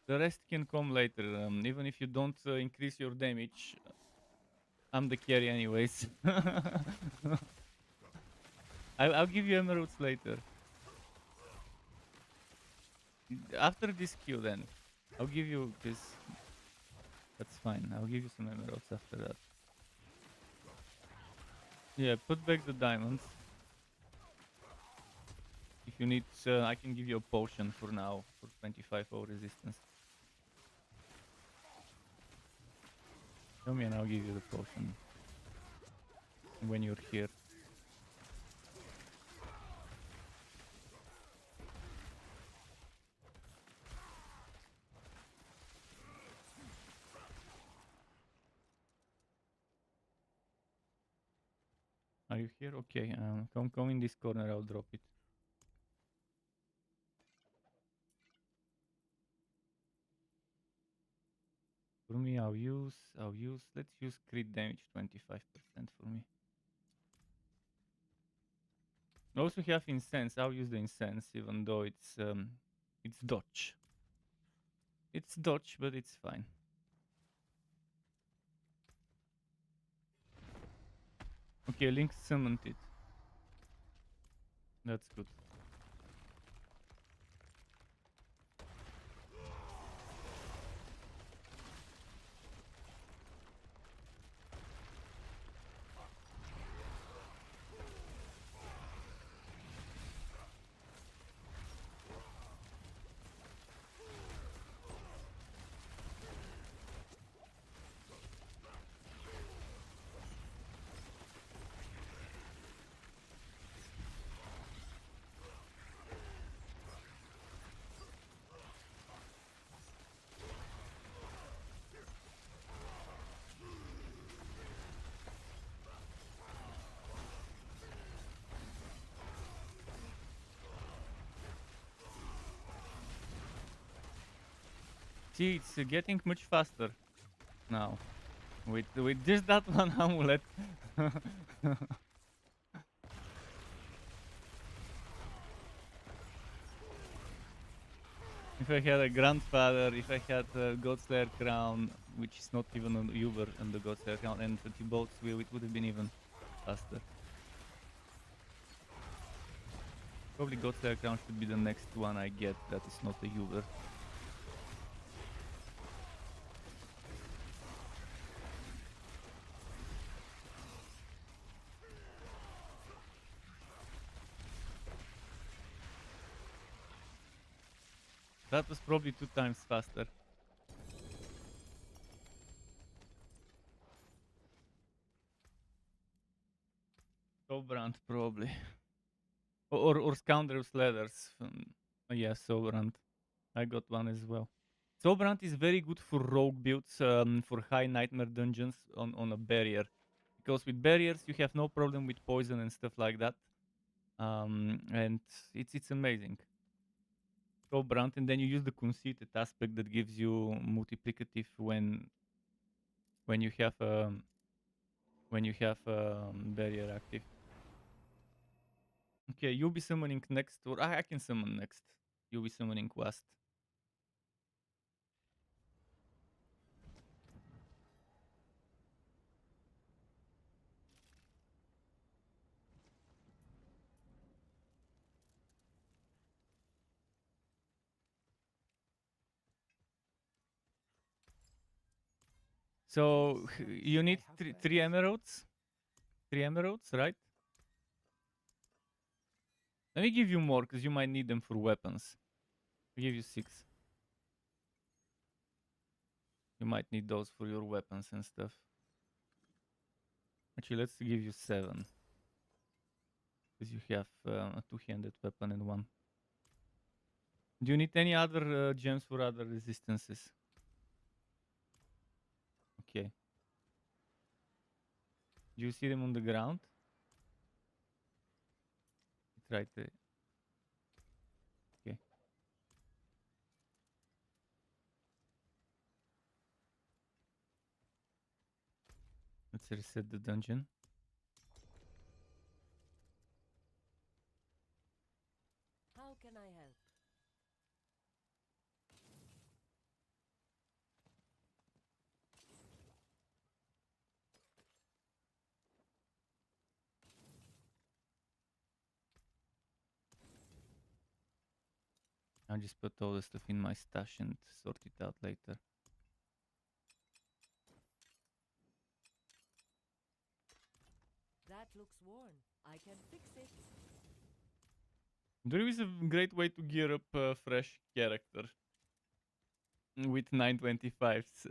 rest can come later. Even if you don't increase your damage, I'm the carry anyways. I'll give you emeralds later. After this queue, then I'll give you this. That's fine. I'll give you some emeralds after that. Yeah, put back the diamonds. If you need, I can give you a potion for now for 25 resistance. Show me and I'll give you the potion when you're here. Are you here? Okay, come in this corner, I'll drop it. For me, let's use crit damage 25% for me. I also have incense. I'll use the incense even though it's dodge. It's dodge, but it's fine. Okay, Link summoned it. That's good. See, it's getting much faster now. With just that one amulet. If I had a grandfather, if I had a Godslayer crown, which is not even an Uber and the Godslayer crown, and the bolts wheel, it would have been even faster. Probably Godslayer crown should be the next one I get that is not a Uber. That was probably 2 times faster. Sobrand probably. Or Scoundrel's Ladders. Yeah, Sobrand. I got one as well. Sobrand is very good for rogue builds, for high nightmare dungeons on a barrier. Because with barriers you have no problem with poison and stuff like that. And it's amazing. Sobrand, and then you use the conceited aspect that gives you multiplicative when you have barrier active. Okay, you'll be summoning next, or I can summon next. You'll be summoning Quast. So you need three emeralds. 3 emeralds, right? Let me give you more, because you might need them for weapons. I'll give you 6. You might need those for your weapons and stuff. Actually, let's give you 7. Because you have a 2-handed weapon and 1. Do you need any other gems for other resistances? Okay. Do you see them on the ground? It's right there. Okay. Let's reset the dungeon. How can I help? I'll just put all the stuff in my stash and sort it out later. That looks worn. I can fix it. There is a great way to gear up a fresh character with 925s.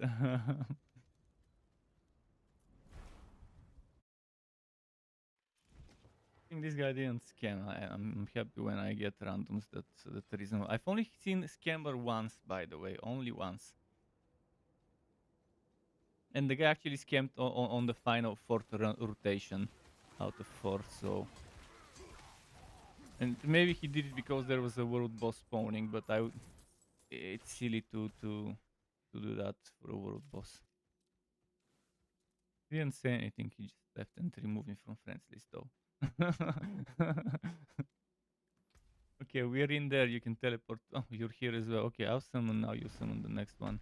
I think this guy didn't scam. I'm happy when I get randoms that reasonable. I've only seen scammer once, by the way, only once. And the guy actually scammed on the final 4th rotation out of 4, so... And maybe he did it because there was a world boss spawning, but it's silly to do that for a world boss. He didn't say anything, he just left and removed me from friends list though. Okay, we're in there, you can teleport. Oh, you're here as well. Okay, I'll summon now, you summon the next one.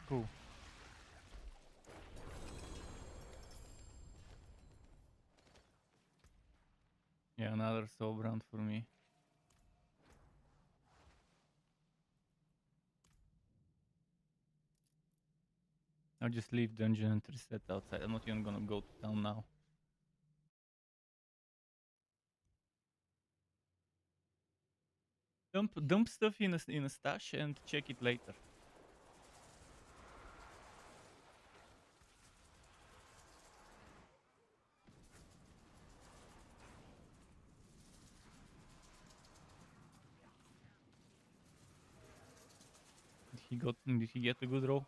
Cool. Yeah, another soul brand for me. I'll just leave dungeon and reset outside. I'm not even gonna go to town now. Dump stuff in a stash and check it later. Did he get a good roll?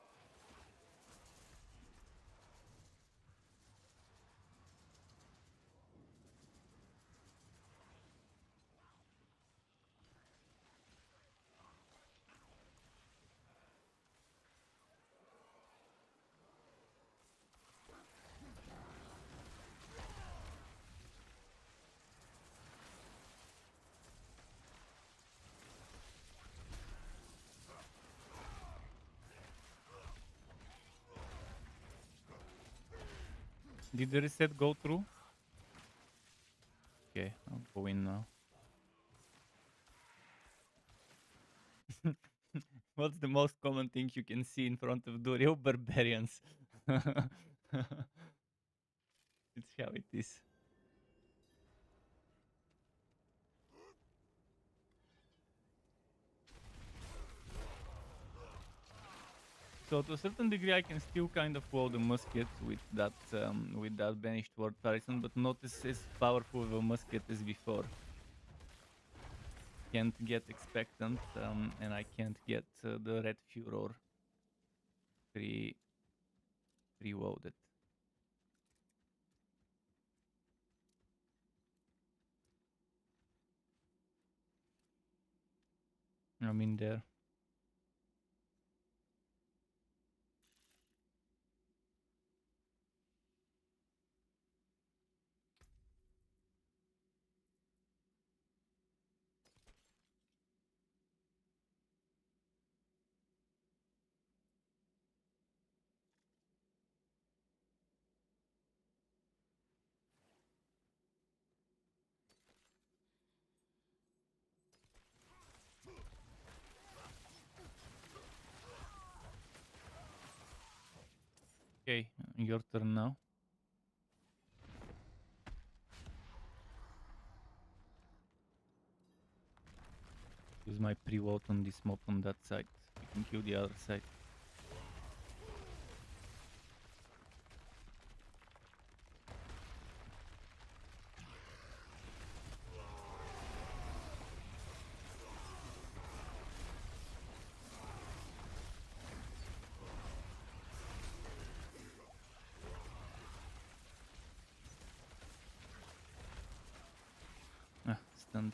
Did the reset go through? Okay, I'll go in now. What's the most common thing you can see in front of Duriel? Barbarians. It's how it is. So to a certain degree, I can still kind of hold the musket with that banished word Parison, but not as powerful of a musket as before. Can't get expectant, and I can't get the red furor pre-loaded. I'm in there. Okay, your turn now. Use my pre-vote on this mob on that side. You can kill the other side. Ah, stunned.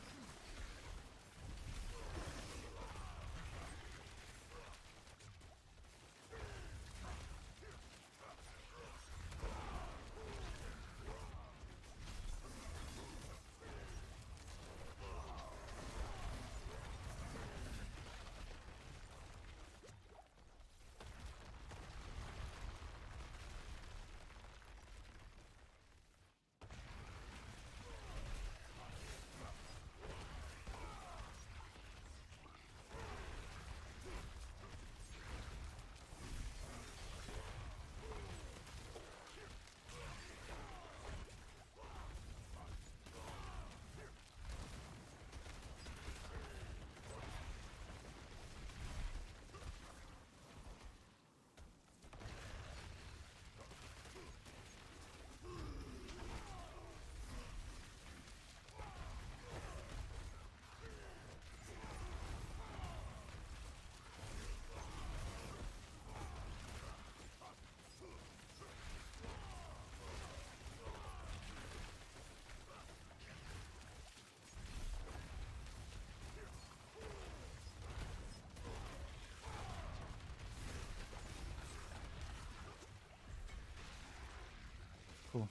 Cool.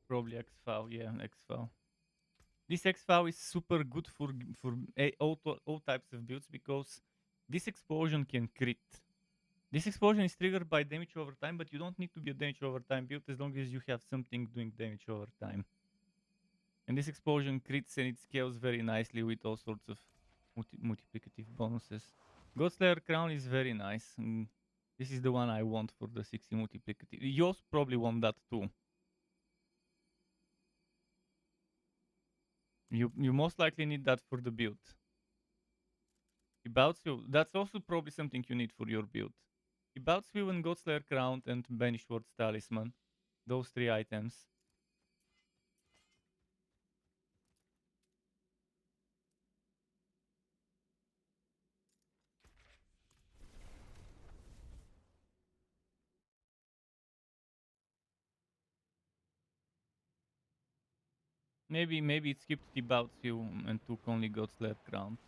Probably X-File, yeah, X-File. This XFAW is super good for all types of builds because this explosion can crit. This explosion is triggered by damage over time, but you don't need to be a damage over time build as long as you have something doing damage over time. And this explosion crits and it scales very nicely with all sorts of multiplicative bonuses. Godslayer Crown is very nice. This is the one I want for the 60 multiplicative. You also probably want that too. You most likely need that for the build. About you, that's also probably something you need for your build. About you and Godslayer Crown and Banished Ward's Talisman. Those 3 items. Maybe it skipped the About you and took only Godslayer Crown.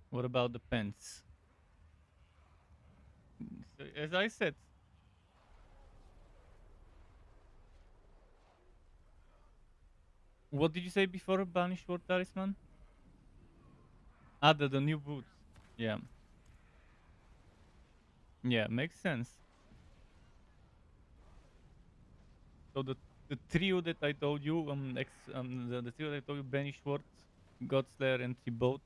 What about the pants? So, as I said, what did you say before Banished Ward Talisman? Ah, the new boots. Yeah. Yeah, makes sense. So the trio that I told you, the trio that I told you, Banished Ward, Godslayer, and Thibaut.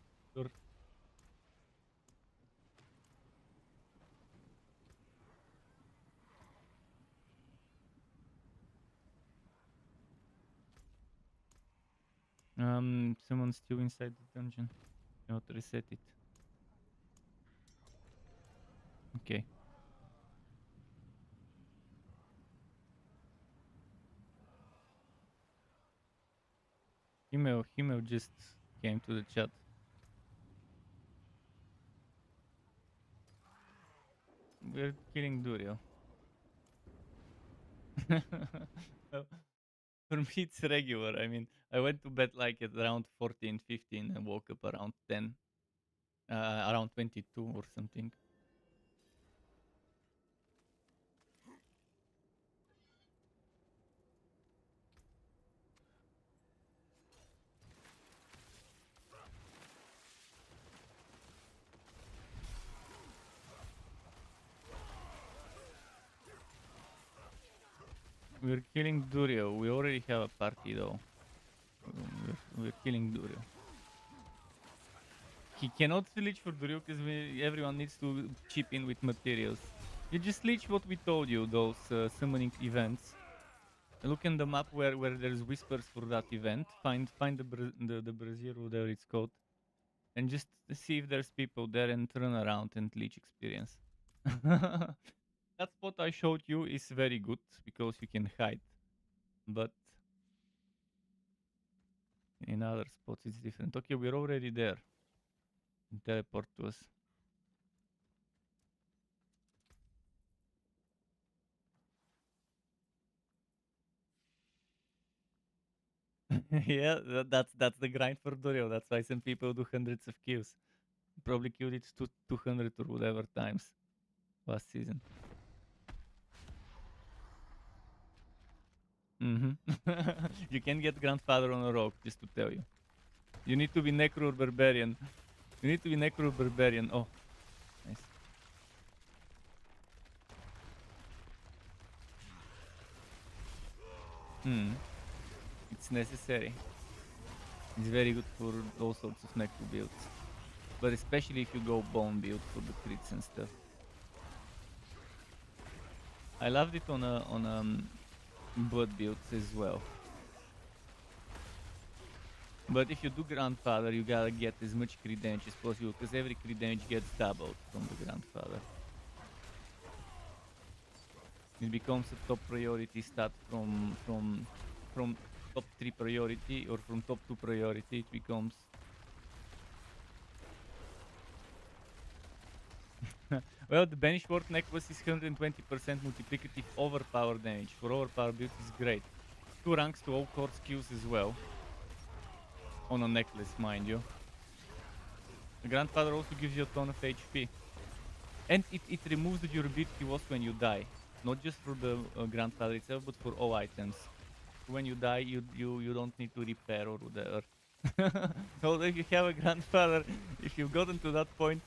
Someone's still inside the dungeon. You have to reset it. Okay. Himel just came to the chat. We're killing Duriel. For me, it's regular. I mean, I went to bed like at around 14, 15 and woke up around 10. Around 22 or something. We're killing Duriel. We already have a party though. We're killing Duriel. He cannot leech for Duriel because everyone needs to chip in with materials. You just leech what we told you, those summoning events. Look in the map where there's whispers for that event. Find the brazier, whatever it's called, and just see if there's people there and turn around and leech experience. That spot I showed you is very good because you can hide, but in other spots it's different. Okay, we're already there. Teleport to us. Yeah, that's the grind for Duriel. That's why some people do hundreds of kills. Probably killed it 200 or whatever times last season. You can get Grandfather on a rock, just to tell you. You need to be Necro Barbarian. You need to be Necro Barbarian. Oh, nice. It's necessary. It's very good for all sorts of Necro builds. But especially if you go Bone build for the crits and stuff. I loved it on Blood builds as well. But if you do Grandfather, you gotta get as much crit damage as possible, because every crit damage gets doubled from the Grandfather. It becomes a top priority stat from top 3 priority, or from top 2 priority, it becomes... Well, the Banished Ward necklace is 120% multiplicative overpower damage. For overpower builds is great. 2 ranks to all core skills as well. On a necklace, mind you. The grandfather also gives you a ton of HP. And it removes the durability loss when you die. Not just for the grandfather itself, but for all items. When you die, you don't need to repair or whatever. Although if you have a grandfather, if you've gotten to that point,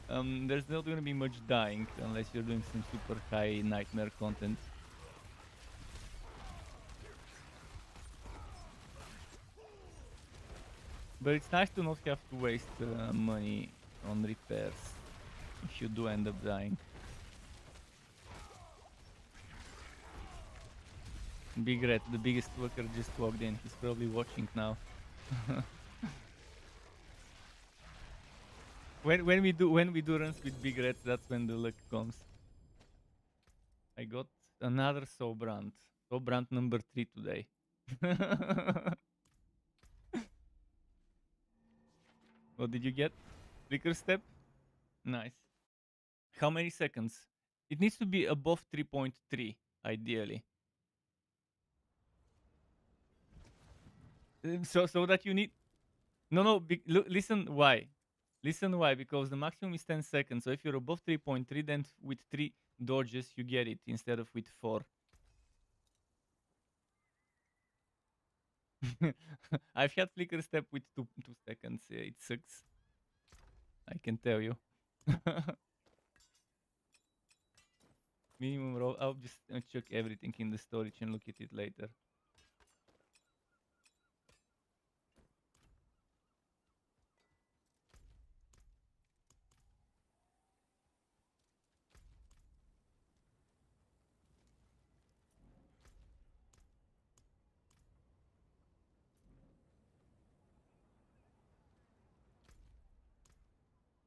there's not going to be much dying unless you're doing some super high nightmare content. But it's nice to not have to waste money on repairs if you do end up dying. Big Red, the biggest worker, just walked in. He's probably watching now. when we do runs with Big Reds, that's when the luck comes. I got another soul brand. Soul brand number 3 today. What did you get? Flicker step? Nice. How many seconds? It needs to be above 3.3, ideally. So that you need... No, listen why. Listen why, because the maximum is 10 seconds. So if you're above 3.3, then with 3 dodges, you get it instead of with 4. I've had flicker step with 2 seconds. It sucks. I can tell you. Minimum roll. I'll just check everything in the storage and look at it later.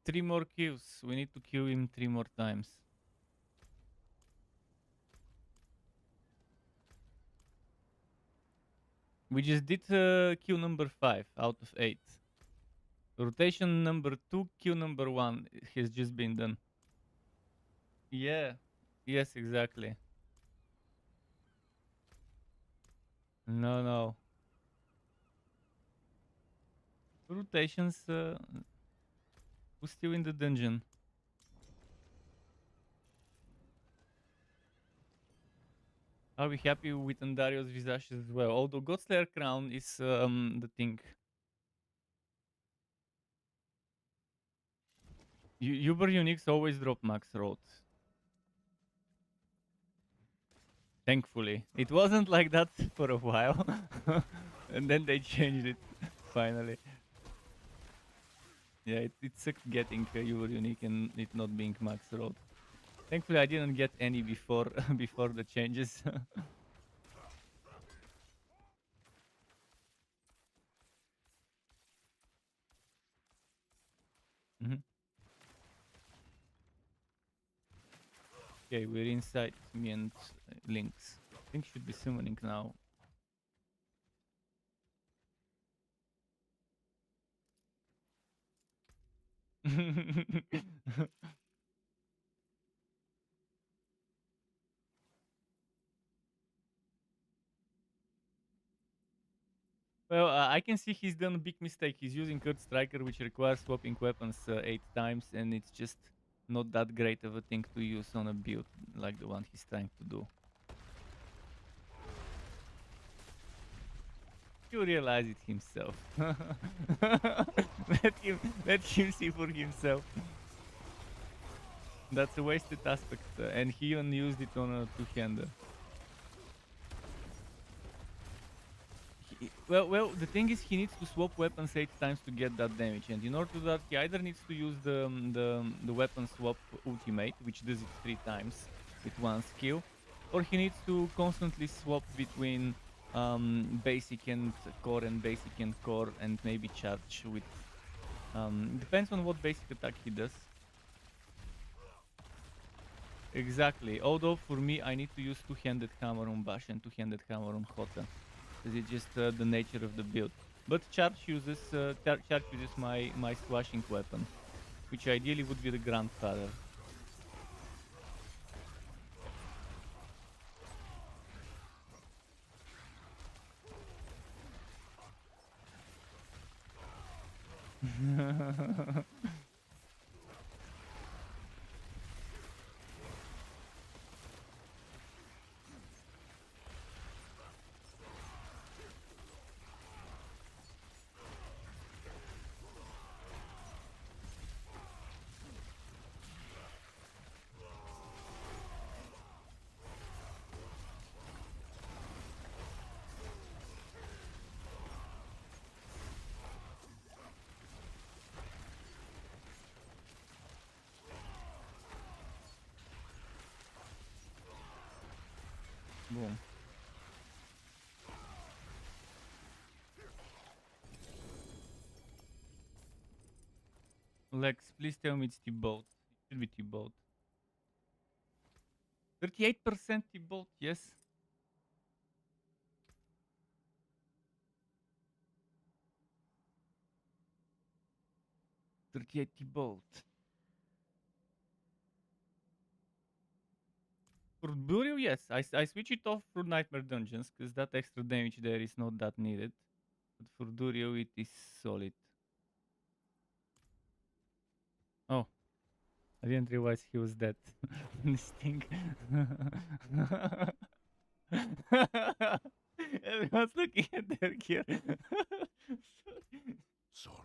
Three more kills. We need to kill him 3 more times. We just did kill number 5 out of 8. Rotation number 2, kill number 1 has just been done. Yeah. Yes, exactly. No. Rotations... who's still in the dungeon? Are we happy with Andario's visage as well? Although Godslayer crown is the thing. Uber Uniques always drop max road. Thankfully. It wasn't like that for a while. And then they changed it, finally. Yeah, it sucked getting Uber Unique and it not being max road. Thankfully I didn't get any before before the changes. Okay, we're inside me and Lynx. I think should be summoning now. Well, I can see he's done a big mistake. He's using Kurt Striker, which requires swapping weapons 8 times, and it's just not that great of a thing to use on a build like the one he's trying to do. He'll realize it himself. let him see for himself. That's a wasted aspect, and he even used it on a 2-hander. Well, the thing is, he needs to swap weapons 8 times to get that damage, and in order to do that, he either needs to use the weapon swap ultimate, which does it 3 times with 1 skill, or he needs to constantly swap between basic and core and maybe charge with... depends on what basic attack he does. Exactly, although for me I need to use 2-handed hammer on Bash and 2-handed hammer on HoTA. Because it's just the nature of the build. But charge uses my slashing weapon, which ideally would be the grandfather. Boom. Lex, please tell me it's T-Boat. It should be T-Boat. 38% T-Boat, yes. T-Boat. For Duriel, yes. I switch it off for Nightmare Dungeons, because that extra damage there is not that needed. But for Duriel, it is solid. Oh. I didn't realize he was dead. This thing. Everyone's looking at their gear. Sorry.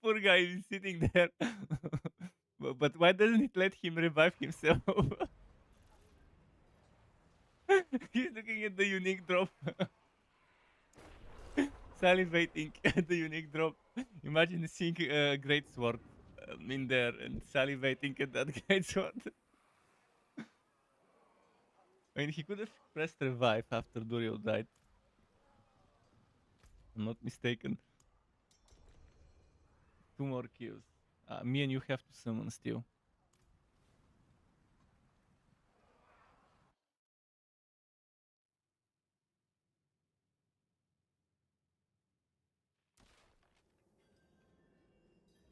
Poor guy is sitting there. But why doesn't it let him revive himself? He's looking at the unique drop. Salivating at the unique drop. Imagine seeing a great sword in there and salivating at that great sword. I mean, he could have pressed revive after Duriel died. I'm not mistaken. 2 more kills. Me and you have to summon still.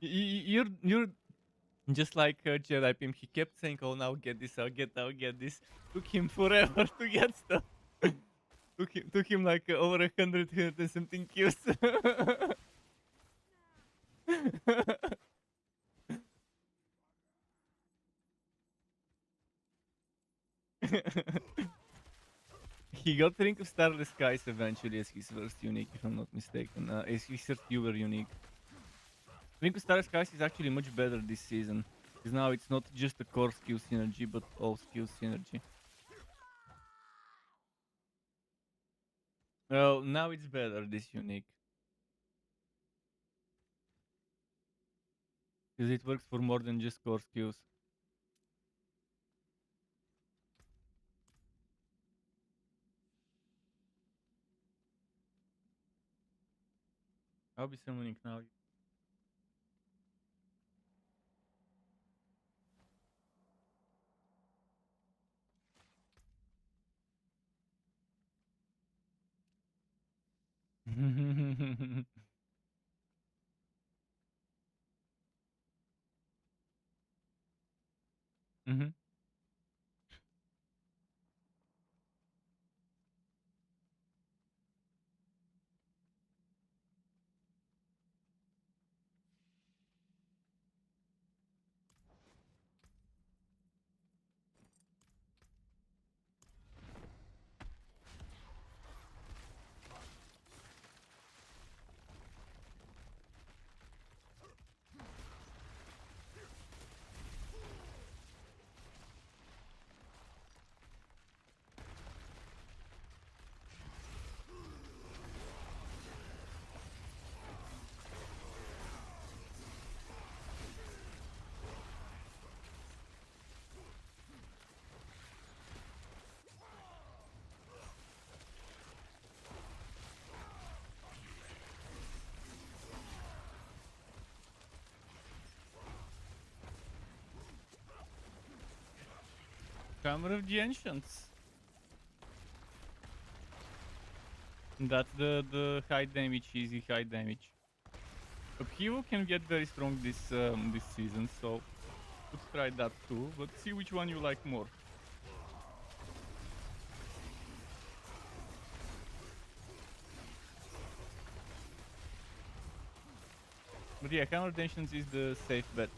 You're just like Jedi Pim. He kept saying, "Oh, now get this, I'll get this." Took him forever to get stuff. took him like over 100 and something kills. He got Ring of Starless Skies eventually as his first unique, if I'm not mistaken. As his first viewer unique. Ring of Starless Skies is actually much better this season. Because now it's not just a core skill synergy, but all skill synergy. Well, now it's better, this unique. Because it works for more than just core skills. I'll be summoning now. Mm-hmm. Hammer of the Ancients. That's the high damage, easy high damage. Upheaval can get very strong this season, so let's try that too. But see which one you like more. But yeah, hammer tensions is the safe bet.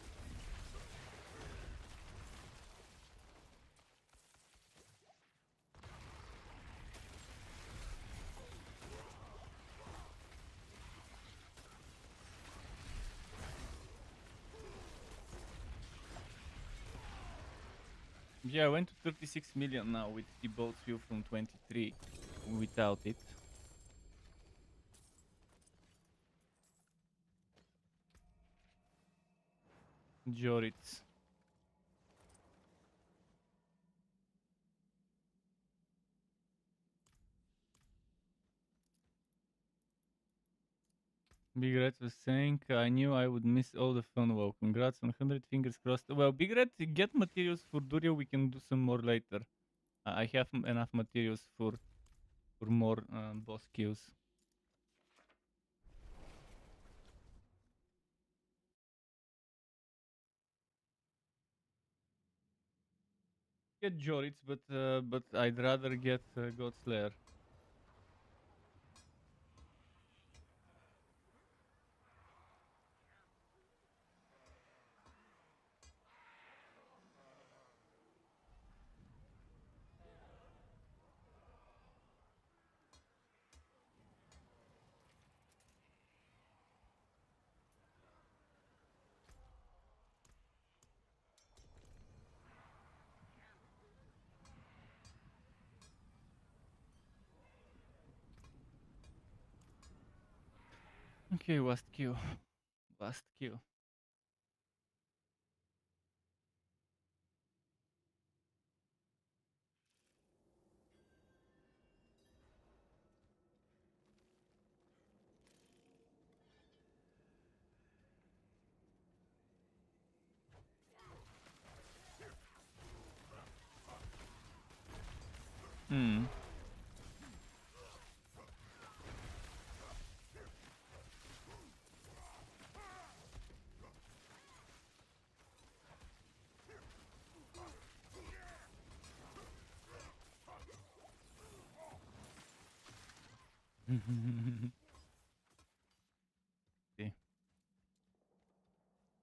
Yeah, I went to 36 million now with the bolt fuel from 23 without it. Joritz. Big Red was saying, I knew I would miss all the fun. Well, congrats, 100 fingers crossed. Well, Big Red, get materials for Duriel. We can do some more later. I have enough materials for more boss kills. Get Joritz, but I'd rather get God Slayer. Okay, last kill. Last kill. Hmm. Okay.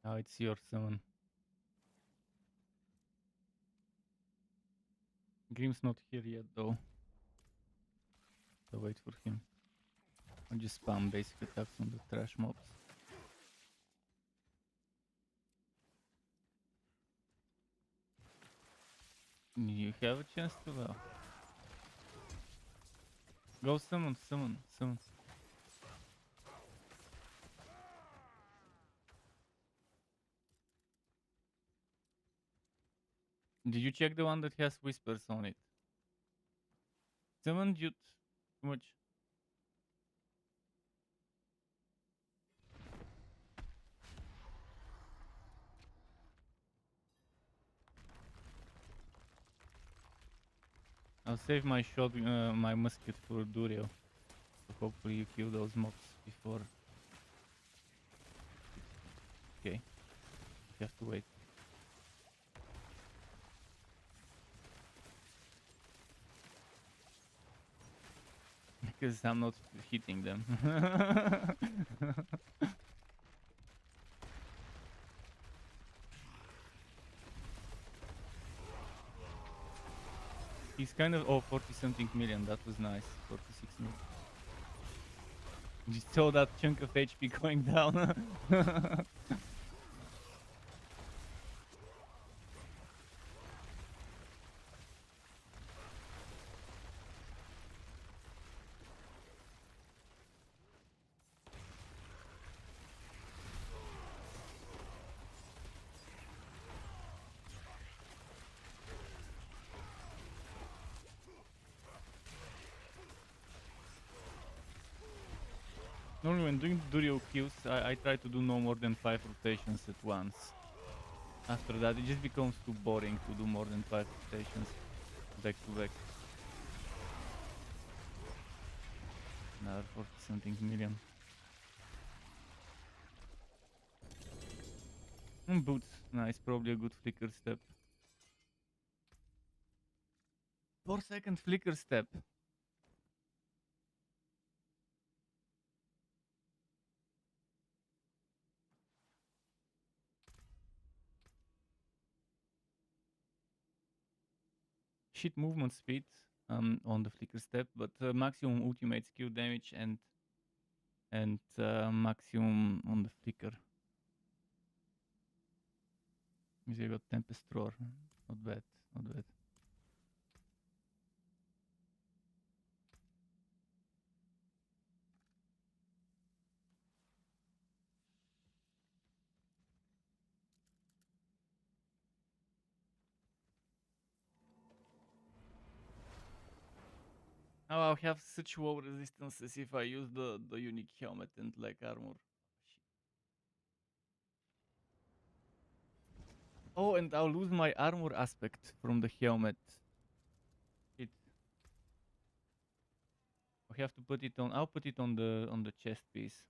Now it's your summon. Grim's not here yet though. So wait for him. I'll just spam basic attacks on the trash mobs. You have a chance to well. Go summon. Did you check the one that has whispers on it? Summon Jute. Too much. I'll save my shot, my musket for Duriel. So hopefully you kill those mobs before. Okay. You have to wait. Because I'm not hitting them. He's kind of 40 something million. That was nice. 46 million. You saw that chunk of HP going down. Normally when doing Duriel kills, I try to do no more than 5 rotations at once. After that, it just becomes too boring to do more than 5 rotations back to back. Another 40 something million. Boots, nice, probably a good flicker step. 4-second flicker step. shit movement speed on the flicker step, but maximum ultimate skill damage and maximum on the flicker. You got Tempest Roar. Not bad, not bad. Now I'll have such low resistances if I use the unique helmet and leg armor. Shit. Oh, and I'll lose my armor aspect from the helmet. Shit. I have to put it on. I'll put it on the chest piece.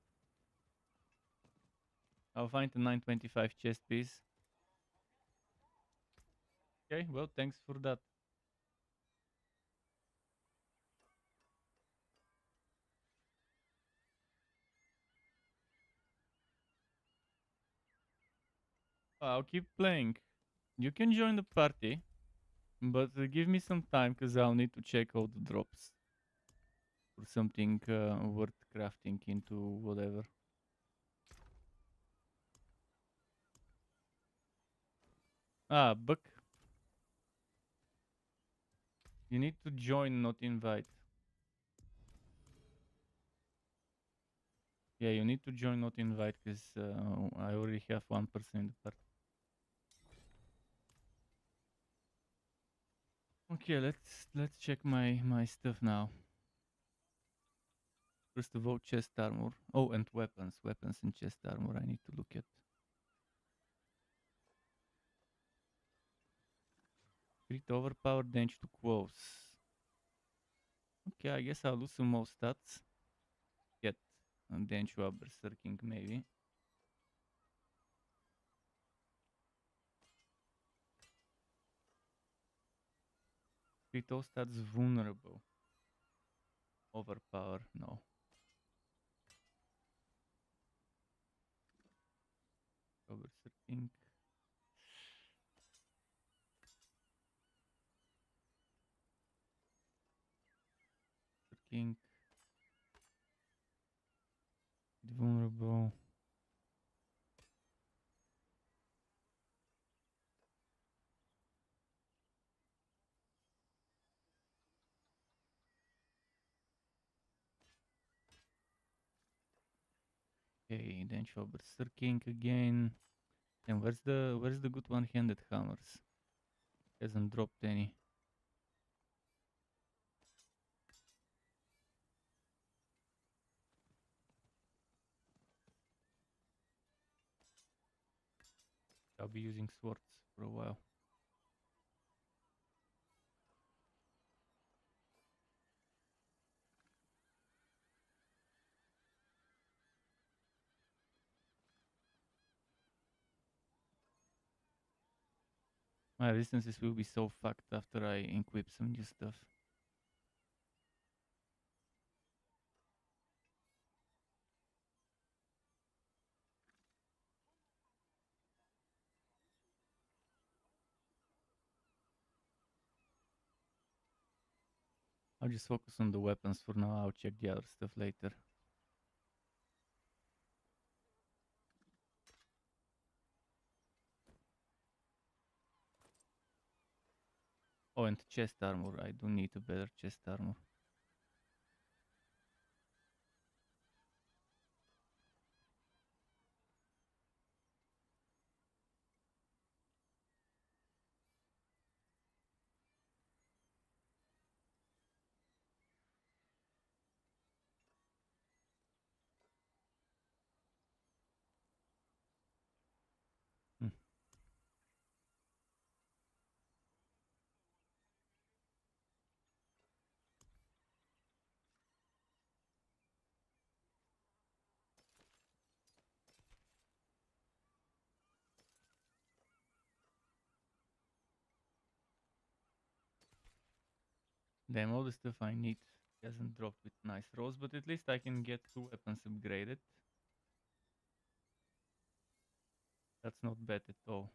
I'll find a 925 chest piece. Okay, well, thanks for that. I'll keep playing. You can join the party, but give me some time because I'll need to check all the drops for something worth crafting into whatever. Ah, Buck. You need to join, not invite. Yeah, you need to join, not invite, because I already have one person in the party. Okay, let's check my stuff now. First of all, chest armor. Oh, and weapons and chest armor. I need to look at. Crit overpowered, damage to close. Okay, I guess I'll lose some more stats. Get damage to berserking maybe. Crit all stats vulnerable. Overpower, no. Berserking. Berserking. Vulnerable. Okay, then show berserking again. And where's the good one-handed hammers? Hasn't dropped any. I'll be using swords for a while. My resistances will be so fucked after I equip some new stuff. I'll just focus on the weapons for now. I'll check the other stuff later. Oh, and chest armor. I do need a better chest armor. Hmm. Damn, all the stuff I need hasn't dropped with nice rolls, but at least I can get 2 weapons upgraded. That's not bad at all.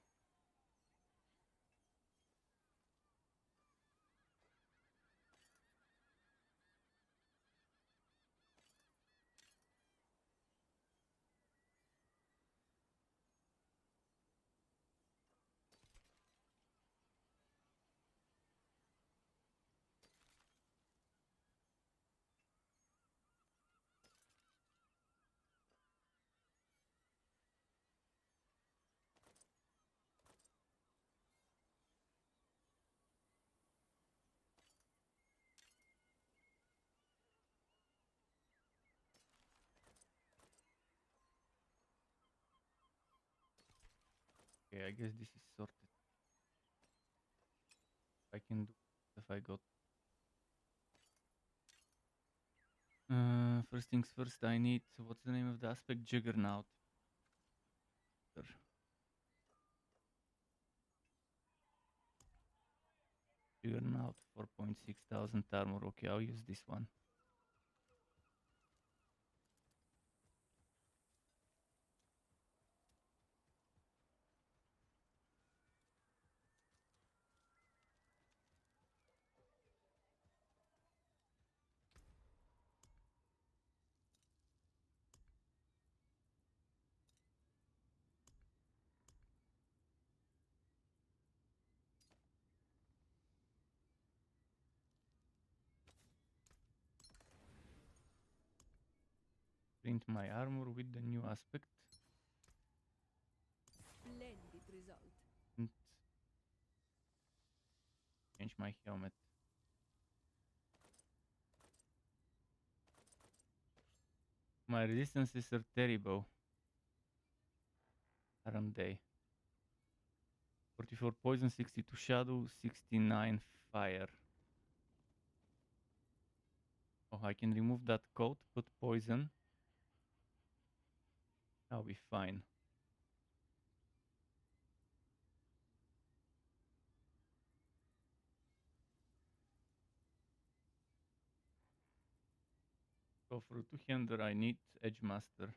Okay, I guess this is sorted. I can do if I got. First things first, I need, what's the name of the aspect? Juggernaut. Juggernaut, 4,600 armor. Okay, I'll use this one. Print my armor with the new aspect. Splendid result. And change my helmet. My resistances are terrible. Aren't they? 44 poison, 62 shadow, 69 fire. Oh, I can remove that coat, put poison. I'll be fine. So for a two-hander, I need Edge Master.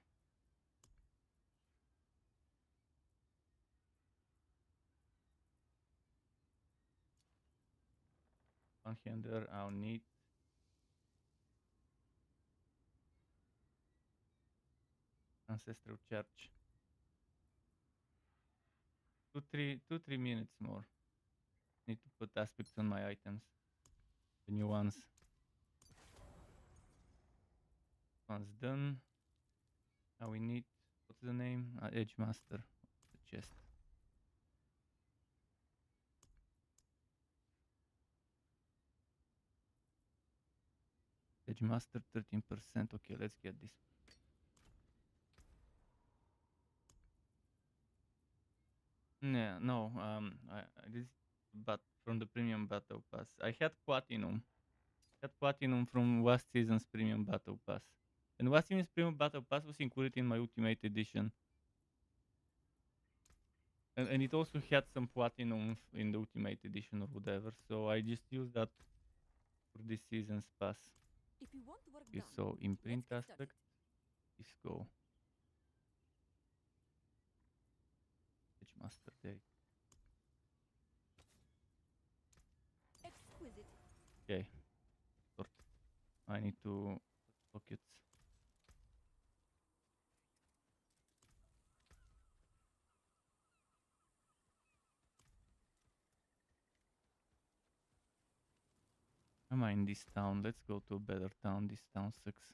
One-hander, I'll need Ancestral Charge. 2-3 minutes more. Need to put aspects on my items. The new ones. One's done. Now we need, what's the name? Edge Master. The chest. Edge Master 13%. Okay, let's get this. Yeah, no, this, but from the premium battle pass. I had platinum. From last season's premium battle pass. And last season's premium battle pass was included in my ultimate edition. And it also had some platinum in the ultimate edition or whatever. So I just used that for this season's pass. If you want work Okay, done, so imprint let's get aspect. Let's go. Edge Master there. exquisite. Okay. Sort. I need to put pockets. Am I in this town? Let's go to a better town. This town sucks.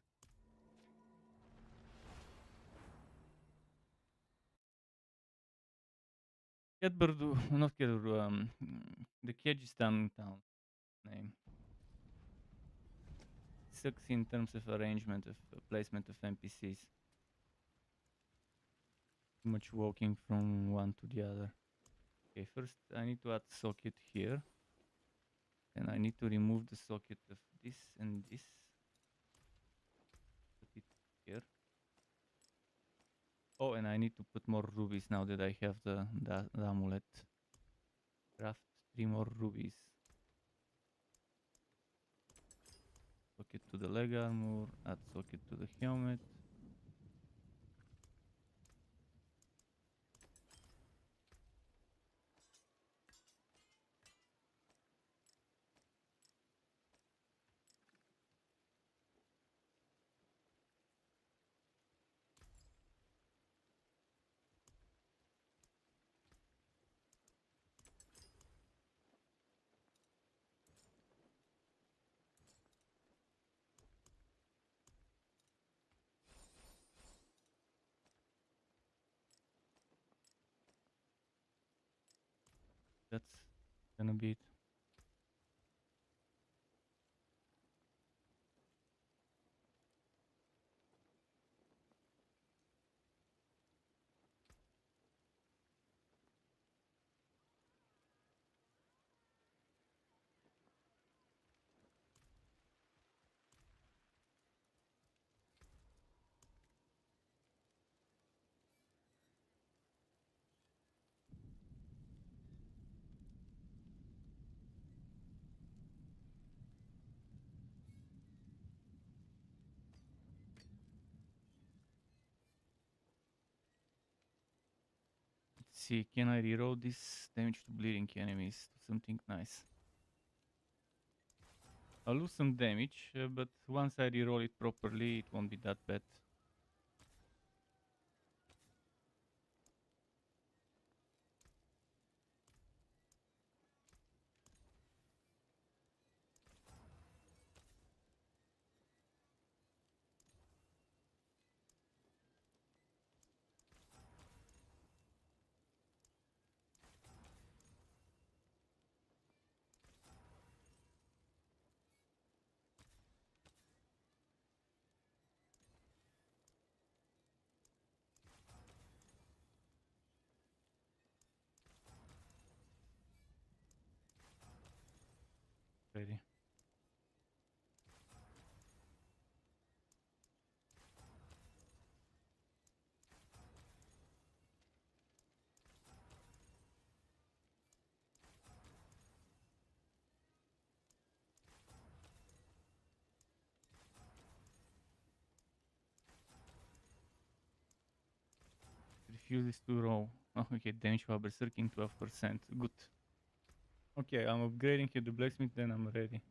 Kedburdu, not Kedburdu, the Kehjistan town name. Sucks in terms of arrangement of placement of NPCs. Too much walking from one to the other. Okay, first I need to add socket here. And I need to remove the socket of this and this. Put it here. Oh, and I need to put more rubies now that I have the amulet. Craft 3 more rubies. Socket to the leg armor, add socket to the helmet. That's gonna be it. see. Can I reroll this damage to bleeding enemies to something nice? I'll lose some damage, but once I reroll it properly, it won't be that bad. Ready. Refuses to roll. Oh, okay, damage while berserking 12%. Good. Okay, I'm upgrading here the blacksmith, then I'm ready.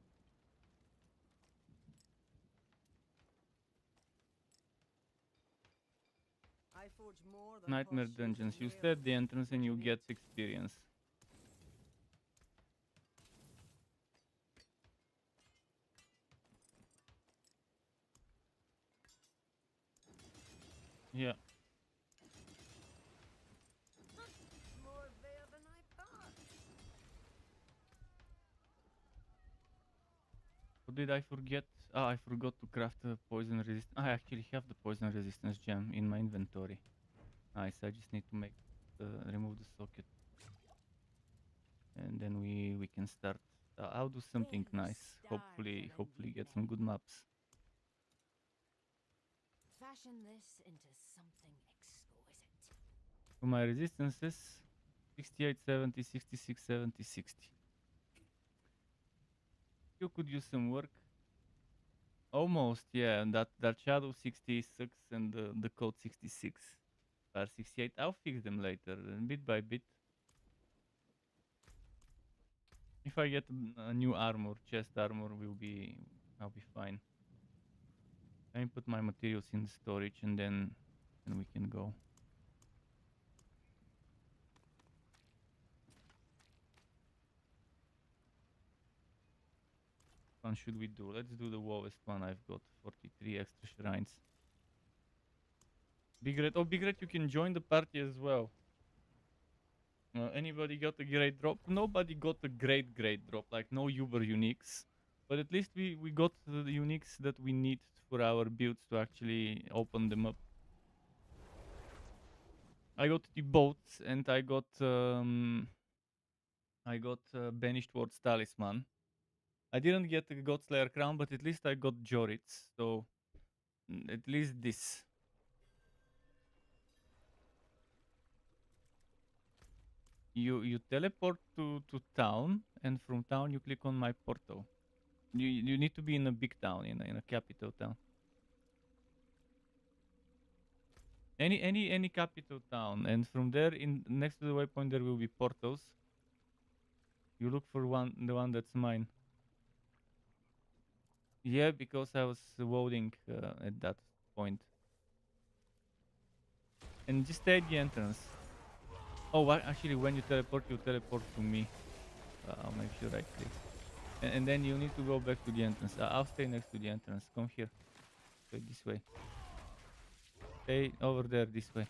I forge more than Nightmare horseshoes dungeons. and You nails. set the entrance and What you do get need? experience. Yeah. More there than I thought. What did I forget? Ah, I forgot to craft a poison resist. I actually have the poison resistance gem in my inventory. Nice, I just need to make remove the socket. And then we can start. I'll do something Then the nice. stars Hopefully will get some good maps. fashion this into something exquisite. So my resistances 68, 70, 66, 70, 60. You could use some work. Almost, yeah. And that shadow 66 and the code 66 are 68. I'll fix them later, bit by bit. If I get a new armor, chest armor, I'll be fine. Let me put my materials in the storage and then we can go. One should we do? Let's do the lowest one. I've got 43 extra shrines. Big Red. Oh, Big Red, you can join the party as well. Anybody got a great drop? Nobody got a great drop, like no Uber uniques. But at least we got the uniques that we need for our builds to actually open them up. I got the boats and I got Banished Ward's Talisman. I didn't get the Godslayer crown, but at least I got Jorits, so at least this. You teleport to town, and from town you click on my portal. You need to be in a big town, in a capital town. Any capital town, and from there, in next to the waypoint, there will be portals. You look for the one that's mine. Yeah, because I was voting at that point. And just stay at the entrance. Oh, actually, when you teleport to me. I'll make sure I click. And then you need to go back to the entrance. I'll stay next to the entrance. Come here. Wait, this way. Stay over there, this way.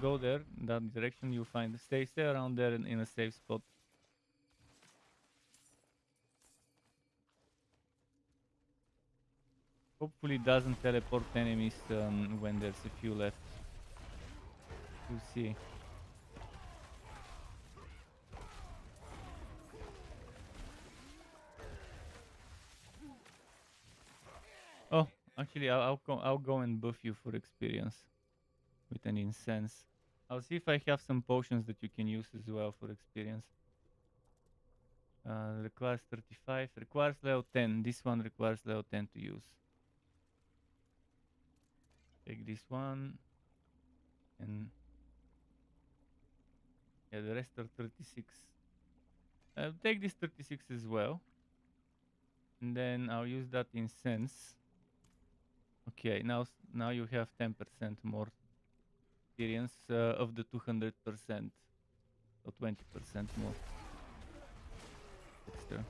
Go there, in that direction you find. Stay around there in a safe spot. Hopefully it doesn't teleport enemies when there's a few left. We'll see. Oh, actually I'll go and buff you for experience with an incense. I'll see if I have some potions that you can use as well for experience. Requires 35, requires level 10. This one requires level 10 to use. Take this one and Yeah, the rest are 36. Take this 36 as well. And then I'll use that in sense. Okay, now you have 10% more experience of the 200%. So 20% more extra.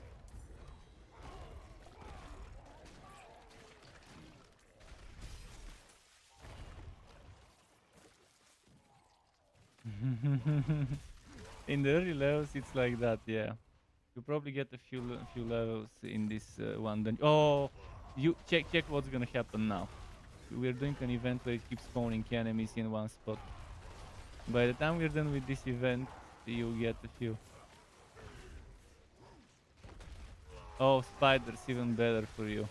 In the early levels, it's like that, yeah. You probably get a few levels in this one. Then you check what's gonna happen now. We're doing an event where it keeps spawning enemies in one spot. By the time we're done with this event, you'll get a few. Oh, spiders, even better for you.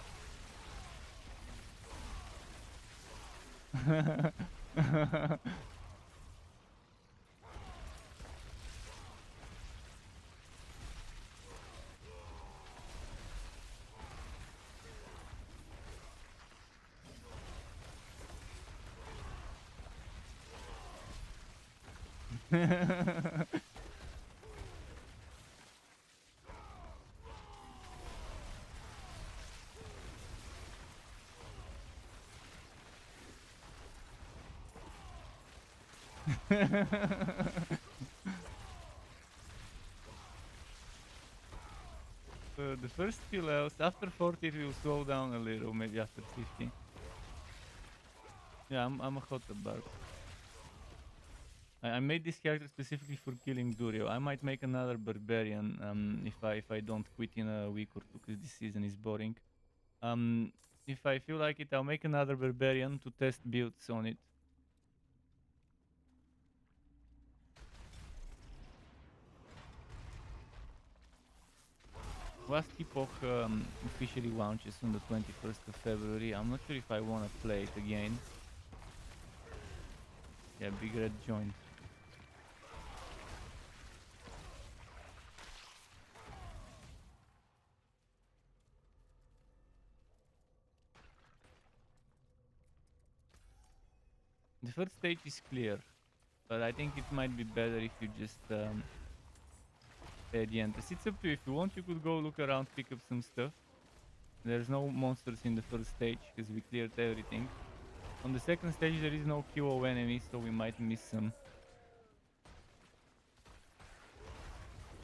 The first few levels, after 40 it will slow down a little, maybe after 50. Yeah, I'm a HoTA Barb. I made this character specifically for killing Duriel. I might make another barbarian if I don't quit in a week or two, because this season is boring. If I feel like it, I'll make another barbarian to test builds on it. Last Epoch officially launches on the 21st of February. I'm not sure if I want to play it again. Yeah, Big Red joined. The first stage is clear, but I think it might be better if you just play the entrance. It's up to you. If you want, you could go look around, pick up some stuff. There's no monsters in the first stage because we cleared everything. On the second stage there is no QO enemies, so we might miss some.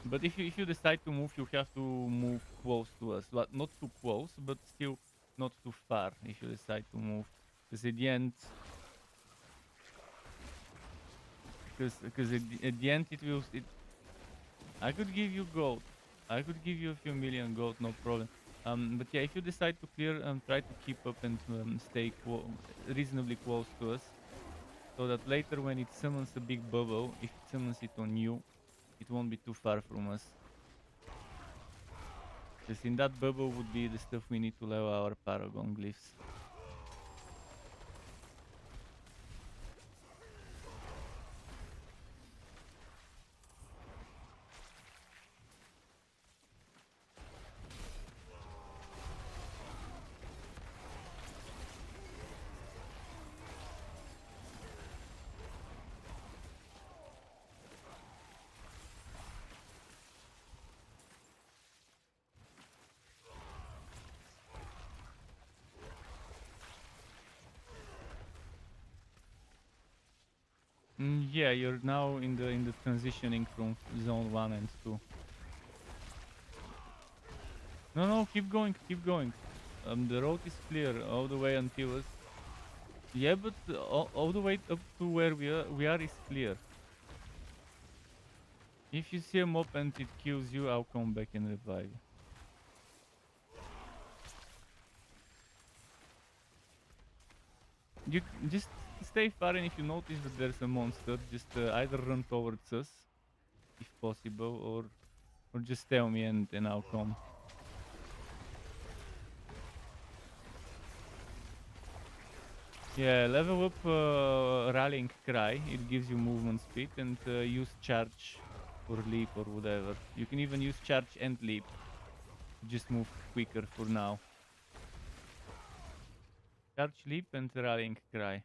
But if you decide to move, you have to move close to us. Not too close, but still not too far if you decide to move. Because at the end... Because at the end it will... I could give you gold. I could give you a few million gold, no problem. But yeah, if you decide to clear, try to keep up and stay reasonably close to us. So that later when it summons a big bubble, if it summons it on you, it won't be too far from us. Because in that bubble would be the stuff we need to level our paragon glyphs. Yeah, you're now in the transitioning from zone 1 and 2. No, keep going, keep going. The road is clear all the way until us. Yeah, but all the way up to where we are is clear. If you see a mob and it kills you, I'll come back and revive you. You just stay far, and if you notice that there's a monster, just either run towards us, if possible, or just tell me and I'll come. Yeah, level up rallying cry. It gives you movement speed, and use charge or leap or whatever. You can even use charge and leap. Just move quicker for now. Charge, leap, and rallying cry.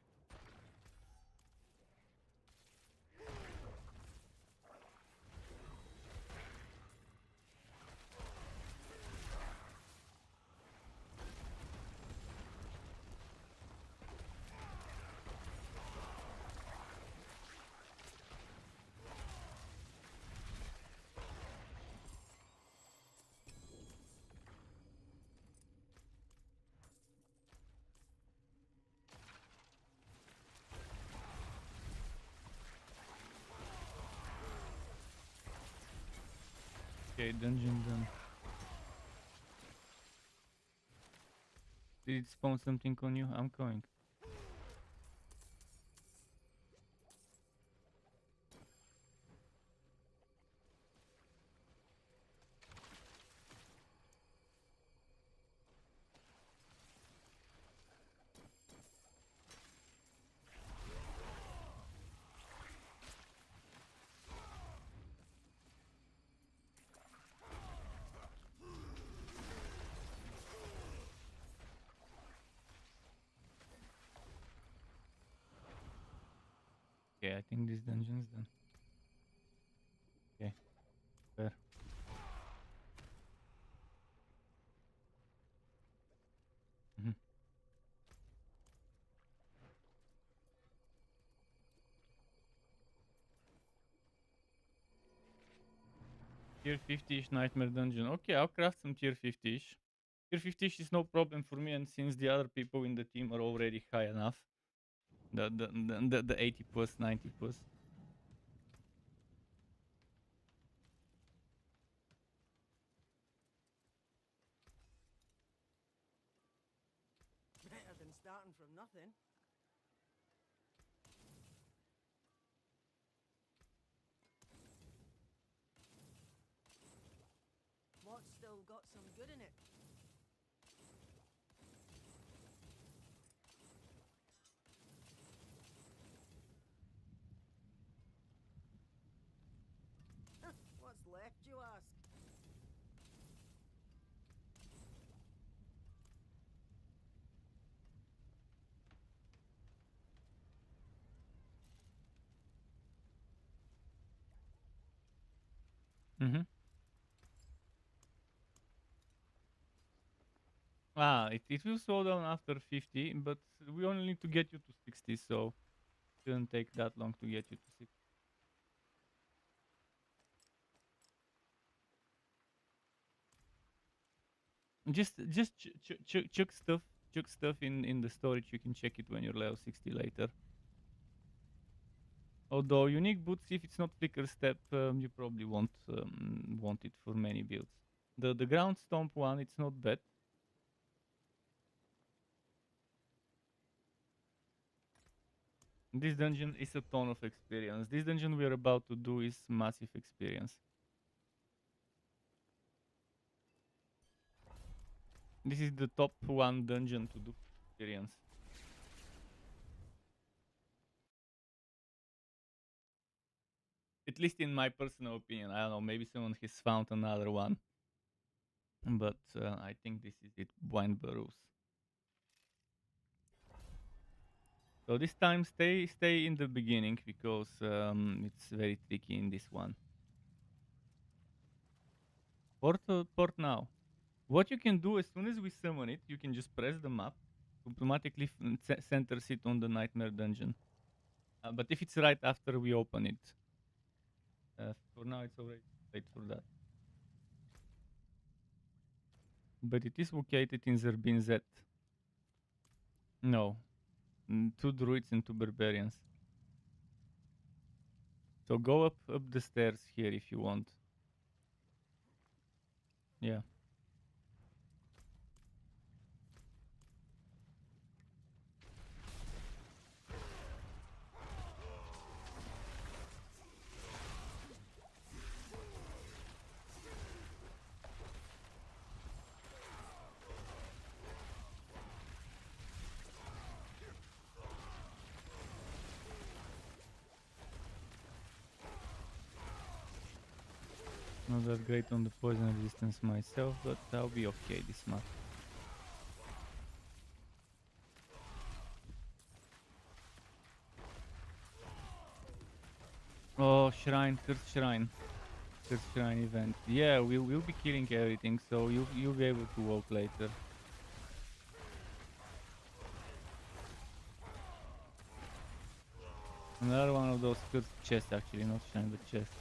Okay, dungeon done. Did it spawn something on you? I'm going. Okay, I think this dungeon's done. Okay, fair. Mhm. Tier 50-ish nightmare dungeon. Okay, I'll craft some tier 50-ish. Tier 50-ish is no problem for me, and since the other people in the team are already high enough, the 80 plus, 90 plus. Better than starting from nothing. What's still got some good in it? What's left, you ask? Mm-hmm. It will slow down after 50, but we only need to get you to 60, so it shouldn't take that long to get you to 60. Just chuck stuff in the storage. You can check it when you're level 60 later. Although unique boots, if it's not flicker step, you probably won't want it for many builds. The ground stomp one, it's not bad. This dungeon is a ton of experience. This dungeon we are about to do is massive experience. This is the top one dungeon to do experience. At least in my personal opinion. I don't know, maybe someone has found another one. But I think this is it, Blind Burrows. So this time stay in the beginning because it's very tricky in this one. Port now. What you can do as soon as we summon it, you can just press the map, automatically centers it on the Nightmare Dungeon. But if it's right after we open it, for now it's already late for that. But it is located in Zerbin Z. No, 2 druids and 2 barbarians. So go up the stairs here if you want. Yeah. Not that great on the poison resistance myself, but I'll be okay this map. Oh, shrine, cursed shrine. Cursed shrine event. Yeah, we'll be killing everything, so you'll be able to walk later. Another one of those cursed chests actually, not shrine but chest.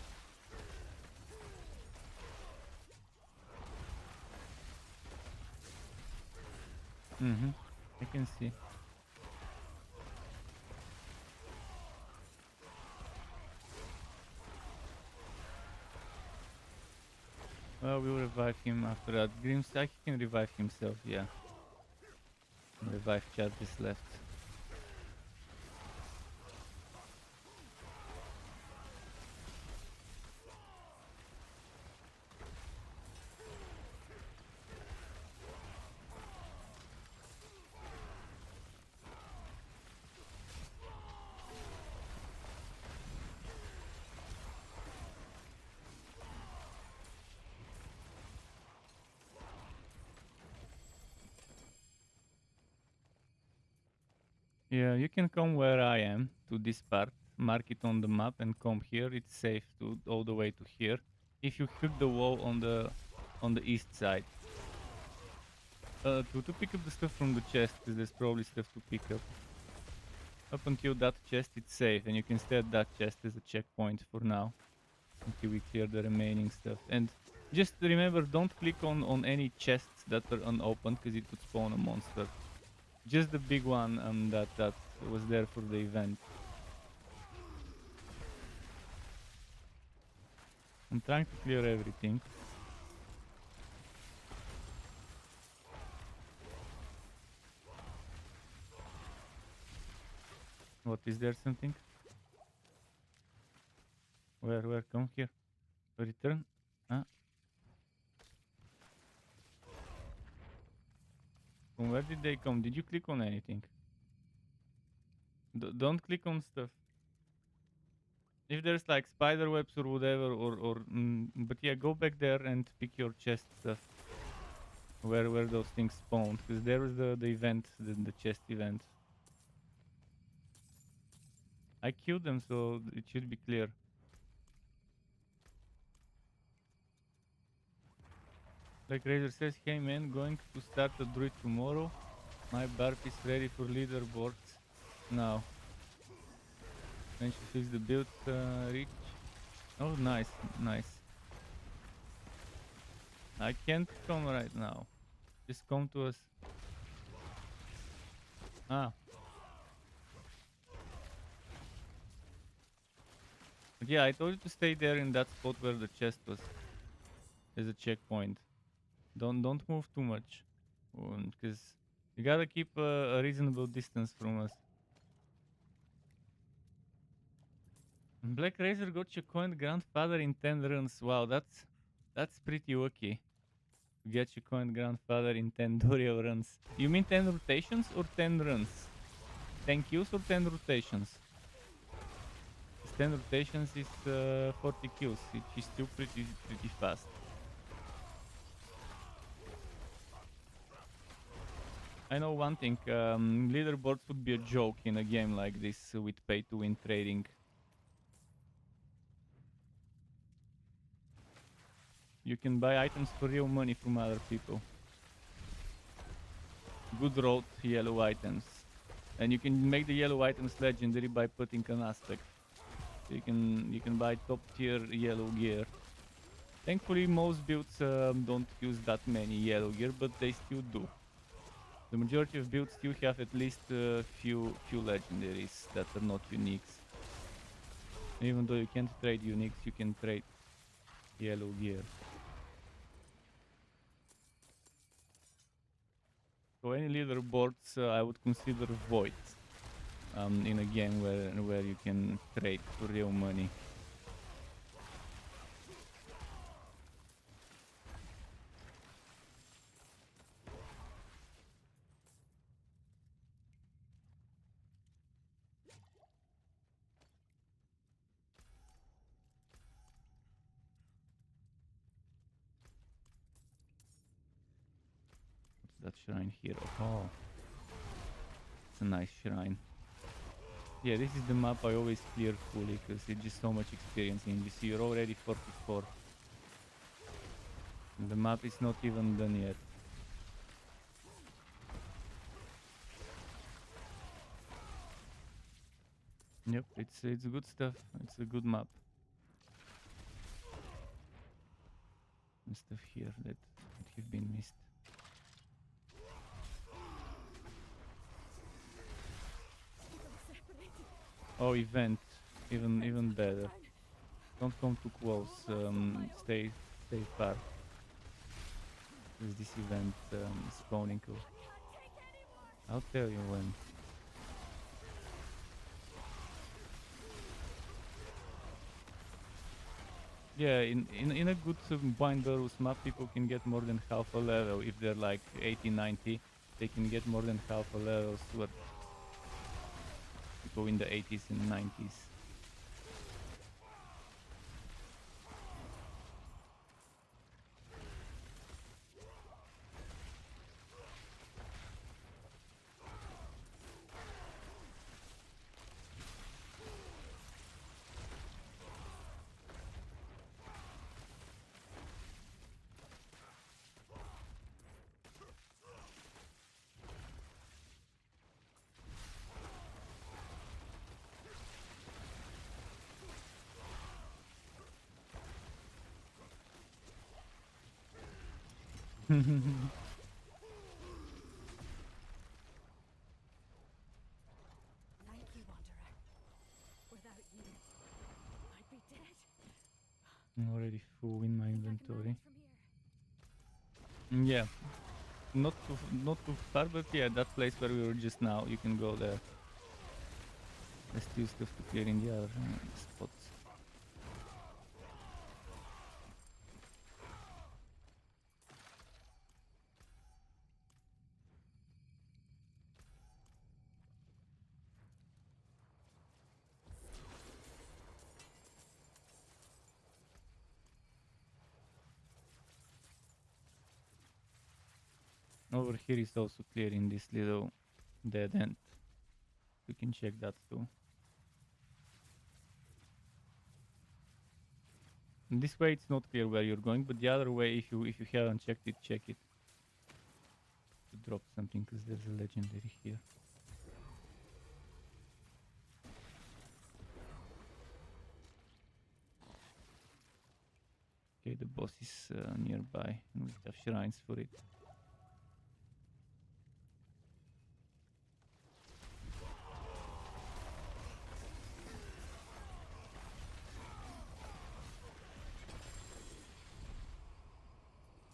I can see. Well, we'll revive him after that. Grimstack, he can revive himself, yeah. Revive charges left. Yeah, you can come where I am, to this part, mark it on the map and come here. It's safe to all the way to here. If you hit the wall on the east side. To pick up the stuff from the chest, because there's probably stuff to pick up. Up until that chest, it's safe, and you can stay at that chest as a checkpoint for now. Until we clear the remaining stuff. And just remember, don't click on any chests that are unopened, because it could spawn a monster. Just the big one that was there for the event. I'm trying to clear everything. What, is there something? Where? Come here. Return? Huh? From where did they come? Did you click on anything? Don't click on stuff. If there's like spider webs or whatever, but yeah, go back there and pick your chest stuff. Where those things spawned, because there was the event, the chest event. I killed them, so it should be clear. Like Razor says, hey man, going to start a druid tomorrow. My Barb is ready for leaderboards now. When she fix the build reach. Oh, nice. I can't come right now. Just come to us. Ah. But yeah, I told you to stay there in that spot where the chest was. As a checkpoint. Don't move too much. Because you gotta keep a reasonable distance from us. Black Razor got your coined grandfather in 10 runs. Wow, that's pretty lucky. To get your coined grandfather in 10 Duriel runs. You mean 10 rotations or 10 runs? 10 kills or 10 rotations? 10 rotations is 40 kills, which is still pretty fast. I know one thing, leaderboards would be a joke in a game like this with pay-to-win trading. You can buy items for real money from other people. Good road yellow items. And you can make the yellow items legendary by putting an aspect. You can buy top tier yellow gear. Thankfully most builds don't use that many yellow gear, but they still do. The majority of builds still have at least a few legendaries that are not uniques. Even though you can't trade uniques, you can trade yellow gear. So any leaderboards I would consider void in a game where you can trade for real money. What's that shrine here? Oh, it's a nice shrine. Yeah, this is the map I always clear fully because it's just so much experience in. You see, you're already 44. And the map is not even done yet. Yep, it's good stuff. It's a good map. And stuff here that have been missed. Oh, event, even better. Don't come too close. Stay far. is this event spawning? I'll tell you when. Yeah, in a good Binderus map, people can get more than half a level. If they're like 80, 90, they can get more than half a level. What people in the 80s and 90s. Thank you, Wanderer. Without you, I'd be dead. I'm already full in my Think I can inventory. manage from here. Yeah, not too far, but yeah, that place where we were just now, you can go there. There's still stuff to clear in the other spots. Over here is also clear in this little dead end. You can check that too. And this way it's not clear where you're going, but the other way, if you haven't checked it, check it. To drop something, because there's a legendary here. Okay, the boss is nearby, and we have shrines for it.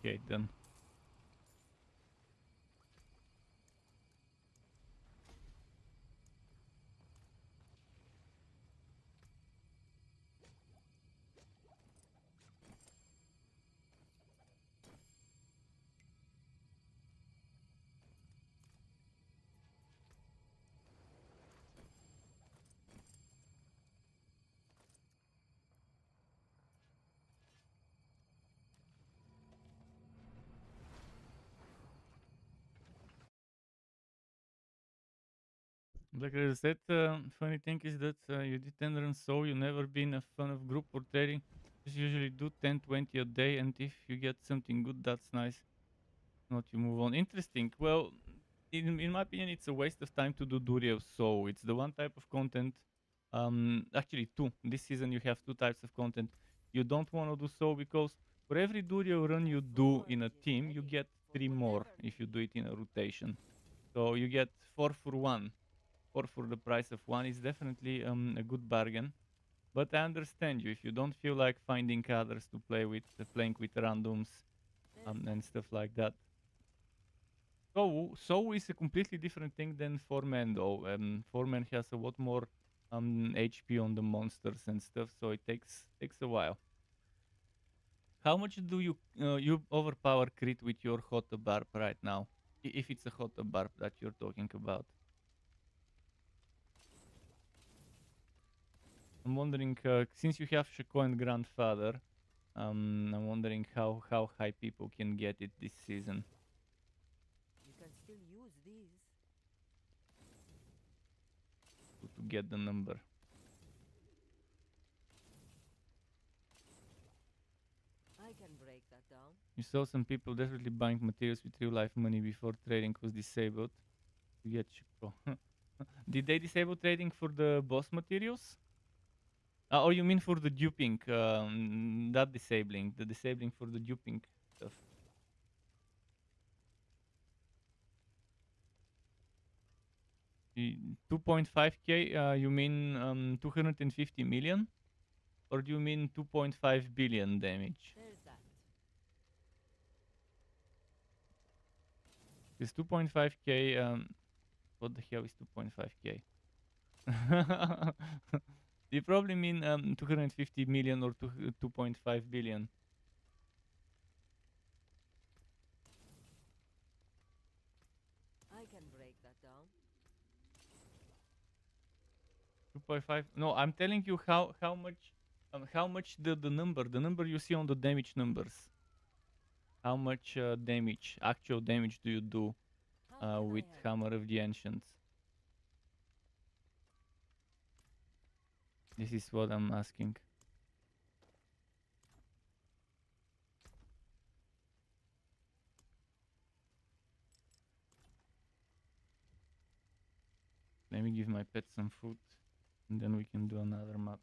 Okay, done. Like I said, funny thing is that you did 10 runs, so you never been a fan of group or trading. Just usually do 10, 20 a day, and if you get something good, that's nice. Not you move on. Interesting. Well, in my opinion, it's a waste of time to do Duriel. So it's the one type of content. Actually, two. This season you have two types of content. You don't want to do so because for every Duriel run you do in a team, you get three more if you do it in a rotation. So you get 4 for 1. 4 for the price of 1 is definitely a good bargain. But I understand you if you don't feel like finding others to play with, playing with randoms and stuff like that. So is a completely different thing than 4-man though. 4-man has a lot more HP on the monsters and stuff, so it takes a while. How much do you overpower crit with your HoTA Barb right now? If it's a HoTA Barb that you're talking about. I'm wondering, since you have Shako and Grandfather, I'm wondering how high people can get it this season. You can still use these. To get the number. I can break that down. You saw some people definitely buying materials with real life money before trading was disabled to get Shako. Did they disable trading for the boss materials? Oh, you mean for the duping? That disabling, the disabling for the duping stuff. 2.5k, you mean 250 million? Or do you mean 2.5 billion damage? There's that. It's 2.5k. What the hell is 2.5k? You probably mean 250 million or 2.5 billion. I can break that down. 2.5. No, I'm telling you how much the number you see on the damage numbers. How much damage, actual damage, do you do How can with I help? Hammer of the Ancients? This is what I'm asking. Let me give my pet some food, and then we can do another map.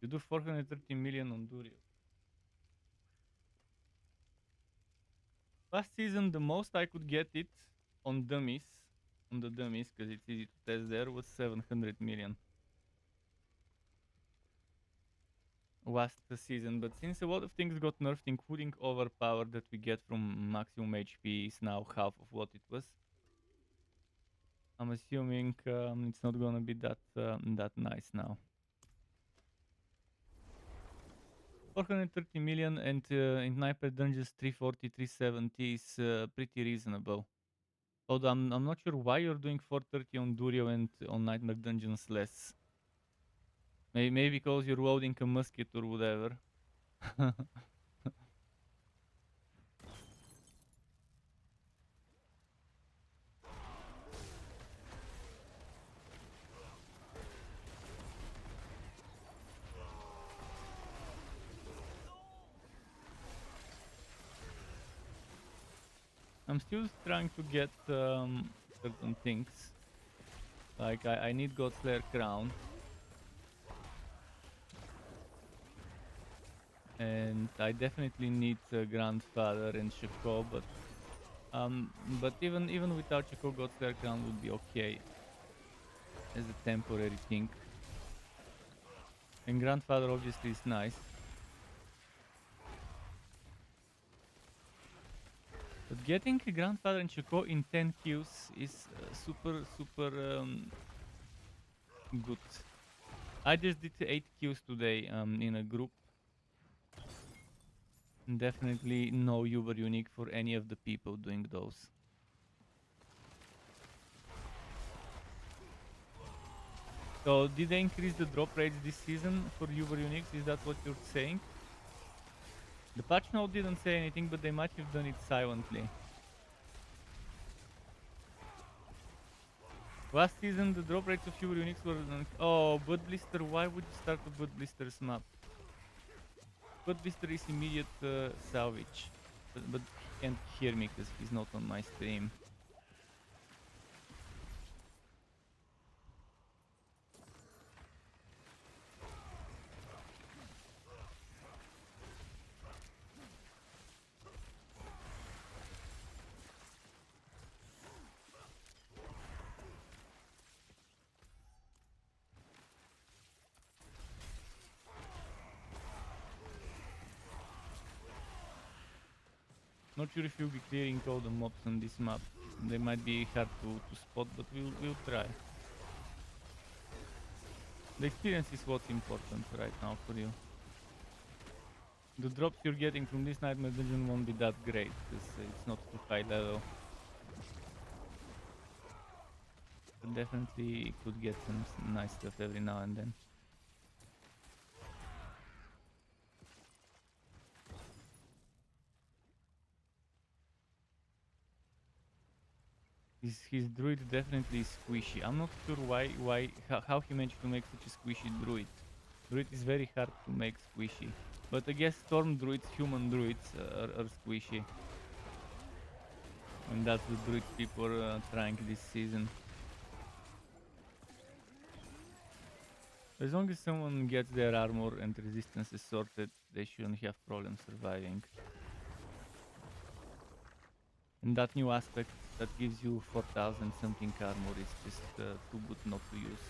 You do 430 million on Duriel. Last season, the most I could get it on dummies, on the dummies, because it's easy to test there, was 700 million. Last season, but since a lot of things got nerfed, including overpower that we get from maximum HP is now half of what it was. I'm assuming it's not gonna be that nice now. 430 million and in Sniper Dungeons 340, 370 is pretty reasonable. Although I'm not sure why you're doing 430 on Duriel and on Nightmare Dungeons less. Maybe because you're loading a musket or whatever. I'm still trying to get certain things. Like I need Godslayer Crown. And I definitely need Grandfather and Shako, but even without Shako, Godslayer Crown would be okay as a temporary thing. And Grandfather obviously is nice. But getting a Grandfather and Shako in 10 kills is super good. I just did 8 kills today in a group. Definitely no Uber unique for any of the people doing those. So did they increase the drop rates this season for Uber uniques? Is that what you're saying? The patch note didn't say anything, but they might have done it silently. Last season the drop rates of Uber uniques were... Oh, Blood Blister, why would you start a Blood Blister's map? Blood Blister is immediate salvage. But he can't hear me because he's not on my stream. Not sure if you'll be clearing all the mobs on this map. They might be hard to spot, but we'll try. The experience is what's important right now for you. The drops you're getting from this Nightmare Dungeon won't be that great, because it's not too high level. But definitely could get some nice stuff every now and then. His druid definitely is squishy. I'm not sure how he managed to make such a squishy druid. Druid is very hard to make squishy. But I guess storm druids, human druids are squishy. And that's the druids people are trying this season. As long as someone gets their armor and resistances sorted, they shouldn't have problems surviving. And that new aspect that gives you 4000 something armor is just too good not to use.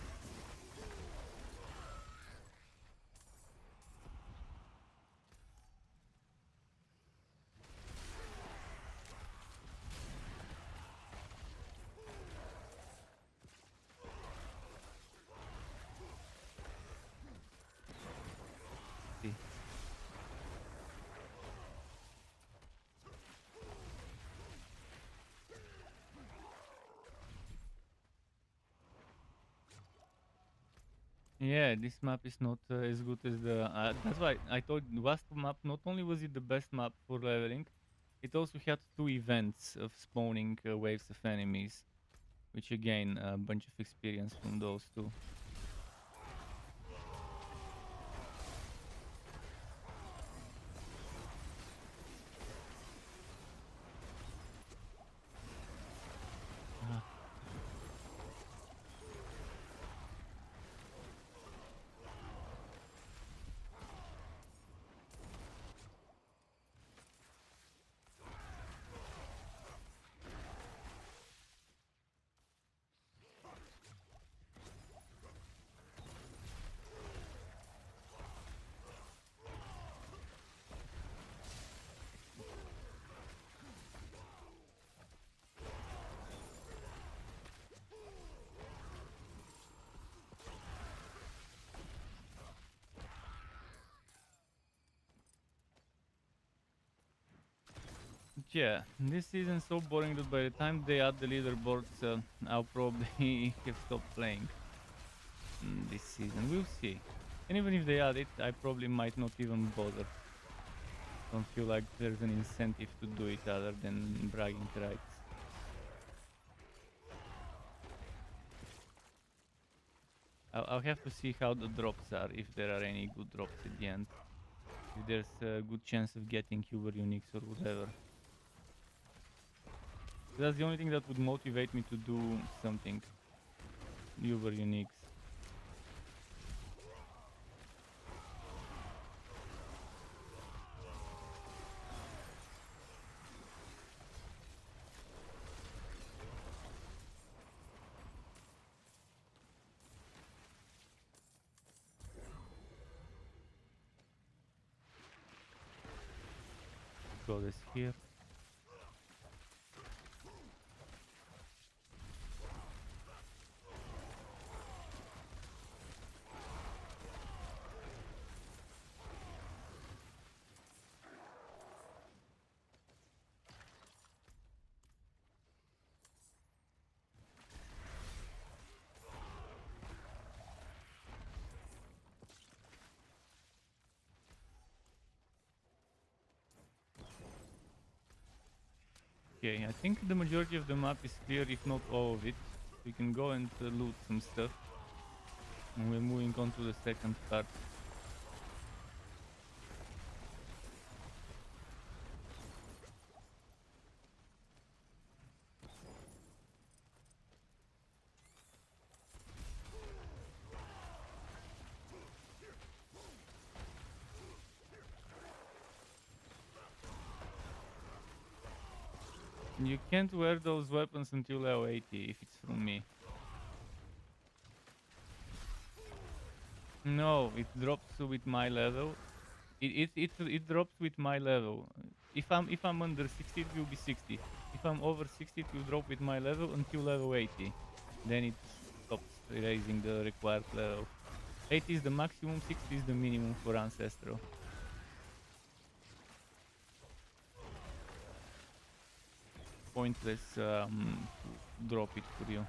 Yeah, this map is not as good as the. That's why I told last map. Not only was it the best map for leveling, it also had 2 events of spawning waves of enemies, which again a bunch of experience from those two. Yeah, this season's so boring that by the time they add the leaderboards, I'll probably have stopped playing this season. We'll see. And even if they add it, I probably might not even bother. Don't feel like there's an incentive to do it other than bragging rights. I'll have to see how the drops are, if there are any good drops at the end. If there's a good chance of getting Uber Uniques or whatever. That's the only thing that would motivate me to do something. Uber Uniques. Go this here. Okay, I think the majority of the map is clear, if not all of it. We can go and loot some stuff. And we're moving on to the second part. You can't wear those weapons until level 80 if it's from me. No, it drops with my level. It drops with my level. If I'm under 60, it will be 60. If I'm over 60, it will drop with my level until level 80. Then it stops raising the required level. 80 is the maximum, 60 is the minimum for Ancestral. Pointless to drop it for you.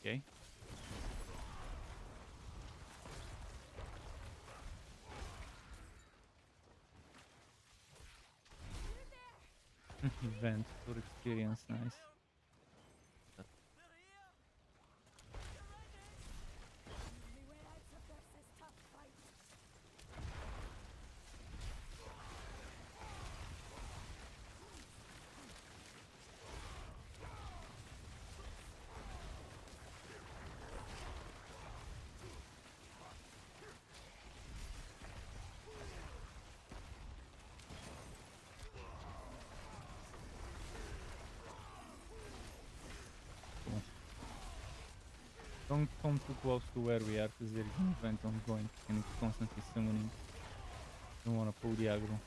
Okay. Event for experience, nice. Only way out of this is to fight. Don't come too close to where we are, because there is an event ongoing and it's constantly summoning Don't wanna pull the aggro.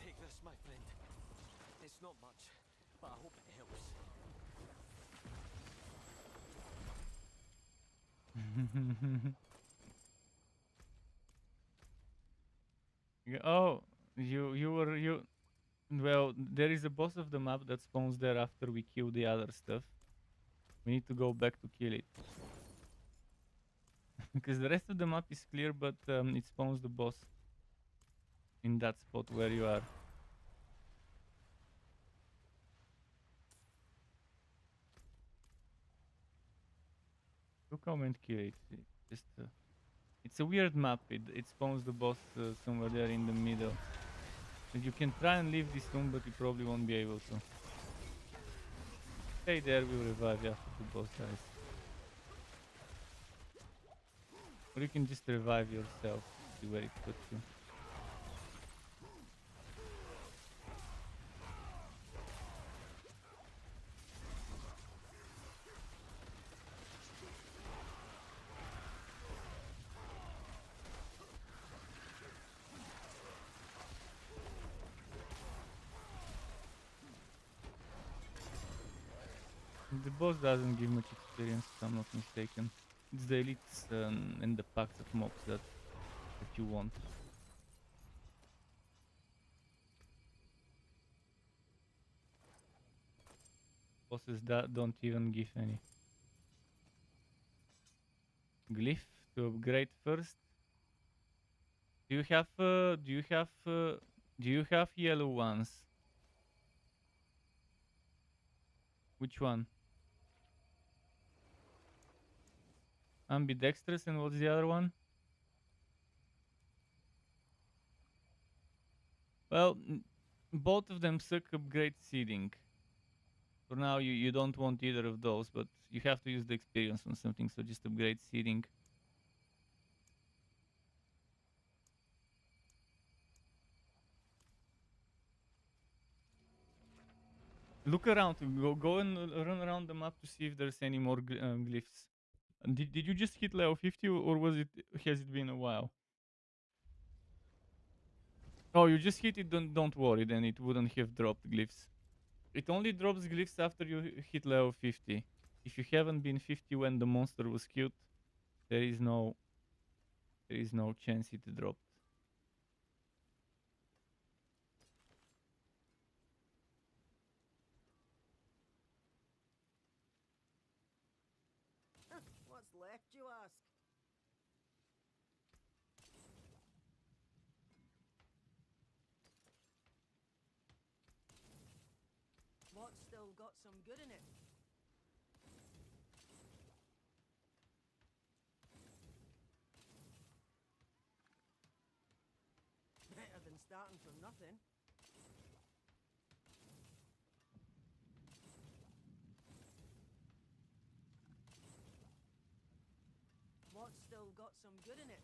Take this, my friend. It's not much, but I hope it helps. Oh, you. Well, there is a boss of the map that spawns there after we kill the other stuff. We need to go back to kill it. Because the rest of the map is clear, but it spawns the boss in that spot where you are. You come and kill it. Just it's a weird map. It spawns the boss somewhere there in the middle. And you can try and leave this room, but you probably won't be able to. Stay there, we'll revive you after the boss dies. Or you can just revive yourself, see where it puts you. The boss doesn't give much experience, if I'm not mistaken. It's the elites and the packs of mobs that you want. Bosses that don't even give any. Glyph to upgrade first. Do you have yellow ones? Which one? Ambidextrous, and what's the other one? Well, both of them suck upgrade seeding. For now, you don't want either of those, but you have to use the experience on something, so just upgrade seeding. Look around, go and run around the map to see if there's any more glyphs. Did you just hit level 50, or has it been a while? Oh, you just hit it, don't worry, then it wouldn't have dropped glyphs. It only drops glyphs after you hit level 50. If you haven't been 50 when the monster was killed, there is no chance it dropped. What's left, you ask? What's still got some good in it? Better than starting from nothing. What's still got some good in it?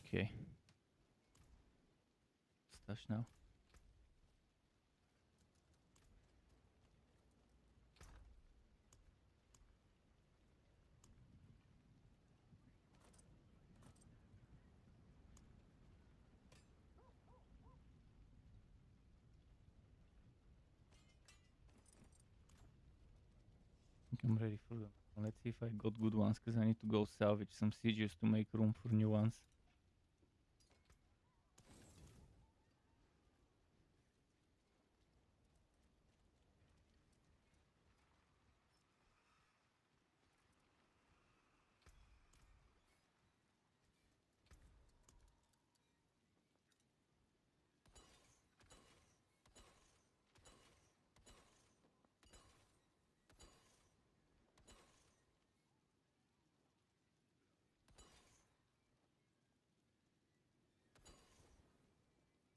Okay. Stash now. I'm ready for them. Let's see if I got good ones, because I need to go salvage some sieges to make room for new ones.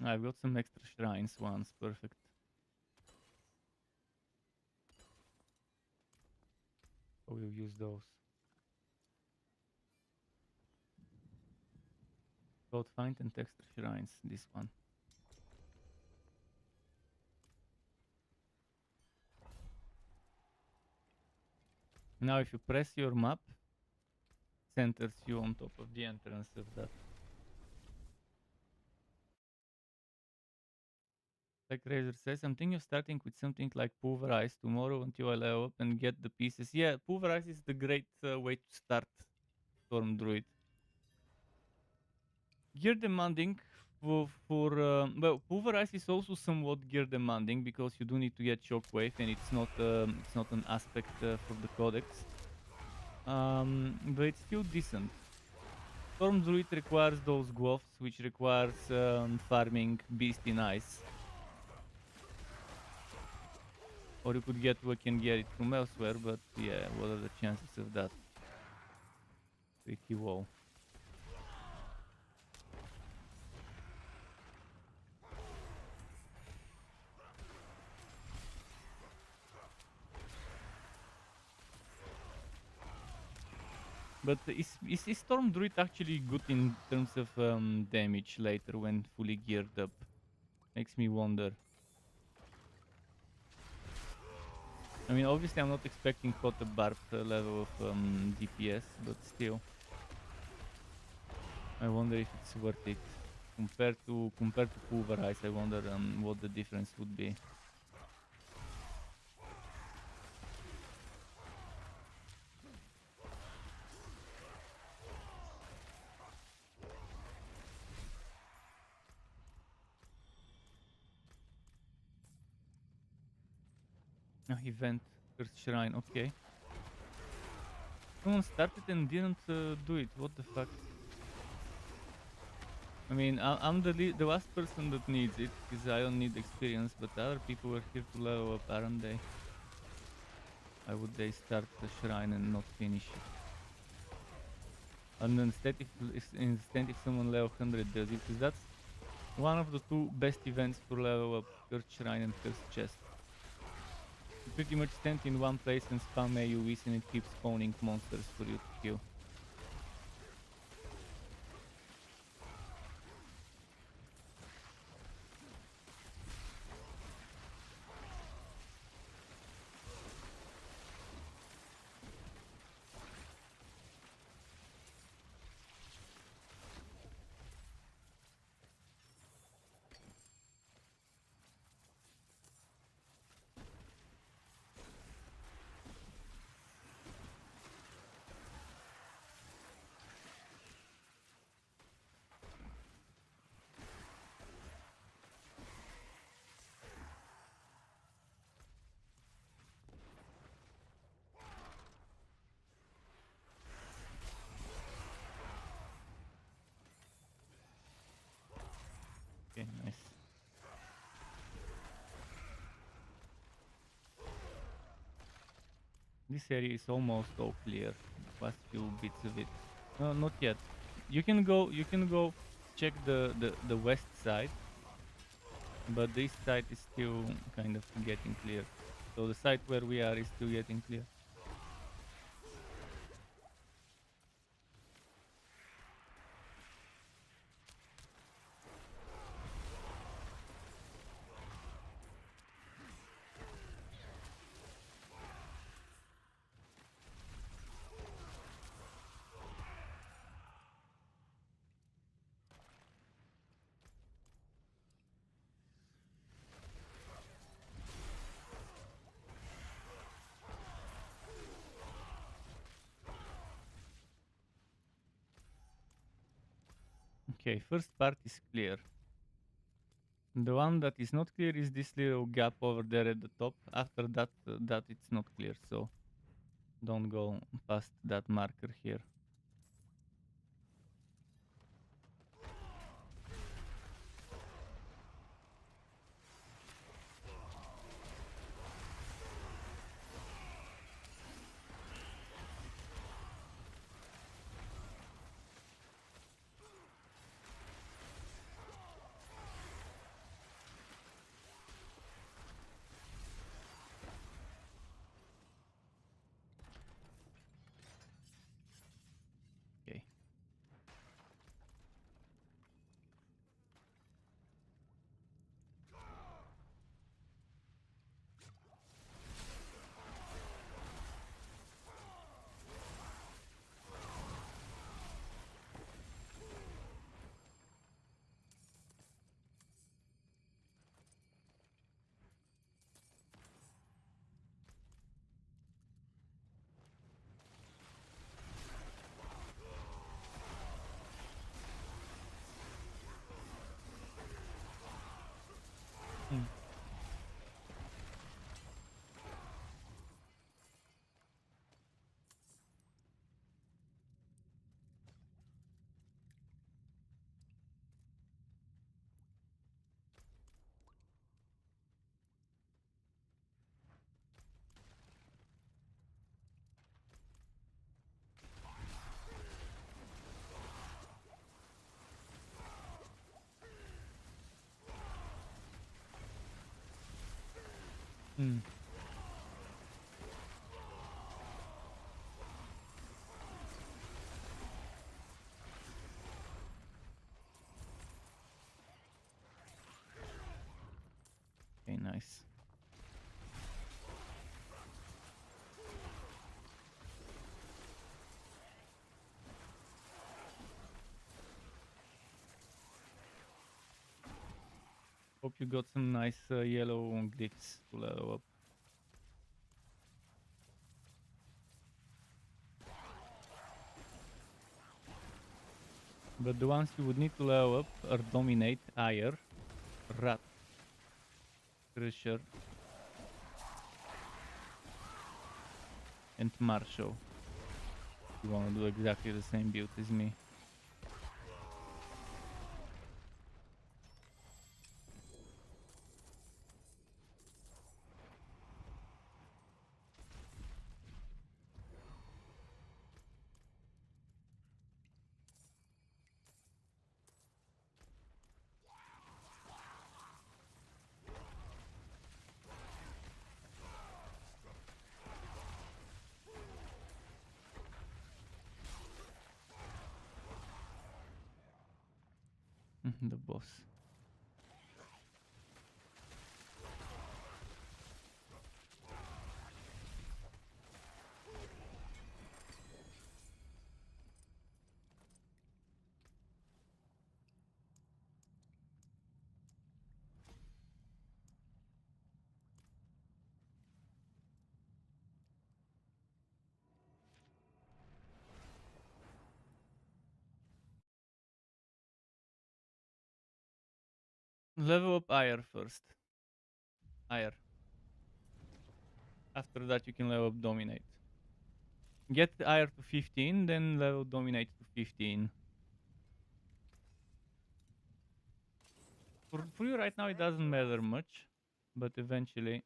I've got some extra shrines once, perfect. So we'll use those. Code find and extra shrines, this one. Now if you press your map, centers you on top of the entrance of that. Like Razor says, I'm thinking of starting with something like Pulverize tomorrow until I level up and get the pieces. Yeah, Pulverize is the great way to start Storm Druid. Gear demanding well, Pulverize is also somewhat gear demanding because you do need to get Shockwave and it's not an aspect for the Codex. But it's still decent. Storm Druid requires those gloves, which requires farming Beast in Ice. Or you could can get it from elsewhere, but yeah, what are the chances of that? Pretty low. But is Storm Druid actually good in terms of damage later when fully geared up? Makes me wonder. I mean, obviously I'm not expecting HoTA Barb level of DPS, but still. I wonder if it's worth it. Compared to Pulverize, I wonder what the difference would be. Event, first shrine, okay. Someone started and didn't do it, what the fuck? I mean, I'm the last person that needs it, because I don't need experience, but other people were here to level up, aren't they? Why would they start the shrine and not finish it? And instead if someone level 100 does it, because that's one of the two best events for level up, first shrine and first chest. You pretty much stand in one place and spam AoEs and it keeps spawning monsters for you to kill. Okay, nice. This area is almost all clear. Last few bits of it. No, not yet. You can go check the west side, but this side is still kind of getting clear. So the side where we are is still getting clear. Okay, first part is clear. The one that is not clear is this little gap over there at the top. After that, that it's not clear, so don't go past that marker here. Hmm. Okay, nice. Hope you got some nice yellow glyphs to level up. But the ones you would need to level up are Dominate, Ire, Rat, Crusher, and Marshall. You want to do exactly the same build as me. The boss. Level up Ire first. Ire. After that you can level up Dominate. Get Ire to 15, then level Dominate to 15. For you right now it doesn't matter much, but eventually...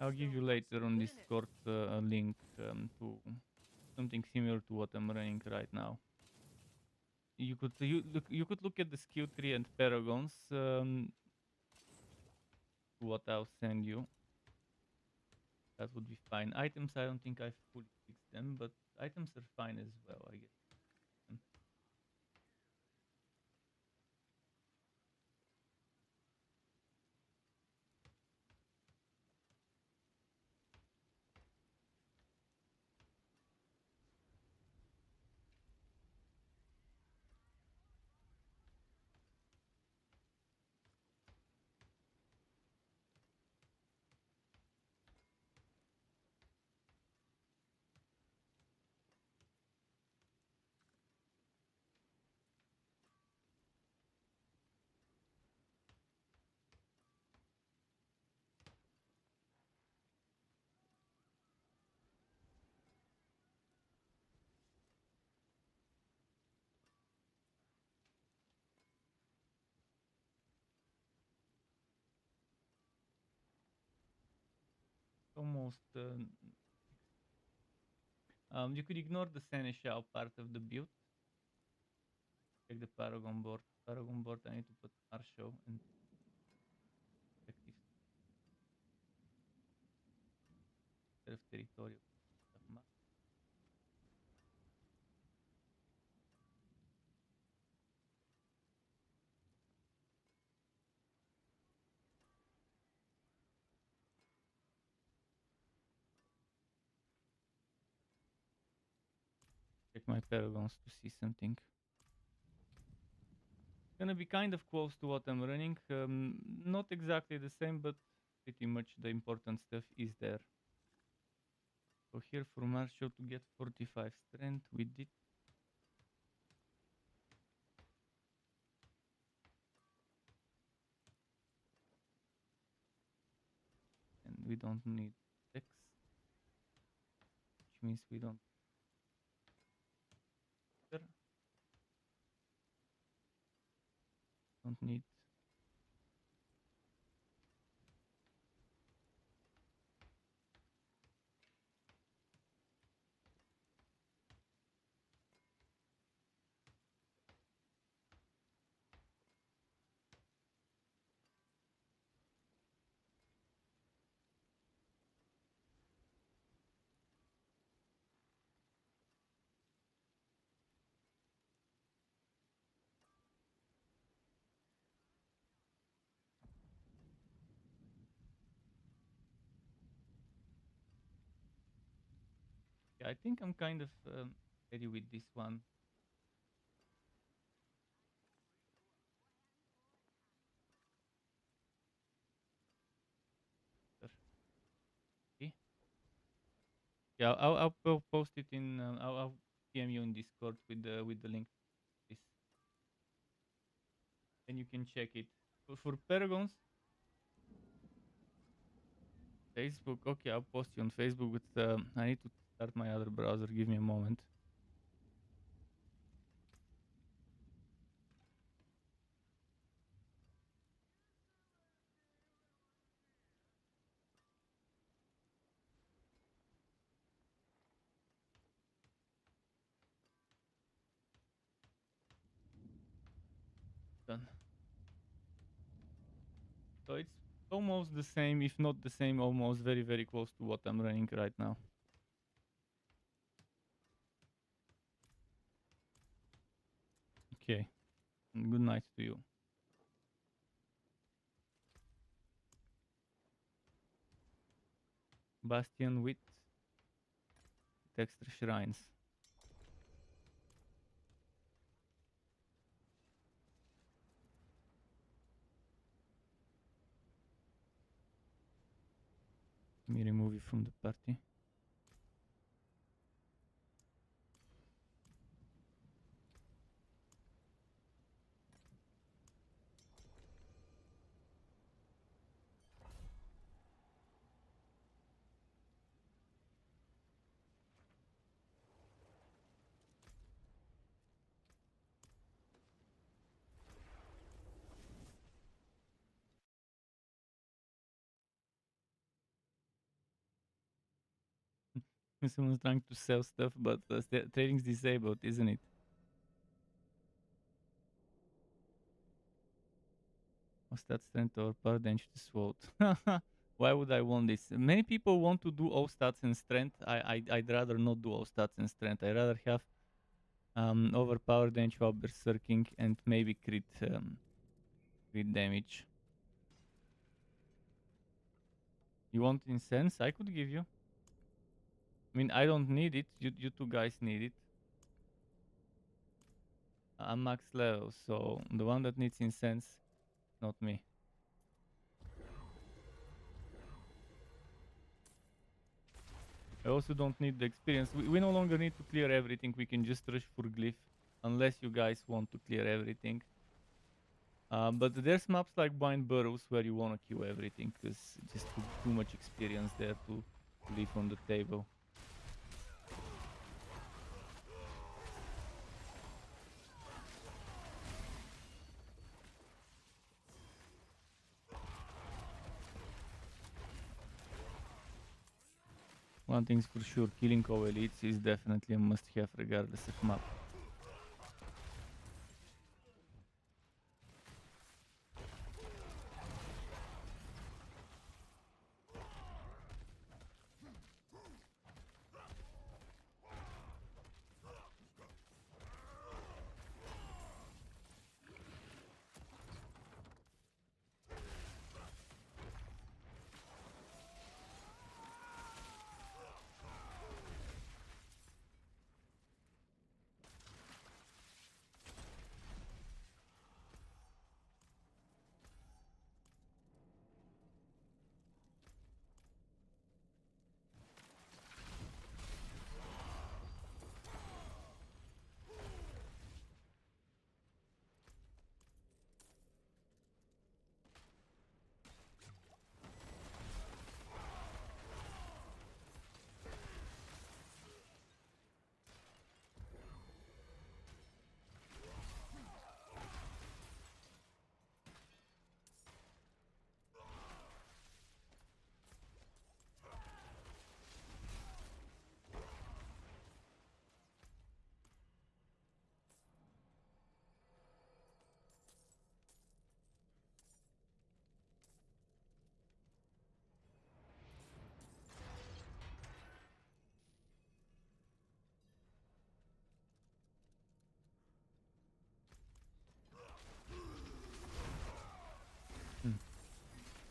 I'll give you later on Discord a link to something similar to what I'm running right now. You could look at the skill tree and paragons. What I'll send you. That would be fine. Items, I don't think I've fully fixed them, but items are fine as well, I guess. Almost. You could ignore the Seneschal part of the build. Check the Paragon board. Paragon board, I need to put Marshall and effective self-territorial. Check my Paragons to see something. Gonna be kind of close to what I'm running. Not exactly the same, but pretty much the important stuff is there. So here for Marshall to get 45 strength, we did. And we don't need Dex, which means we don't need I think I'm kind of ready with this one. Okay. Yeah, I'll post it in. I'll PM you in Discord with the link. To this, and you can check it. For Paragons, Facebook. Okay, I'll post you on Facebook. But I need to start my other browser. Give me a moment. Done. So it's almost the same, if not the same, almost very close to what I'm running right now. Okay. And good night to you. Bastion with extra shrines. Let me remove you from the party. Someone's trying to sell stuff, but trading's disabled, isn't it? What's that strength or power damage to sword? Why would I want this? Many people want to do all stats and strength. I'd rather not do all stats and strength. I'd rather have overpower damage while berserking and maybe crit damage. You want incense? I could give you. I mean, I don't need it. You two guys need it. I'm max level, so the one that needs incense, not me. I also don't need the experience. We no longer need to clear everything. We can just rush for glyph, unless you guys want to clear everything. But there's maps like Blind Burrows where you want to kill everything, because just too much experience there to leave on the table. One thing's for sure, killing all elites is definitely a must-have regardless of map.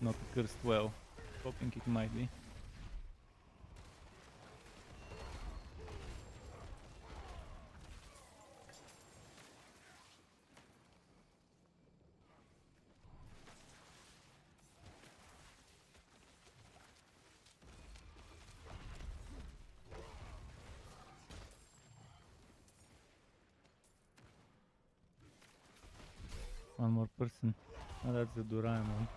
Not a cursed well. Hoping it might be. One more person. Oh, that's the Duriel one.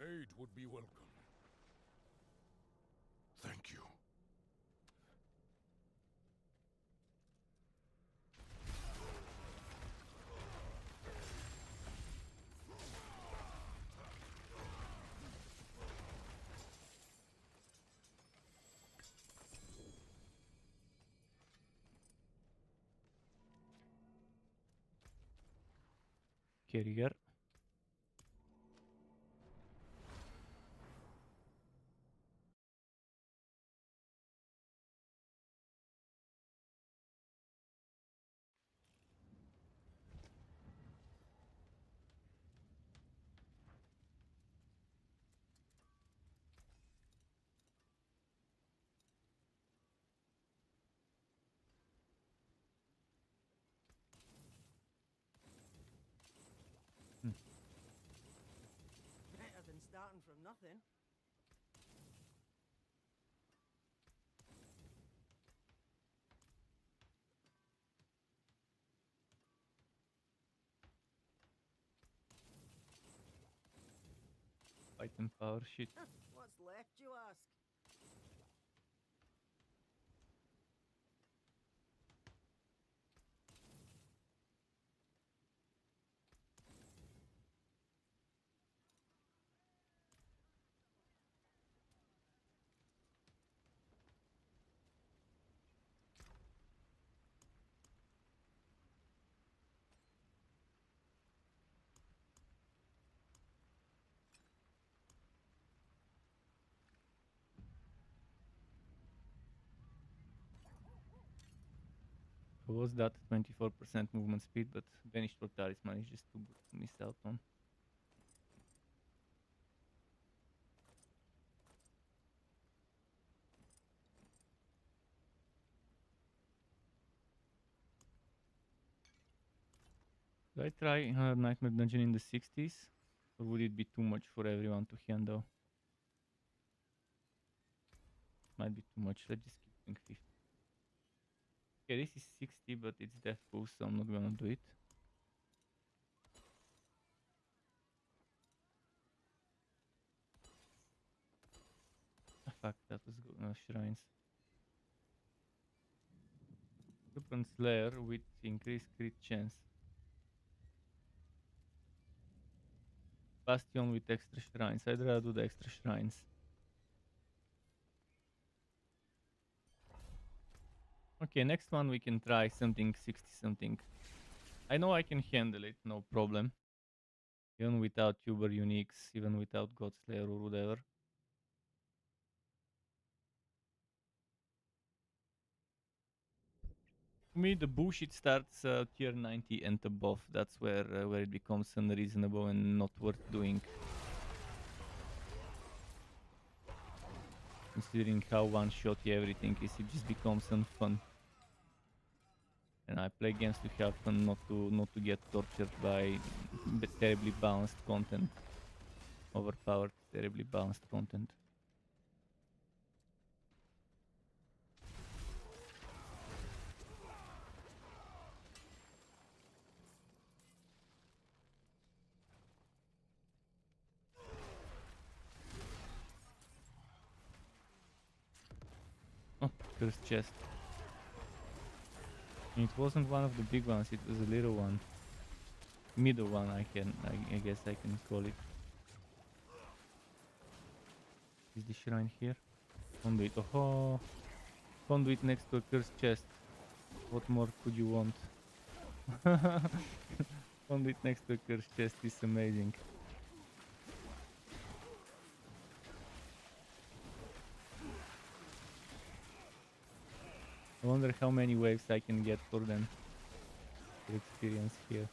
Aid would be welcome. Thank you. Carrier. Better than starting from nothing. Item power shit. What's left, you ask? Was that 24% movement speed, but Banished for Talisman is just too good to miss out on. Should I try Nightmare Dungeon in the 60s? Or would it be too much for everyone to handle? Might be too much. Let's just keep doing 50. Okay, this is 60, but it's death boost, so I'm not gonna do it. Ah, fuck, that was good. Shrines. Serpent Slayer with increased crit chance. Bastion with extra shrines. I'd rather do the extra shrines. Okay, next one we can try something 60 something. I know I can handle it, no problem. Even without Uber Uniques, even without Godslayer or whatever. To me, the bullshit starts tier 90 and above. That's where it becomes unreasonable and not worth doing. Considering how one-shotty everything is, it just becomes unfun. And I play games to have fun, not to get tortured by terribly balanced content. Overpowered, terribly balanced content. Oh, cursed chest. It wasn't one of the big ones, it was a little one. Middle one, I guess I can call it. is the shrine here? Conduit. Oh, conduit next to a cursed chest. What more could you want? Conduit next to a cursed chest is amazing. I wonder how many waves I can get for them. For experience here.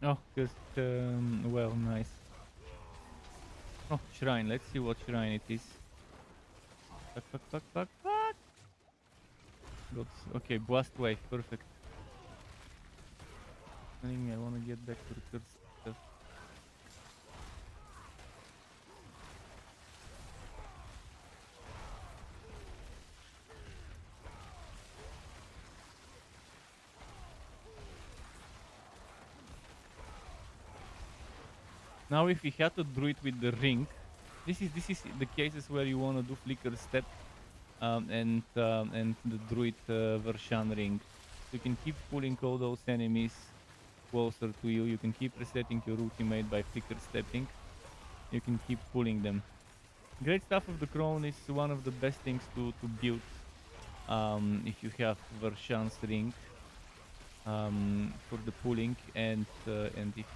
Oh, just well, nice. Oh, shrine. Let's see what shrine it is. Fuck, fuck, fuck, fuck, fuck. Got okay, blast wave, perfect. I wanna get back to the cursed stuff. Now if we had to druid with the ring, this is the cases where you wanna do flicker step and the druid version ring. You can keep pulling all those enemies closer to you. You can keep resetting your ultimate by flicker stepping. You can keep pulling them. Great Staff of the Crown is one of the best things to build if you have Vershan's ring for the pulling, and if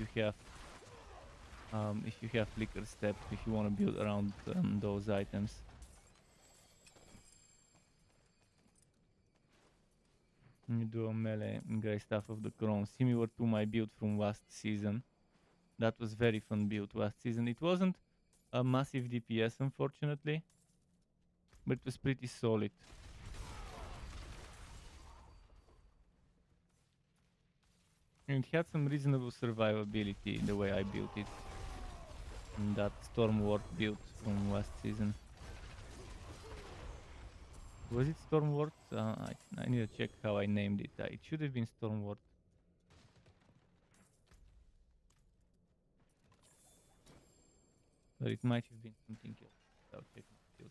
you have flicker step, if you want to build around those items. You do a melee Grey Staff of the Crown, similar to my build from last season. That was very fun build last season. It wasn't a massive DPS, unfortunately, but it was pretty solid. And it had some reasonable survivability the way I built it. And that Stormward build from last season. Was it Stormward? I need to check how I named it. It should have been Stormward. But it might have been something else. I'll check the build.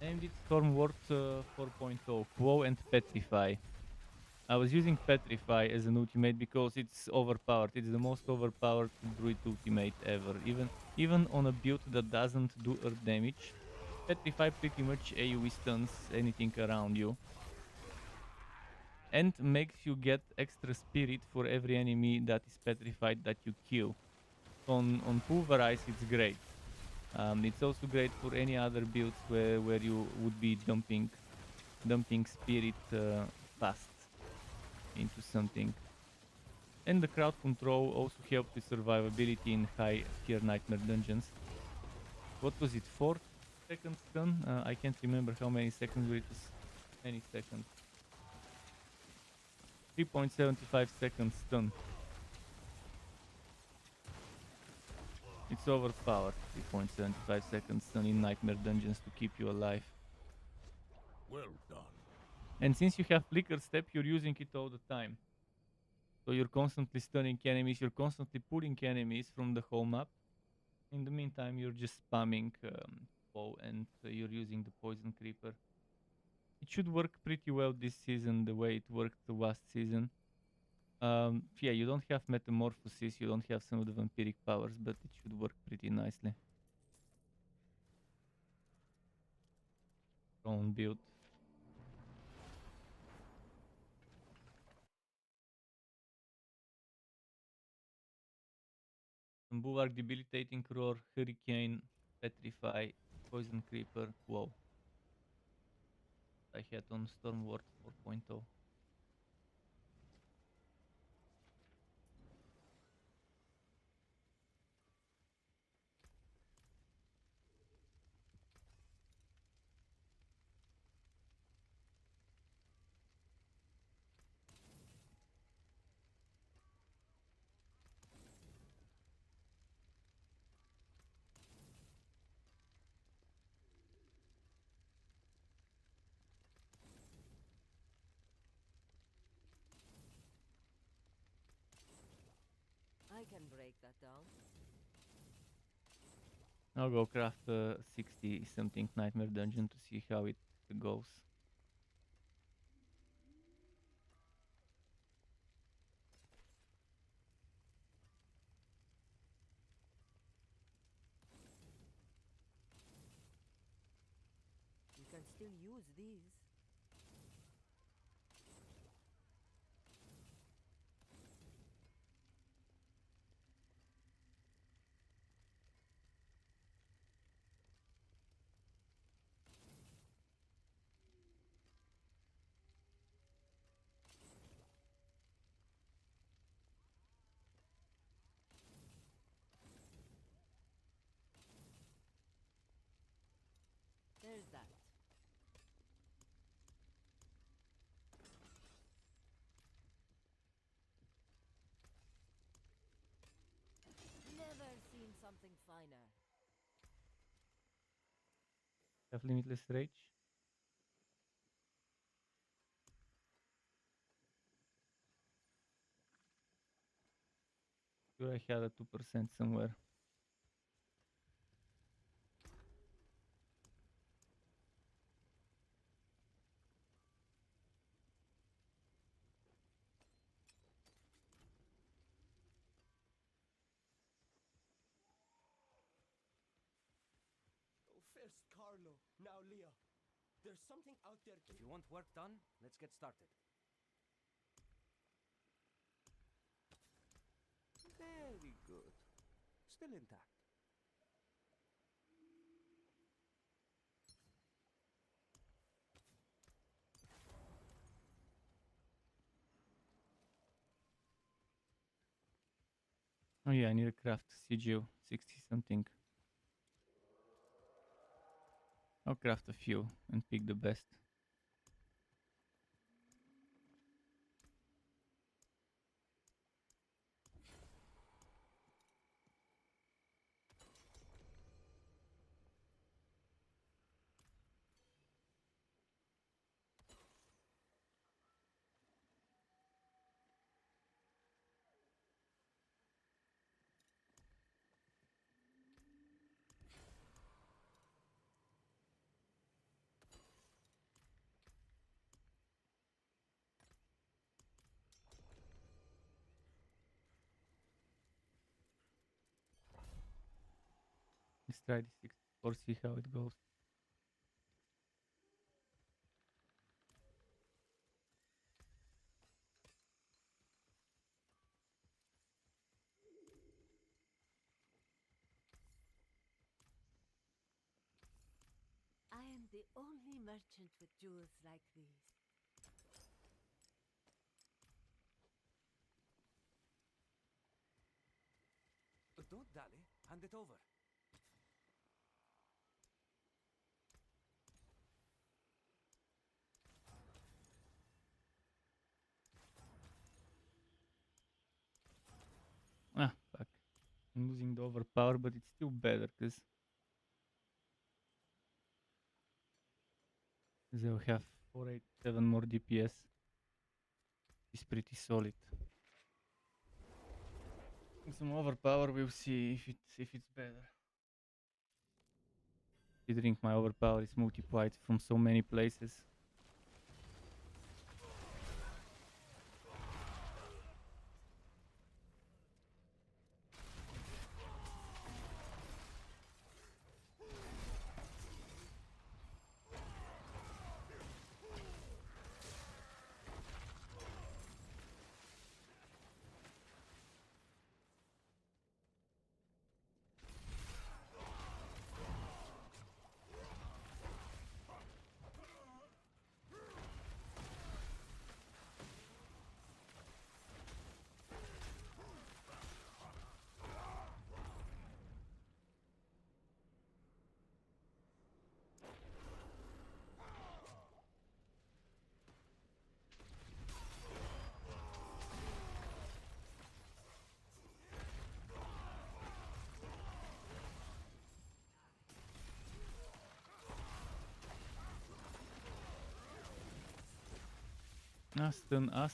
Named it Stormward 4.0. Quo and Petrify. I was using Petrify as an ultimate because it's overpowered. It's the most overpowered druid ultimate ever. Even on a build that doesn't do earth damage, Petrify pretty much AoE stuns anything around you. And makes you get extra spirit for every enemy that is petrified that you kill. On Pulverize it's great. It's also great for any other builds where you would be dumping spirit fast into something. And the crowd control also helps with survivability in high tier nightmare dungeons. What was it, 4 seconds stun? I can't remember how many seconds, but it was many seconds. 3.75 seconds stun. It's overpowered. 3.75 seconds done in nightmare dungeons to keep you alive. Well done. And since you have flicker step, you're using it all the time. So you're constantly stunning enemies, you're constantly pulling enemies from the whole map. In the meantime, you're just spamming bow and you're using the poison creeper. It should work pretty well this season the way it worked the last season. Yeah, you don't have metamorphosis, you don't have some of the vampiric powers, but it should work pretty nicely. Own build. Bulwark, debilitating roar, hurricane, petrify, poison creeper. Whoa. I had on Stormward 4.0. I can break that down. I'll go craft a 60 something nightmare dungeon to see how it goes. You can still use these. There's that. Never seen something finer. Have limitless rage. Sure, I had a 2% somewhere. First Carlo, now Leah. There's something out there. If you want work done, let's get started. Very good. Still intact. Oh yeah, I need to craft CGO 60 something. I'll craft a few and pick the best. Let's try this 64, see how it goes. I am the only merchant with jewels like these. Don't dally. Hand it over. Ah, fuck. I'm losing the overpower, but it's still better because they'll have 487 more DPS. It's pretty solid. Some overpower, we'll see if it's better. Considering my overpower is multiplied from so many places. Stun. I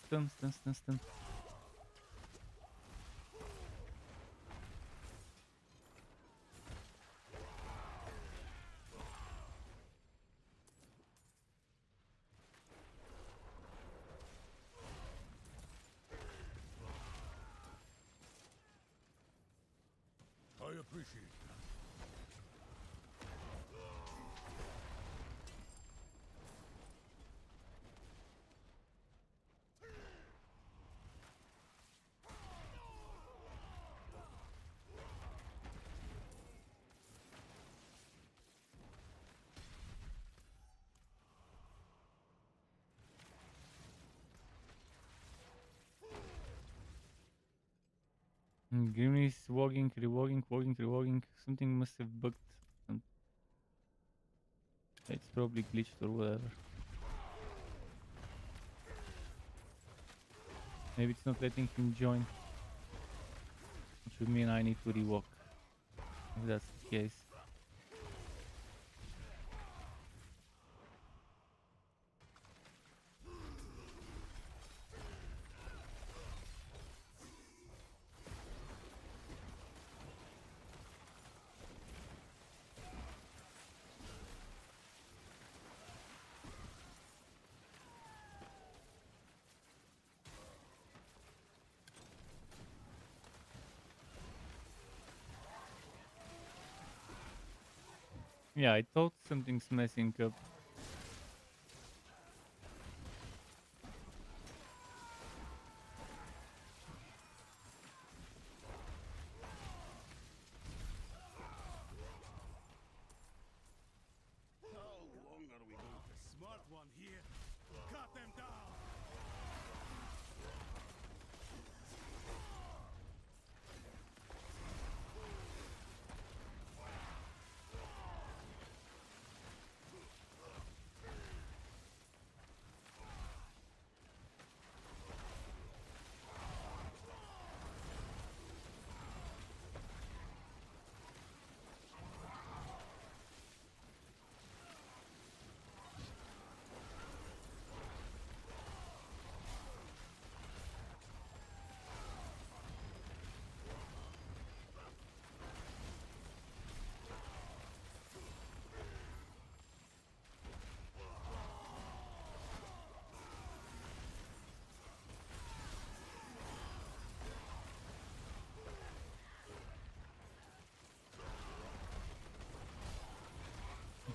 appreciate that. Grimly is walking, relogging. Something must have bugged. It's probably glitched or whatever. Maybe it's not letting him join. Which would mean I need to rewalk. If that's the case. Yeah, I thought something's messing up. How long are we going? The smart one here. Cut them down.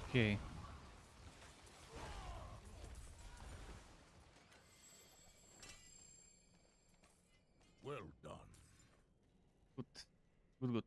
Okay. Well done. Good.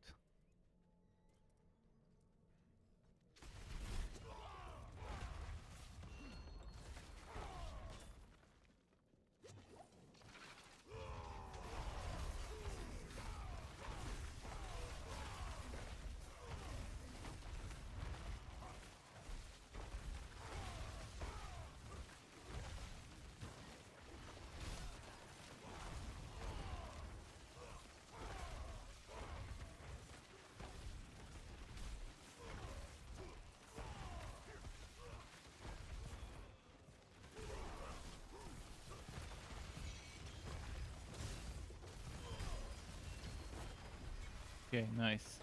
Okay, nice.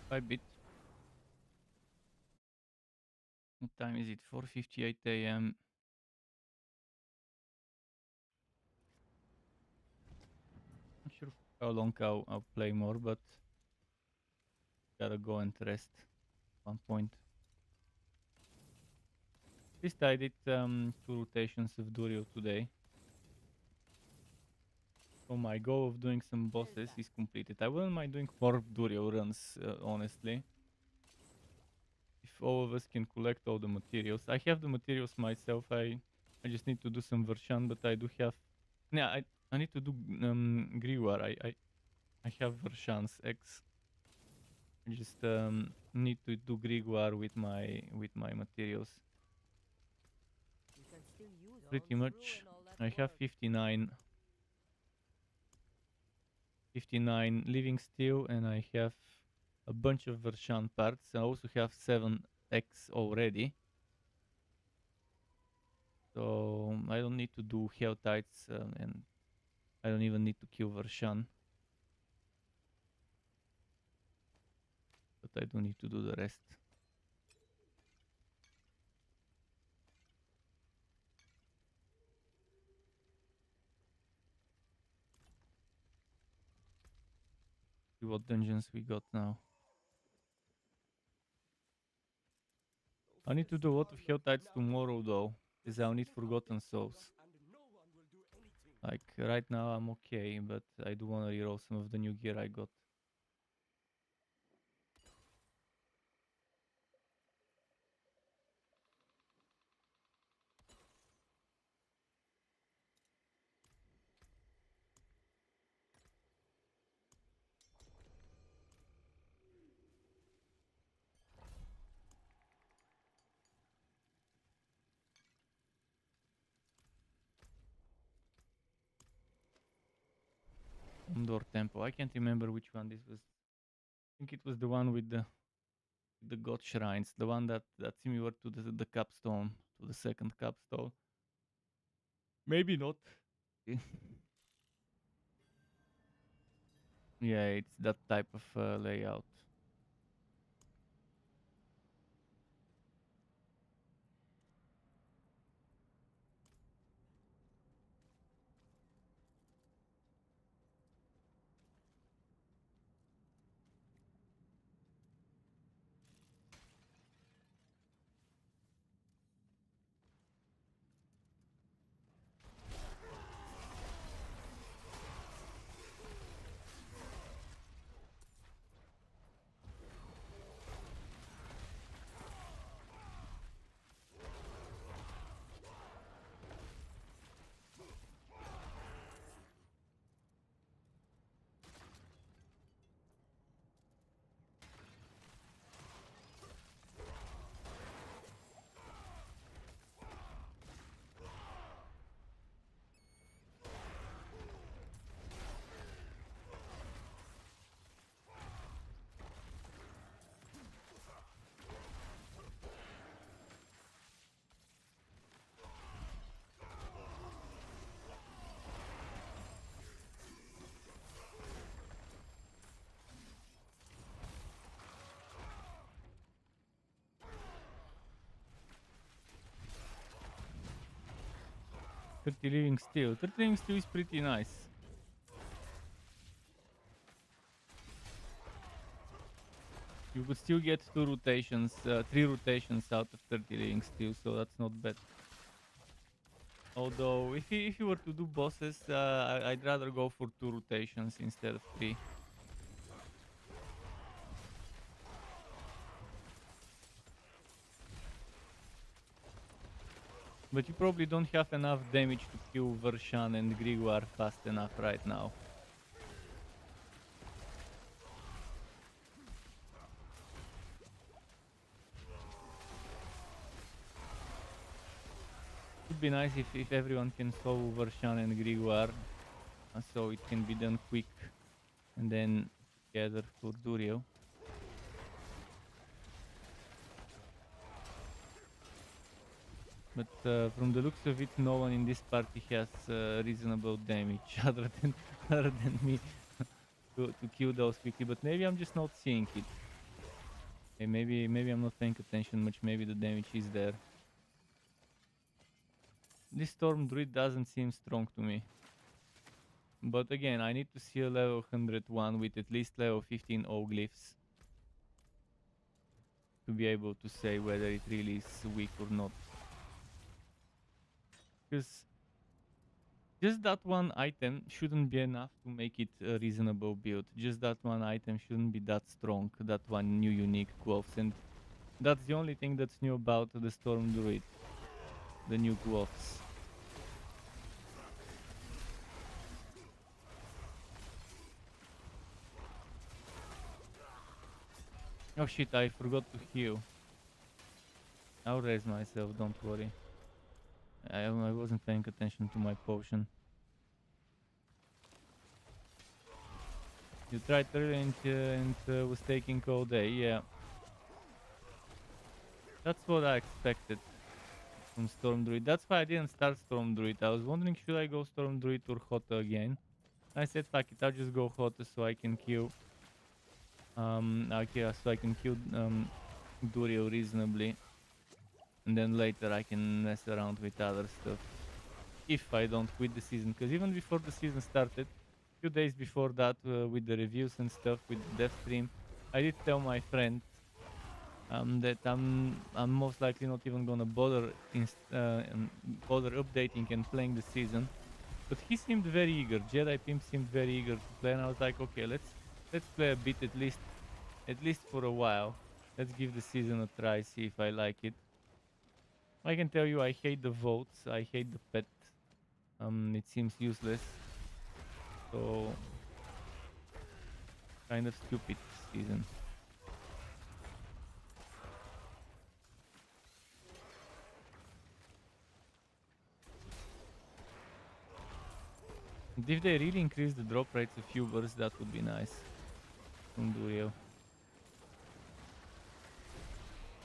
By bit. What time is it? 4:58 a.m. Not sure how long I'll play more, but gotta go and rest at one point. At least I did 2 rotations of Duriel today. So my goal of doing some bosses is completed. I wouldn't mind doing more Duriel runs, honestly. If all of us can collect all the materials. I have the materials myself. I just need to do some Vershan, but I do have... Yeah, I need to do Griwar. I have Vershans X. I just need to do Grigwar with my materials. You can still use Pretty on much. through and all that I have work. 59 living steel, and I have a bunch of Vershan parts. I also have 7x already. So I don't need to do Helltides, and I don't even need to kill Vershan. But I do need to do the rest. See what dungeons we got now. I need to do a lot of Helltides tomorrow though, because I'll need Forgotten Souls. Like right now I'm okay, but I do want to reroll some of the new gear I got. Indoor Temple. I can't remember which one this was. I think it was the one with the god shrines, the one that's similar to the capstone, to the second capstone. Maybe not. Yeah, it's that type of layout. Thirty living steel. 30 living steel is pretty nice. You could still get 2 rotations, 3 rotations out of 30 living steel, so that's not bad. Although, if you were to do bosses, I'd rather go for 2 rotations instead of 3. But you probably don't have enough damage to kill Vershan and Grigor fast enough right now. Would be nice if everyone can solve Vershan and Grigor, so it can be done quick and then together for Duriel. But from the looks of it, no one in this party has reasonable damage other than me to kill those quickly. But maybe I'm just not seeing it. Okay, maybe I'm not paying attention much. Maybe the damage is there. This Storm Druid doesn't seem strong to me. But again, I need to see a level 101 with at least level 15 O-glyphs to be able to say whether it really is weak or not. Because just that one item shouldn't be enough to make it a reasonable build. Just that one item shouldn't be that strong, that one new unique gloves. And that's the only thing that's new about the Storm Druid. The new gloves. Oh shit, I forgot to heal. I'll raise myself, don't worry. I wasn't paying attention to my potion. You tried earlier and was taking all day, yeah. That's what I expected from Storm Druid. That's why I didn't start Storm Druid. I was wondering, should I go Storm Druid or HoTA again? I said, fuck it, I'll just go HoTA so I can kill Duriel reasonably, and then later I can mess around with other stuff if I don't quit the season. Because even before the season started, a few days before that, with the reviews and stuff with the dev stream, I did tell my friend that I'm most likely not even gonna bother updating and playing the season. But he seemed very eager. Jedi Pimp seemed very eager to play, and I was like, okay, let's play a bit at least for a while. Let's give the season a try, see if I like it. I can tell you, I hate the votes. I hate the pet. It seems useless. So kind of stupid season. And if they really increase the drop rates a few bursts, that would be nice. From Duriel.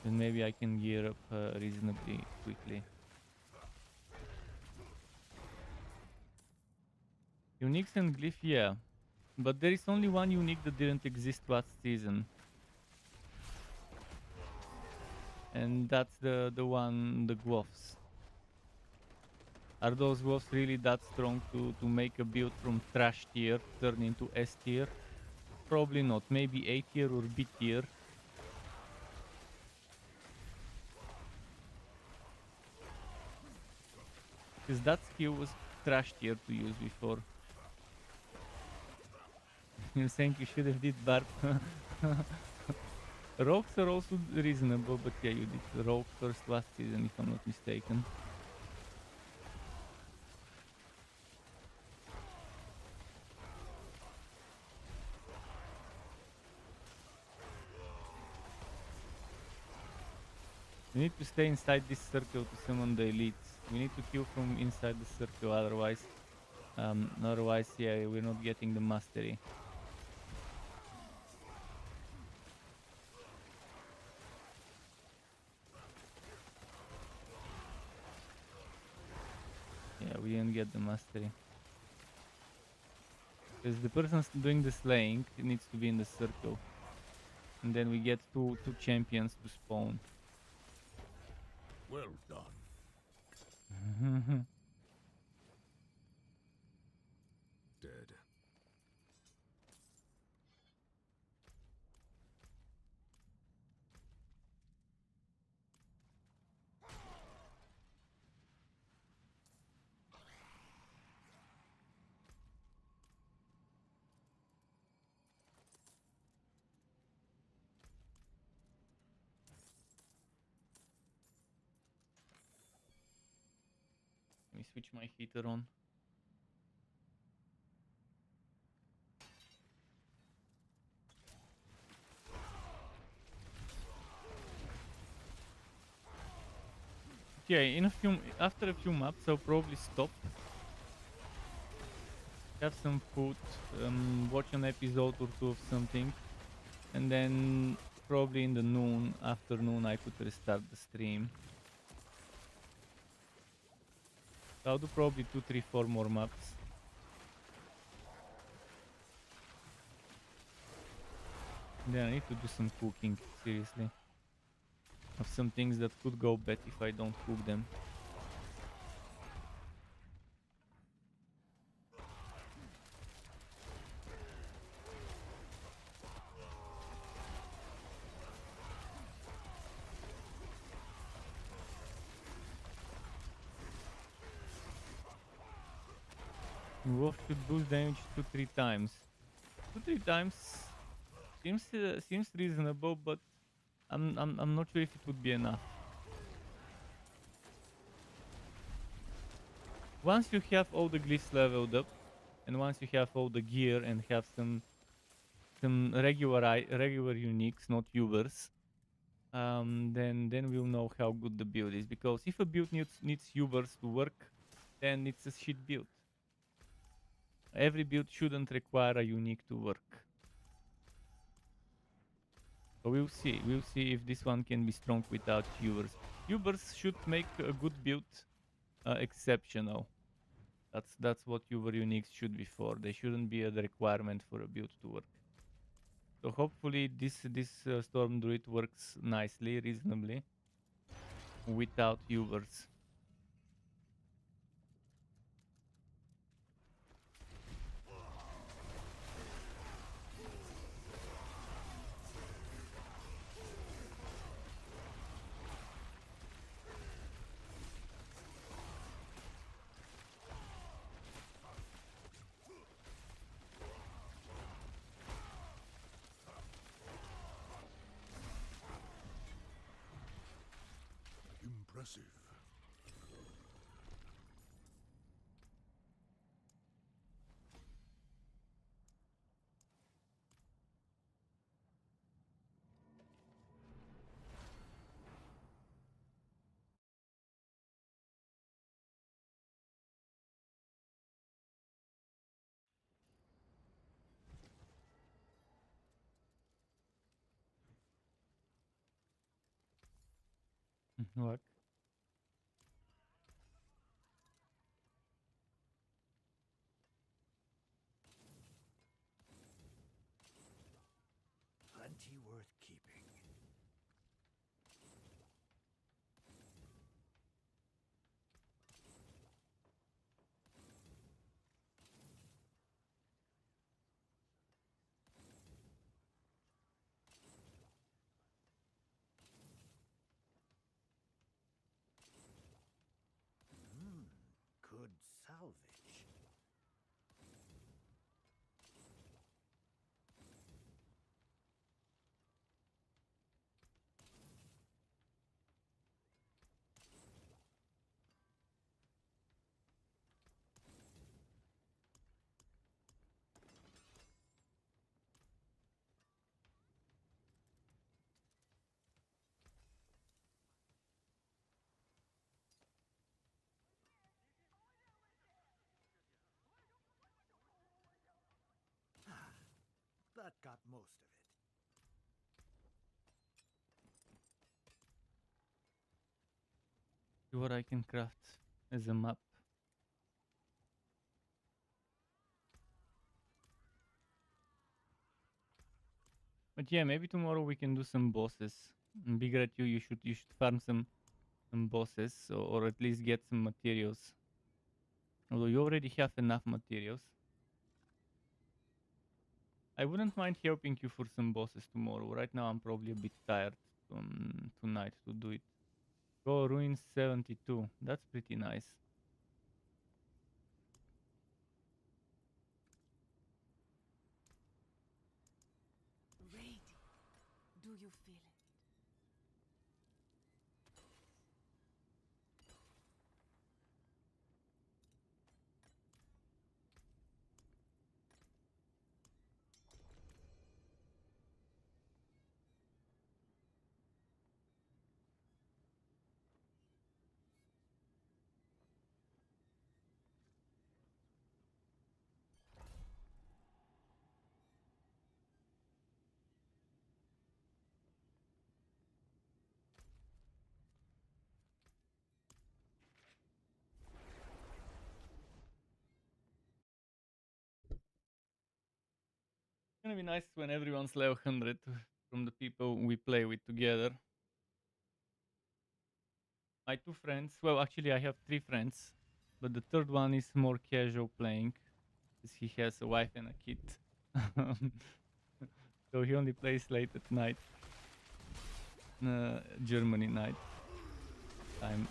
Then maybe I can gear up reasonably quickly. Uniques and glyph, yeah. But there is only one unique that didn't exist last season. And that's the gloves. Are those gloves really that strong to make a build from trash tier turn into S tier? Probably not. Maybe A tier or B tier. Because that skill was trash tier to use before. You're saying you should have did Barb. Rogues are also reasonable, but yeah, you did Rogue first last season if I'm not mistaken. We need to stay inside this circle to summon the elites. We need to kill from inside the circle, otherwise, yeah, we're not getting the mastery. Yeah, we didn't get the mastery. Because the person doing the slaying needs to be in the circle. And then we get two champions to spawn. Well done. Dead. me switch my heater on. Yeah, after a few maps, I'll probably stop, have some food, watch an episode or two of something, and then probably in the afternoon, I could restart the stream. So I'll do probably 2, 3, 4 more maps. Then I need to do some cooking, seriously. Of some things that could go bad if I don't cook them. Wolf should boost damage 2-3 times. 2-3 times seems reasonable, but I'm not sure if it would be enough. Once you have all the glyphs leveled up, and once you have all the gear and have some regular uniques, not Ubers, then we'll know how good the build is. Because if a build needs Ubers to work, then it's a shit build. Every build shouldn't require a unique to work. So we'll see. We'll see if this one can be strong without Ubers. Ubers should make a good build exceptional. That's what Uber uniques should be for. They shouldn't be a requirement for a build to work. So hopefully this Storm Druid works nicely, reasonably, without Ubers. Impressive. What? Plenty worth keeping. Good salvage. That got most of it. See what I can craft as a map. But yeah, maybe tomorrow we can do some bosses. And Big Red, you should farm some bosses, or at least get some materials. Although you already have enough materials. I wouldn't mind helping you for some bosses tomorrow. Right now I'm probably a bit tired tonight to do it. Go Ruins 72. That's pretty nice. Radiant. Do you feel it? gonna be nice when everyone's level 100 from the people we play with together. My 2 friends, well, actually, I have 3 friends, but the third one is more casual playing because he has a wife and a kid. So he only plays late at night, Germany night time.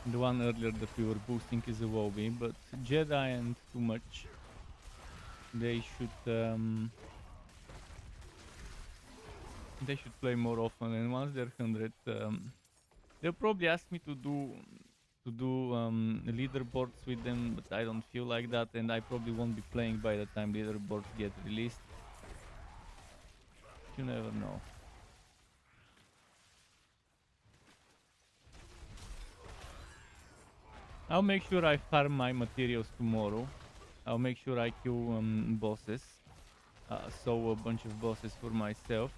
The one earlier that we were boosting is a Wobby, but Jedi and too much. They should play more often, and once they're 100, they'll probably ask me to do leaderboards with them, but I don't feel like that, and I probably won't be playing by the time leaderboards get released. You never know. I'll make sure I farm my materials tomorrow. I'll make sure I kill bosses. So a bunch of bosses for myself.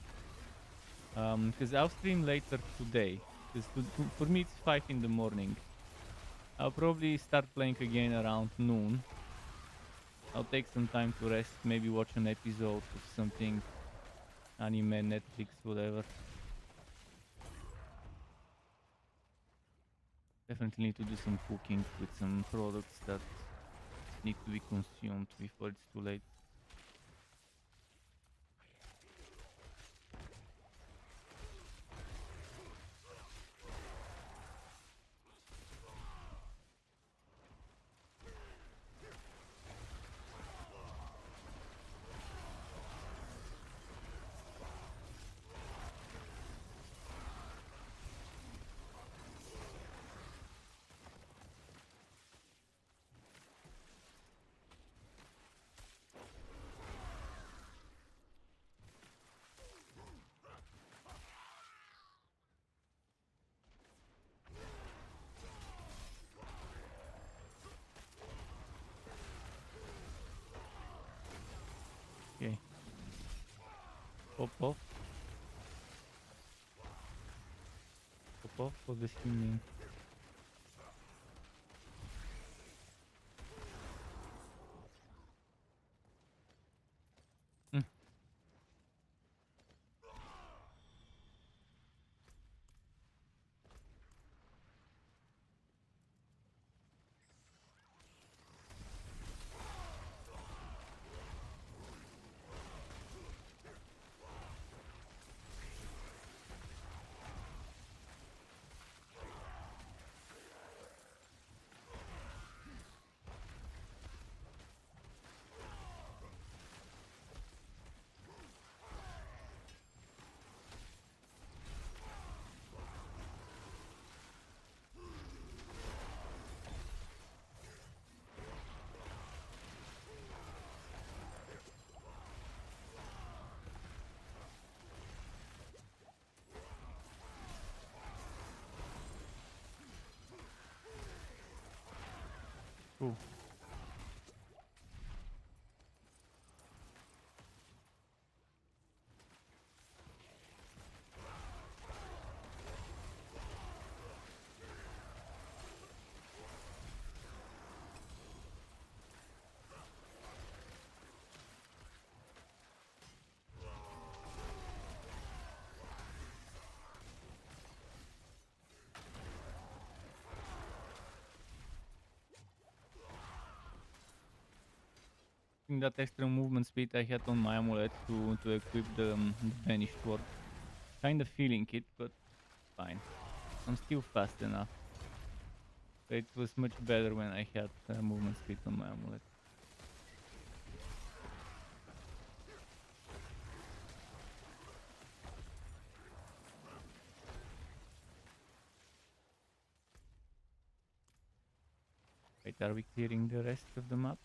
Because I'll stream later today. Because for me it's 5 in the morning. I'll probably start playing again around noon. I'll take some time to rest, maybe watch an episode of something. Anime, Netflix, whatever. Definitely need to do some cooking with some products that need to be consumed before it's too late. Okay. Pop off. Pop off for the streaming. Cool. That extra movement speed I had on my amulet to equip the banished sword. Kinda feeling it, but fine. I'm still fast enough. It was much better when I had movement speed on my amulet. Wait, are we clearing the rest of the map?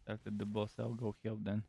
Started the boss, I'll go help then.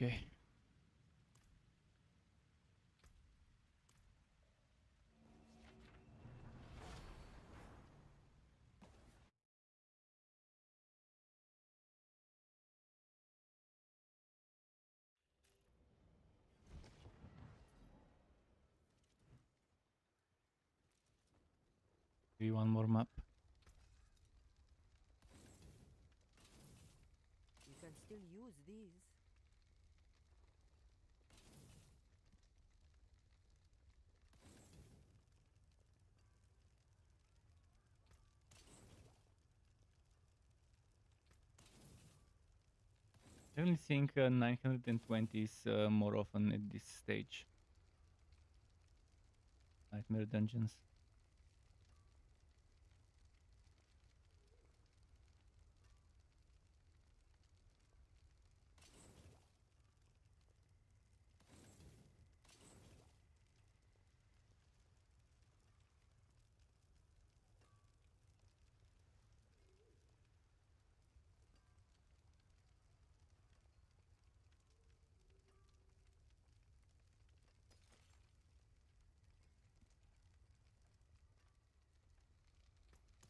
Okay. Maybe one more map. You can still use these. I only think 920 is more often at this stage. Nightmare dungeons.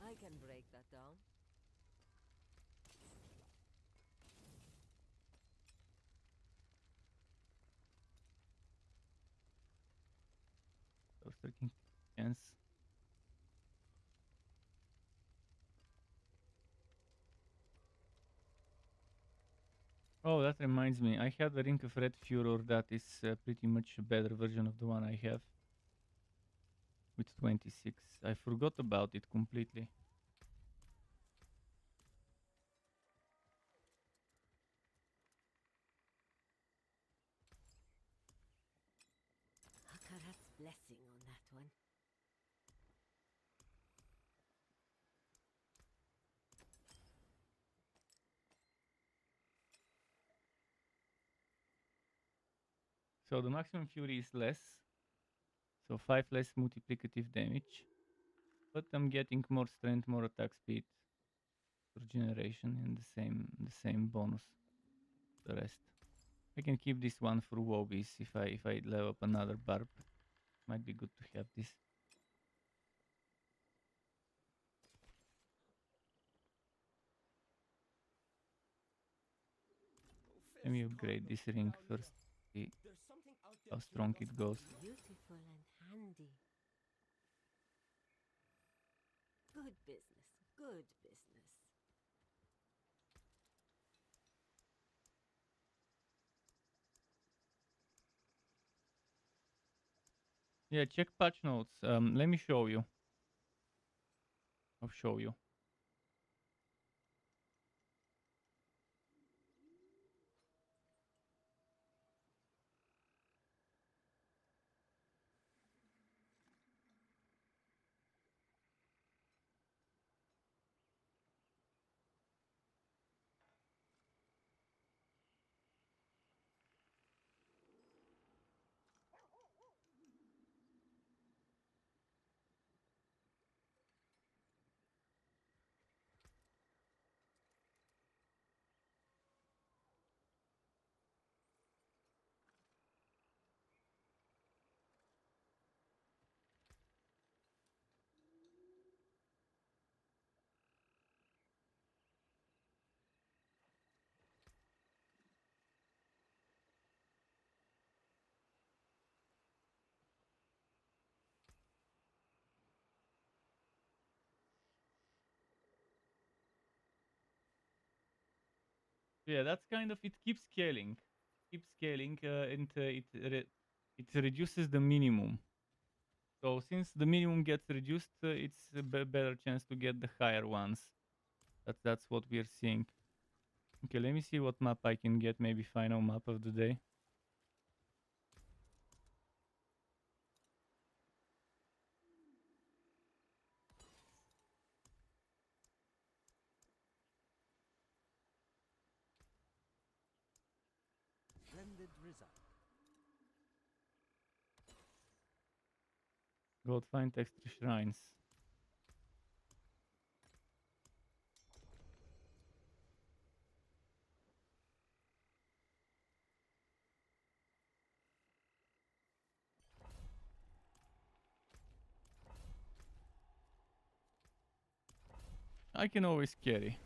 I can break that down. So taking chance. Oh, that reminds me. I had a Ring of Red Furor that is pretty much a better version of the one I have. With 26. I forgot about it completely. Hakarat's blessing on that one. So the maximum fury is less. So 5 less multiplicative damage. But I'm getting more strength, more attack speed per generation and the same bonus. The rest. I can keep this one for Wobies if I level up another Barb. Might be good to have this. Let me upgrade this ring first. See how strong it goes. Beautiful and handy. Good business. Good business. Yeah, check patch notes. Let me show you. I'll show you. Yeah, that's kind of it. Keeps scaling, and it reduces the minimum. So since the minimum gets reduced, it's a better chance to get the higher ones. That's what we're seeing. Okay, let me see what map I can get. Maybe final map of the day. Splendid result. Go find extra shrines. I can always carry.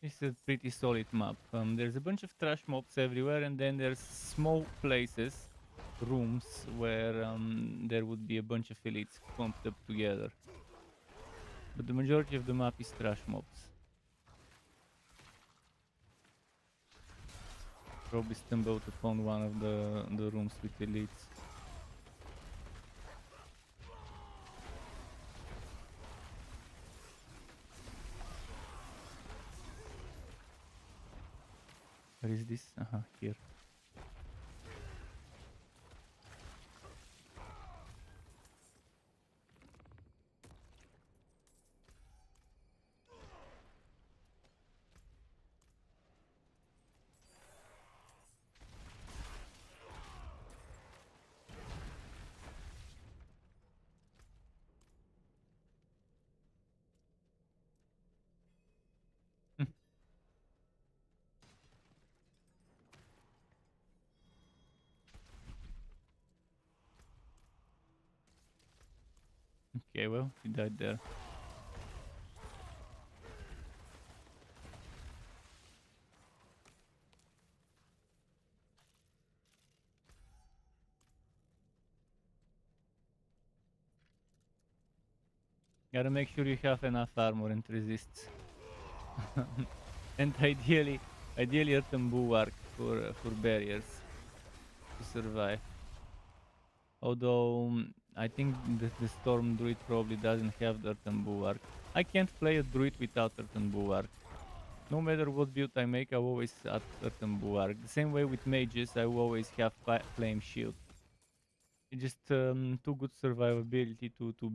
This is a pretty solid map. There's a bunch of trash mobs everywhere, and then there's small places, rooms, where there would be a bunch of elites clumped up together. But the majority of the map is trash mobs. Probably stumbled upon one of the rooms with elites. Where is this? Here. Okay, well, he died there. Gotta make sure you have enough armor and resists. And ideally earthen bulwark for barriers to survive. Although I think the storm druid probably doesn't have the earthen bulwark. I can't play a druid without earthen bulwark. No matter what build I make, I will always add earthen bulwark. The same way with mages, I will always have flame shield. It's just too good survivability to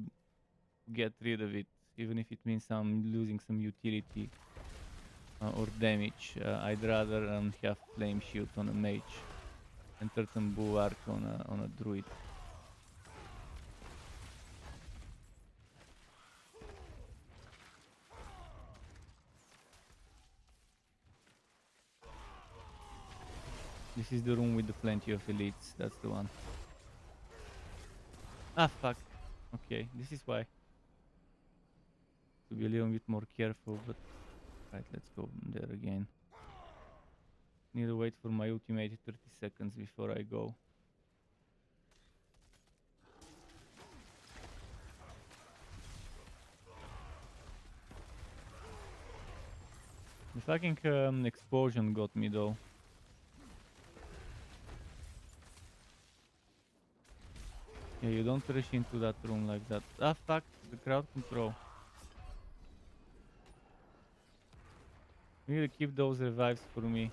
get rid of it, even if it means I'm losing some utility or damage. I'd rather have flame shield on a mage and earthen bulwark on a druid. This is the room with the plenty of elites. That's the one. Ah, fuck. Okay, this is why. To be a little bit more careful, but... Right, let's go there again. Need to wait for my ultimate 30 seconds before I go. The fucking explosion got me though. Yeah, you don't rush into that room like that. Ah, fuck, the crowd control. You need to keep those revives for me.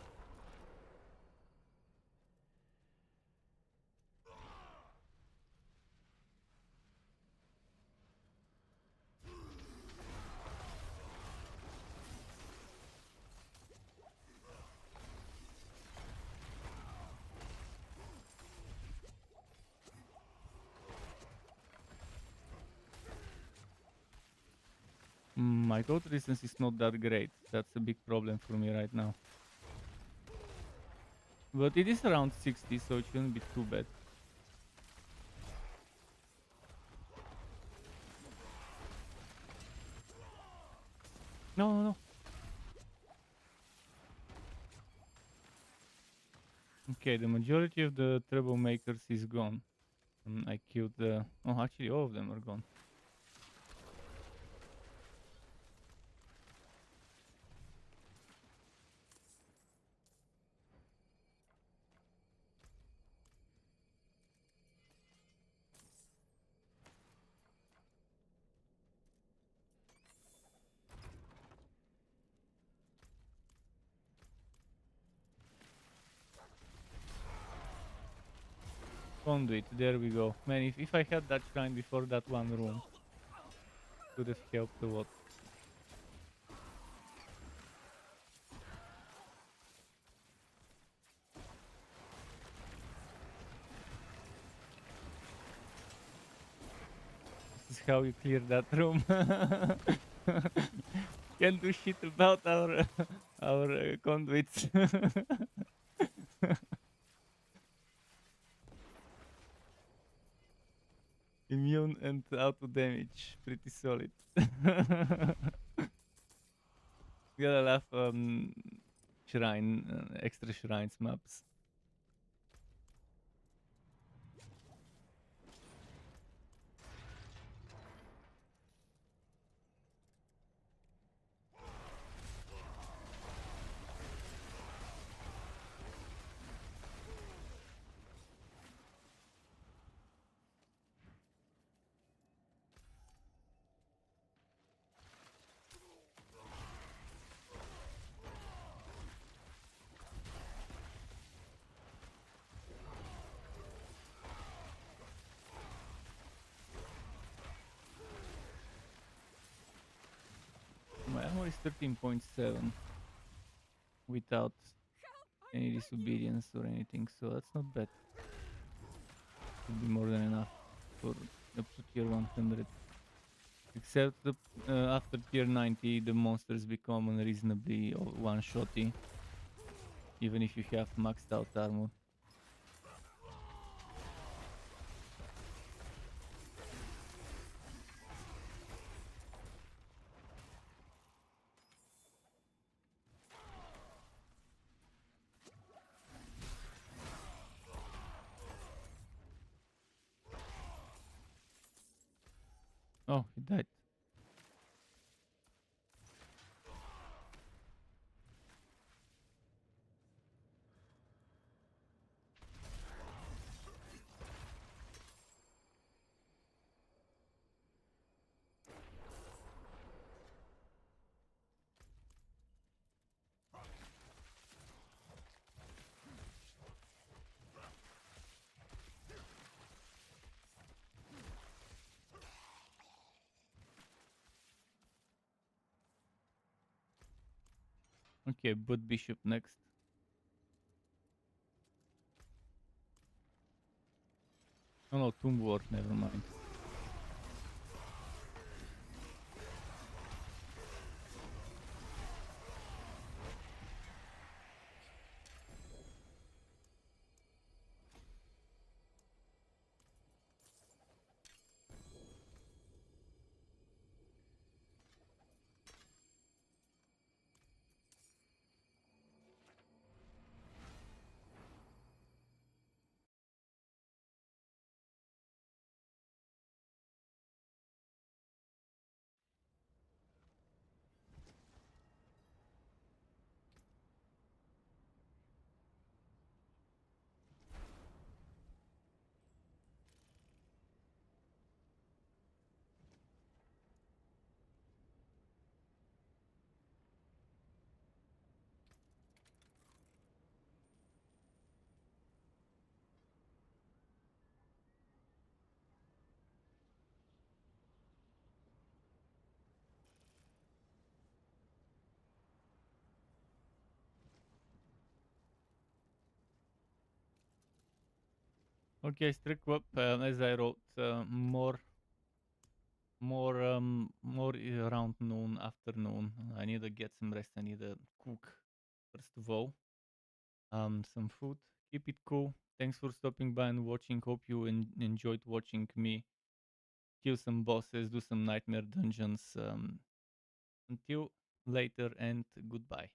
My goat resistance is not that great. That's a big problem for me right now. But it is around 60, so it shouldn't be too bad. No, no, no. Okay, the majority of the troublemakers is gone. I killed the... Oh, actually all of them are gone. Conduit, there we go. Man, if I had that shrine before that one room, could have helped a lot. This is how you clear that room. Can't do shit about our conduits. Immune and auto damage, pretty solid. Gotta love shrine, extra shrines maps. My armor is 13.7 without any disobedience or anything, so that's not bad. Should be more than enough for up to tier 100. Except after tier 90, the monsters become unreasonably one-shotty, even if you have maxed out armor. Oh, he died. Okay, but bishop next. Oh no, tomb ward, never mind. Okay, strict up as I wrote, more around noon, afternoon. I need to get some rest. I need to cook first of all. Some food. Keep it cool. Thanks for stopping by and watching. Hope you enjoyed watching me kill some bosses, do some nightmare dungeons. Until later and goodbye.